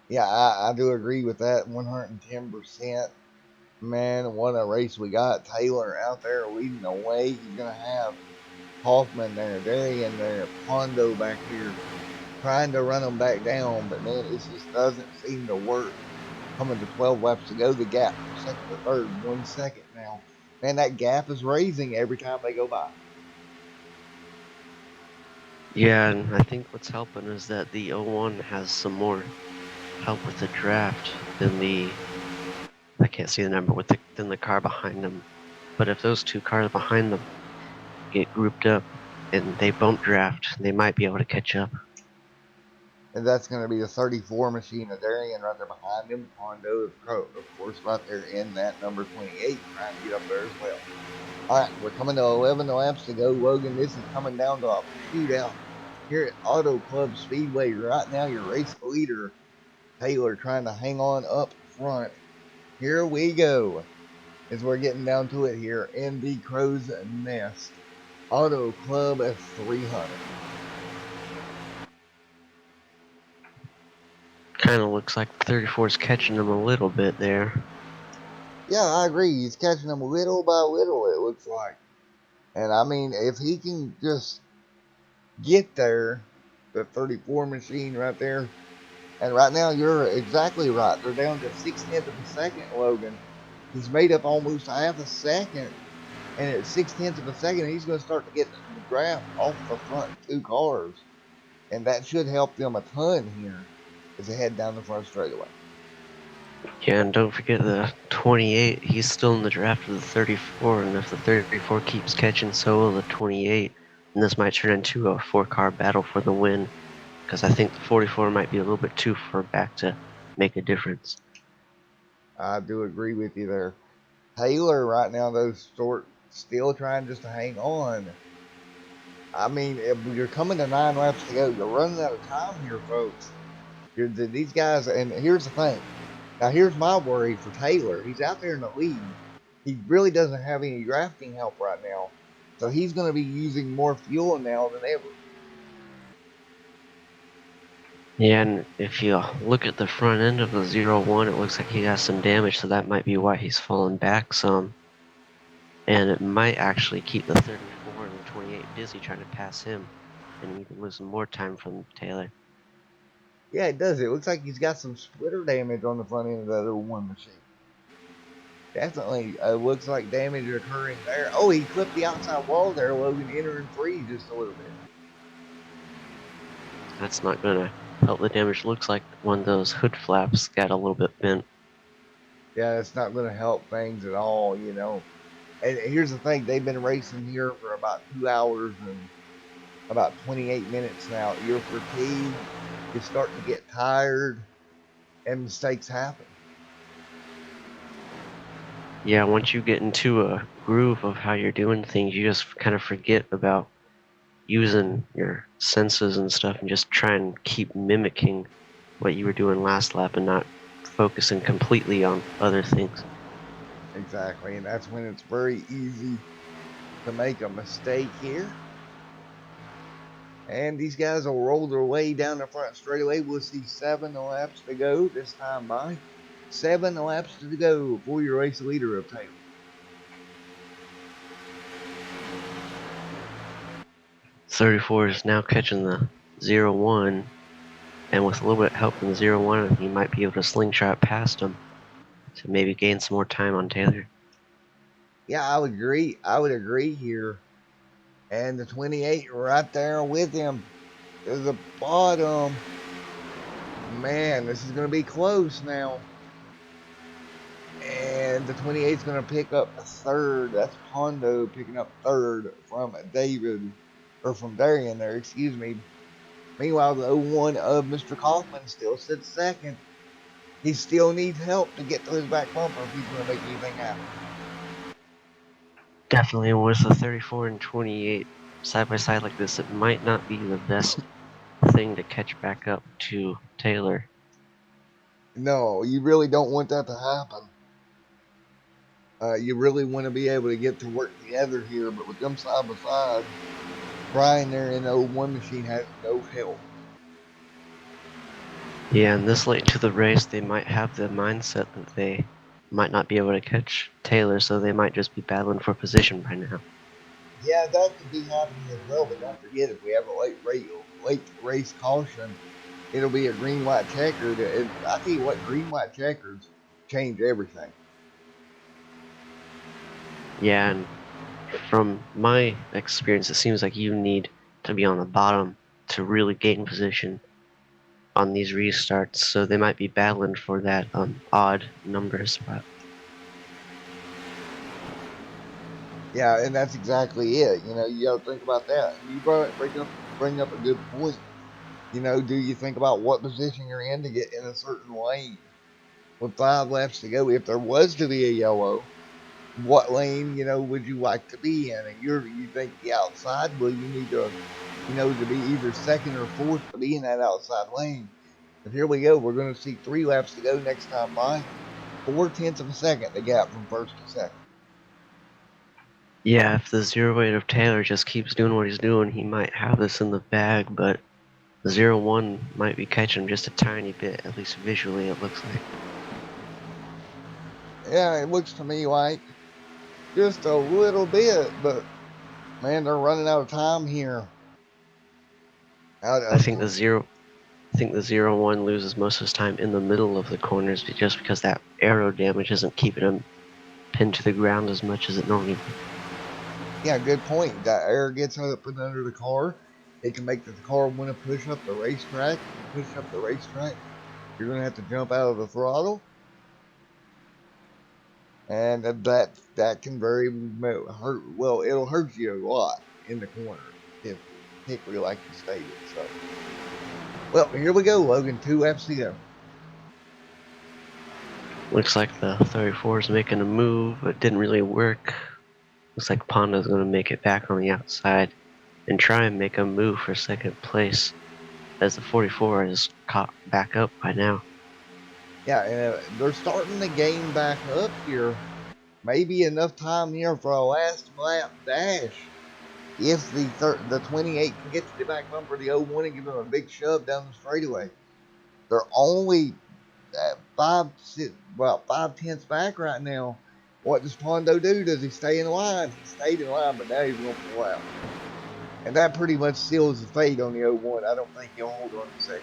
Yeah, I do agree with that 110%. Man, what a race we got. Taylor out there leading the way. He's going to have Hoffman there, Darian there, Pondo back here trying to run them back down, but man, it just doesn't seem to work. Coming to 12 laps to go, the gap from second to third, 1 second now. Man, that gap is raising every time they go by. Yeah, and I think what's helping is that the 01 has some more help with the draft than I can't see the number than the car behind them. But if those two cars behind them get grouped up and they bump draft, they might be able to catch up. And that's going to be the 34 machine of Darian right there behind him. Pondo, of course, right there in that number 28, trying to get up there as well. All right, we're coming to 11 laps to go, Logan. This is coming down to a shootout here at Auto Club Speedway. Right now, your race leader, Taylor, trying to hang on up front. Here we go. As we're getting down to it here in the Crow's Nest Auto Club 300. Kind of looks like 34 is catching them a little bit there. Yeah, I agree. He's catching them little by little, it looks like. And I mean, if he can just get there, the 34 machine right there, and right now you're exactly right. They're down to 6/10 of a second, Logan. He's made up almost half a second, and at 6/10 of a second, he's going to start to get the draft off the front two cars, and that should help them a ton here as they head down the front straightaway. Yeah, and don't forget the 28. He's still in the draft of the 34, and if the 34 keeps catching, so will the 28. And this might turn into a four-car battle for the win, because I think the 44 might be a little bit too far back to make a difference. I do agree with you there. Taylor right now, though, still trying just to hang on. I mean, if you're coming to 9 laps to go. You're running out of time here, folks. These guys, and here's the thing. Now, here's my worry for Taylor. He's out there in the lead. He really doesn't have any drafting help right now. So he's going to be using more fuel now than ever. Yeah, and if you look at the front end of the 01, it looks like he has some damage, so that might be why he's fallen back some. And it might actually keep the 34 and the 28 busy trying to pass him, and even losing more time from Taylor. Yeah, it does. It looks like he's got some splitter damage on the front end of that 01 machine. Definitely looks like damage occurring there. Oh, he clipped the outside wall there, Logan, entering free just a little bit. That's not going to help the damage. Looks like one of those hood flaps got a little bit bent. Yeah, it's not going to help things at all, And here's the thing, they've been racing here for about 2 hours and about 28 minutes now. You're fatigued, you're starting to get tired, and mistakes happen. Yeah, once you get into a groove of how you're doing things, you just kind of forget about using your senses and stuff and just try and keep mimicking what you were doing last lap and not focusing completely on other things. Exactly, and that's when it's very easy to make a mistake here. And these guys will roll their way down the front straightaway. We'll see 7 laps to go this time by. 7 laps to go for your race leader of Taylor. 34 is now catching the 01, and with a little bit of help from the 01, he might be able to slingshot past him to maybe gain some more time on Taylor. Yeah, I would agree. I would agree here. And the 28 right there with him to the bottom. Man, this is going to be close now. And the 28 is going to pick up third. That's Pondo picking up third from David, or from Darian there, excuse me. Meanwhile, the 01 of Mr. Kaufman still sits second. He still needs help to get to his back bumper if he's going to make anything happen. Definitely with the 34 and 28 side by side like this, it might not be the best thing to catch back up to Taylor. No, you really don't want that to happen. You really want to be able to get to work together here, but with them side by side, Brian there in the 01 machine has no help. Yeah, and this late to the race, they might have the mindset that they might not be able to catch Taylor, so they might just be battling for position by now. Yeah, that could be happening as well, but don't forget if we have a late race caution, it'll be a green white checkered. And I tell you what, green white checkers change everything. Yeah, and from my experience, it seems like you need to be on the bottom to really gain position on these restarts, so they might be battling for that odd number spot. Yeah, and that's exactly it. You got to think about that. And you bring up a good point. Do you think about what position you're in to get in a certain lane with 5 laps to go? If there was to be a yellow, what lane, would you like to be in? And you think the outside, well, you need to be either second or fourth to be in that outside lane. But here we go. We're going to see 3 laps to go next time by. 4/10 of a second, the gap from first to second. Yeah, if the zero weight of Taylor just keeps doing what he's doing, he might have this in the bag, but 0-1 might be catching him just a tiny bit, at least visually it looks like. Yeah, it looks to me like just a little bit, but man, they're running out of time here. Out I of think the zero I think the 0-1 loses most of his time in the middle of the corners just because that aero damage isn't keeping him pinned to the ground as much as it normally would. Yeah, good point. That air gets up and under the car. It can make the car want to push up the racetrack. If you push up the racetrack, you're going to have to jump out of the throttle, and that can very hurt. Well, it'll hurt you a lot in the corners, if particularly like you stated. So, well, here we go, Logan. 2 laps to go. Looks like the 34 is making a move, but it didn't really work. Looks like Pondo's going to make it back on the outside and try and make a move for second place as the 44 is caught back up by now. Yeah, and they're starting the game back up here. Maybe enough time here for a last lap dash. If the 28 can get to the back bumper of the 01 and give him a big shove down the straightaway, they're only about 5/10 back right now. What does Pondo do? Does he stay in line? He stayed in line, but now he's going to pull out. And that pretty much seals the fate on the 01. I don't think he'll hold on to second.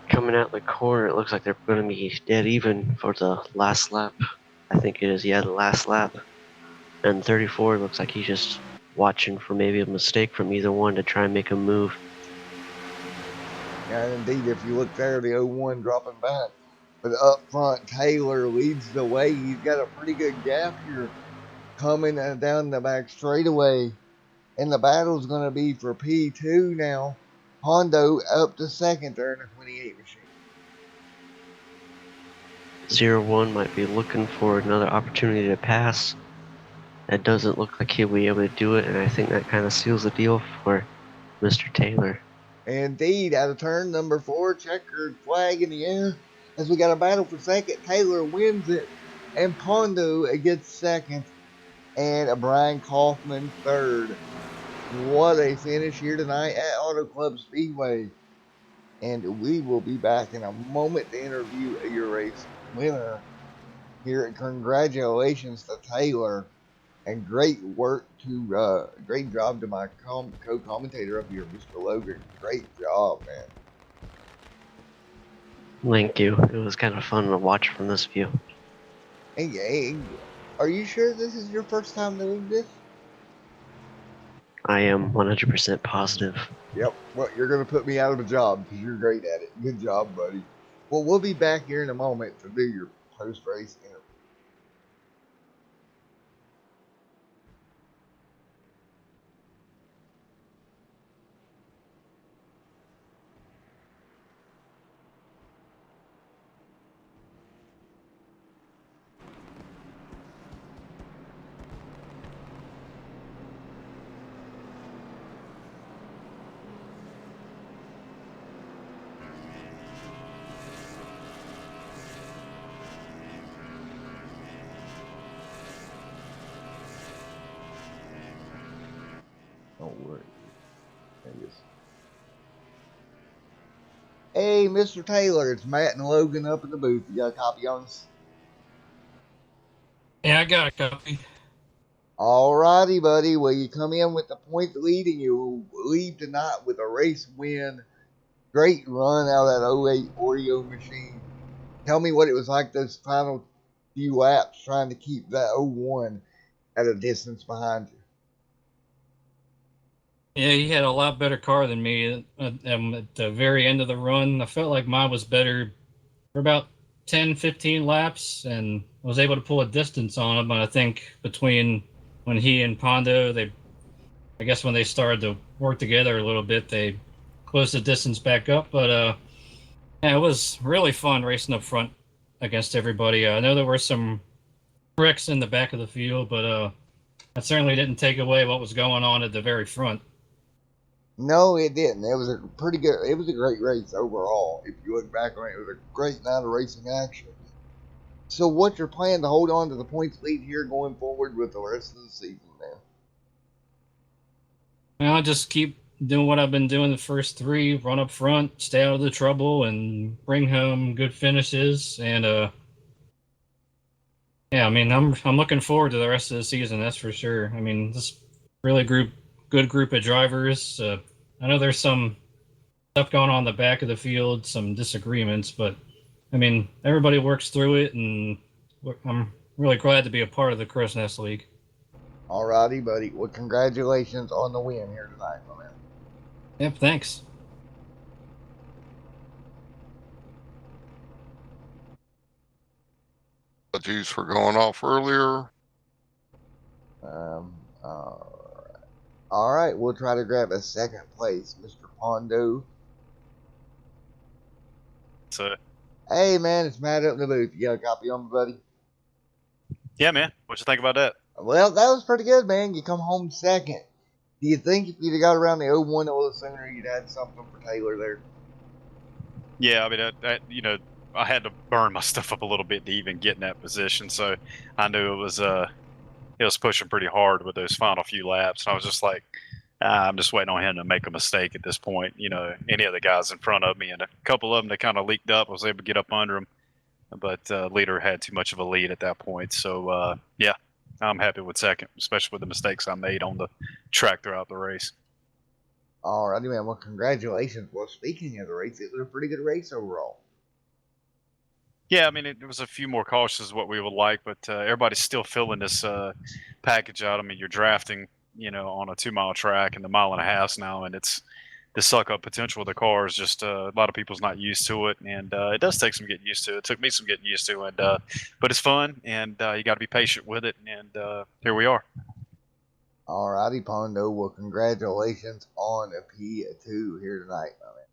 Coming out the corner, it looks like they're going to be dead even for the last lap. I think it is, yeah, the last lap. And 34 looks like he's just watching for maybe a mistake from either one to try and make a move. And indeed, if you look there, the 01 dropping back. But up front, Taylor leads the way. He's got a pretty good gap here coming down the back straightaway. And the battle's going to be for P2 now. Hondo up to second there in the 28 machine. 0-1 might be looking for another opportunity to pass. That doesn't look like he'll be able to do it, and I think that kind of seals the deal for Mr. Taylor. Indeed, out of turn number 4, checkered flag in the air. As we got a battle for second, Taylor wins it. And Pondo gets second. And Brian Kaufman third. What a finish here tonight at Auto Club Speedway. And we will be back in a moment to interview your race winner here. Congratulations to Taylor, and great job to my co-commentator up here, Mr. Logan. Great job, man. Thank you. It was kind of fun to watch from this view. Hey, are you sure this is your first time doing this? I am 100% positive. Yep. Well, you're going to put me out of a job because you're great at it. Good job, buddy. Well, we'll be back here in a moment to do your post-race interview. where is it? There it is. Hey, Mr. Taylor, it's Matt and Logan up in the booth. You got a copy on us? Yeah, I got a copy. Alrighty, buddy. Well, you come in with the point lead, and you leave tonight with a race win. Great run out of that '08 Oreo machine. Tell me what it was like those final few laps trying to keep that '01 at a distance behind you. Yeah, he had a lot better car than me at the very end of the run. I felt like mine was better for about 10, 15 laps and was able to pull a distance on him. And I think between when he and Pondo, I guess when they started to work together a little bit, they closed the distance back up. But yeah, it was really fun racing up front against everybody. I know there were some wrecks in the back of the field, but that certainly didn't take away what was going on at the very front. No, it didn't. It was a pretty good. It was a great race overall. If you look back on it, it was a great night of racing action. So, what's your plan to hold on to the points lead here going forward with the rest of the season, man? I'll just keep doing what I've been doing the first three, run up front, stay out of the trouble, and bring home good finishes. And yeah, I mean, I'm looking forward to the rest of the season. That's for sure. I mean, this really good group of drivers. I know there's some stuff going on in the back of the field, some disagreements, but I mean, everybody works through it, and I'm really glad to be a part of the Crowsnest League. Alrighty, buddy. Well, congratulations on the win here tonight, my man. Yep, thanks. Apologies for going off earlier. All right, we'll try to grab a second place, Mr. Pondo. So, Hey, man, it's Matt up in the booth. You got a copy on me, buddy? yeah, man. What you think about that? Well, that was pretty good, man. You come home second. Do you think if you'd have got around the 01 a little sooner, you'd had something for Taylor there? Yeah, I mean, I had to burn my stuff up a little bit to even get in that position, so I knew it was pushing pretty hard with those final few laps. And I was just like, I'm just waiting on him to make a mistake at this point. You know, any of the guys in front of me, and a couple of them that kind of leaked up, I was able to get up under him, but leader had too much of a lead at that point. So yeah, I'm happy with second, especially with the mistakes I made on the track throughout the race. Alrighty, man. Well, congratulations. Well, speaking of the race, it was a pretty good race overall. Yeah, I mean, it was a few more cautious as what we would like, but everybody's still filling this package out. I mean, you're drafting, on a 2-mile track and the 1.5 miles now, and it's the suck up potential of the car is just a lot of people's not used to it, and it does take some getting used to. It took me some getting used to, and but it's fun, and you got to be patient with it, and here we are. Alrighty, Pondo. Well, congratulations on a P2 here tonight, my man.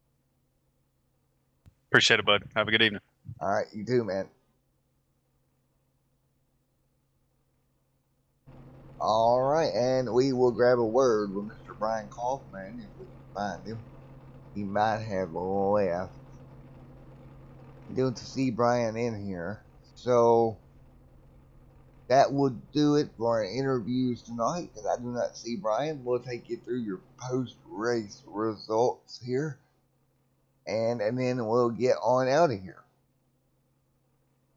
Appreciate it, bud. Have a good evening. All right, you too, man. All right, and we will grab a word with Mr. Brian Kaufman if we can find him. He might have left. Good to see Brian in here. So that would do it for our interviews tonight. Because I do not see Brian, we'll take you through your post-race results here, and then we'll get on out of here.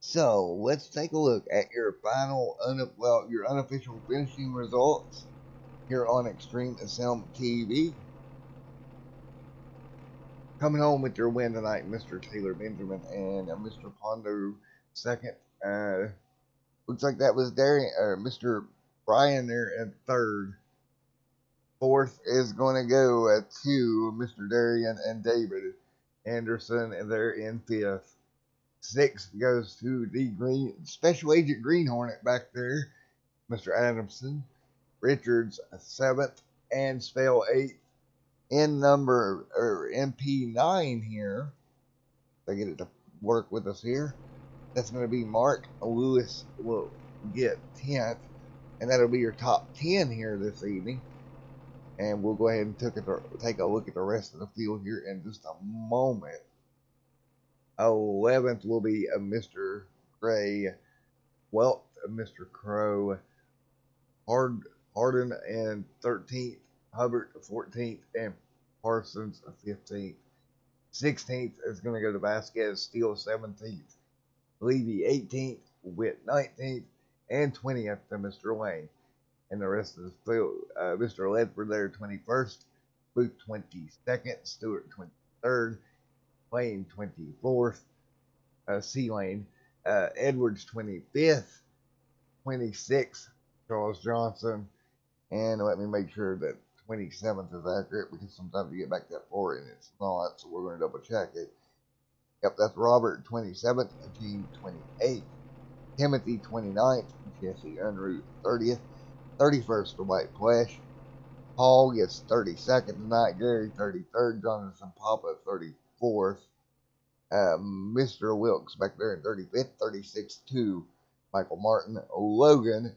So let's take a look at your final, your unofficial finishing results here on Extreme Asylum TV. Coming home with your win tonight, Mr. Taylor Benjamin and Mr. Pondo second. Looks like that was Mr. Brian there in third. Fourth is going to go to Mr. Darian and David Anderson, and they're in fifth. Sixth goes to the Special Agent Green Hornet back there, Mr. Adamson. Richards seventh, and Spell eighth. In MP9 here, if I get it to work with us here, that's going to be Mark Lewis will get 10th, and that'll be your top 10 here this evening. And we'll go ahead and take a look at the rest of the field here in just a moment. 11th will be Mr. Gray, 12th Mr. Crow, Harden, and 13th Hubbard 14th, and Parsons 15th. 16th is going to go to Vasquez, Steele 17th, Levy 18th, Witt 19th, and 20th to Mr. Lane. And the rest of the field, Mr. Ledford there 21st, Booth 22nd, Stewart 23rd, Lane 24th, C Lane, Edwards 25th, 26th, Charles Johnson, and let me make sure that 27th is accurate because sometimes you get back that far and it's not, so we're going to double check it. Yep, that's Robert 27th, Gene 28th, Timothy 29th, Jesse Unruh 30th, 31st to White Flesh, Paul gets 32nd tonight, Gary 33rd, Jonathan Papa 34th, Mr. Wilkes back there in 35th, 36th to Michael Martin, Logan,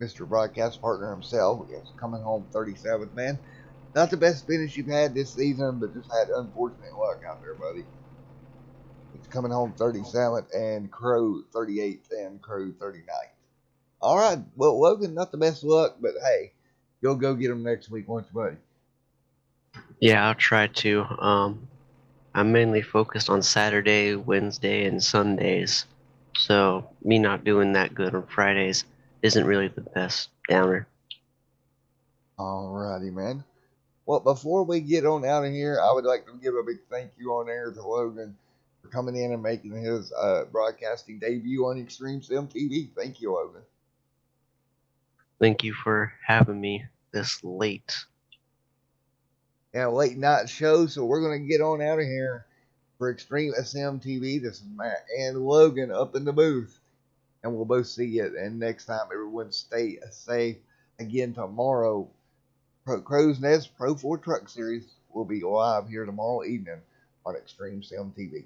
Mr. Broadcast Partner himself, is coming home 37th, man. Not the best finish you've had this season, but just had unfortunate luck out there, buddy. It's coming home 37th, and Crow 38th, and Crow 39th. All right, well, Logan, not the best luck, but hey, you'll go get him next week, won't you, buddy? Yeah, I'll try to. I'm mainly focused on Saturday, Wednesday, and Sundays. So me not doing that good on Fridays isn't really the best downer. Alrighty, man. Well, before we get on out of here, I would like to give a big thank you on air to Logan for coming in and making his broadcasting debut on Extreme Sim TV. Thank you, Logan. Thank you for having me this late. Yeah, late night show, so we're going to get on out of here for Extreme SM TV. This is Matt and Logan up in the booth, and we'll both see you. And next time, everyone stay safe. Again, tomorrow, Crowsnest Pro 4 Truck Series will be live here tomorrow evening on Extreme Sim TV.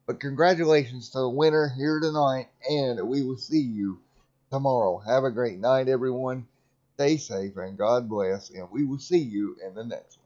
But congratulations to the winner here tonight, and we will see you tomorrow. Have a great night, everyone. Stay safe, and God bless, and we will see you in the next one.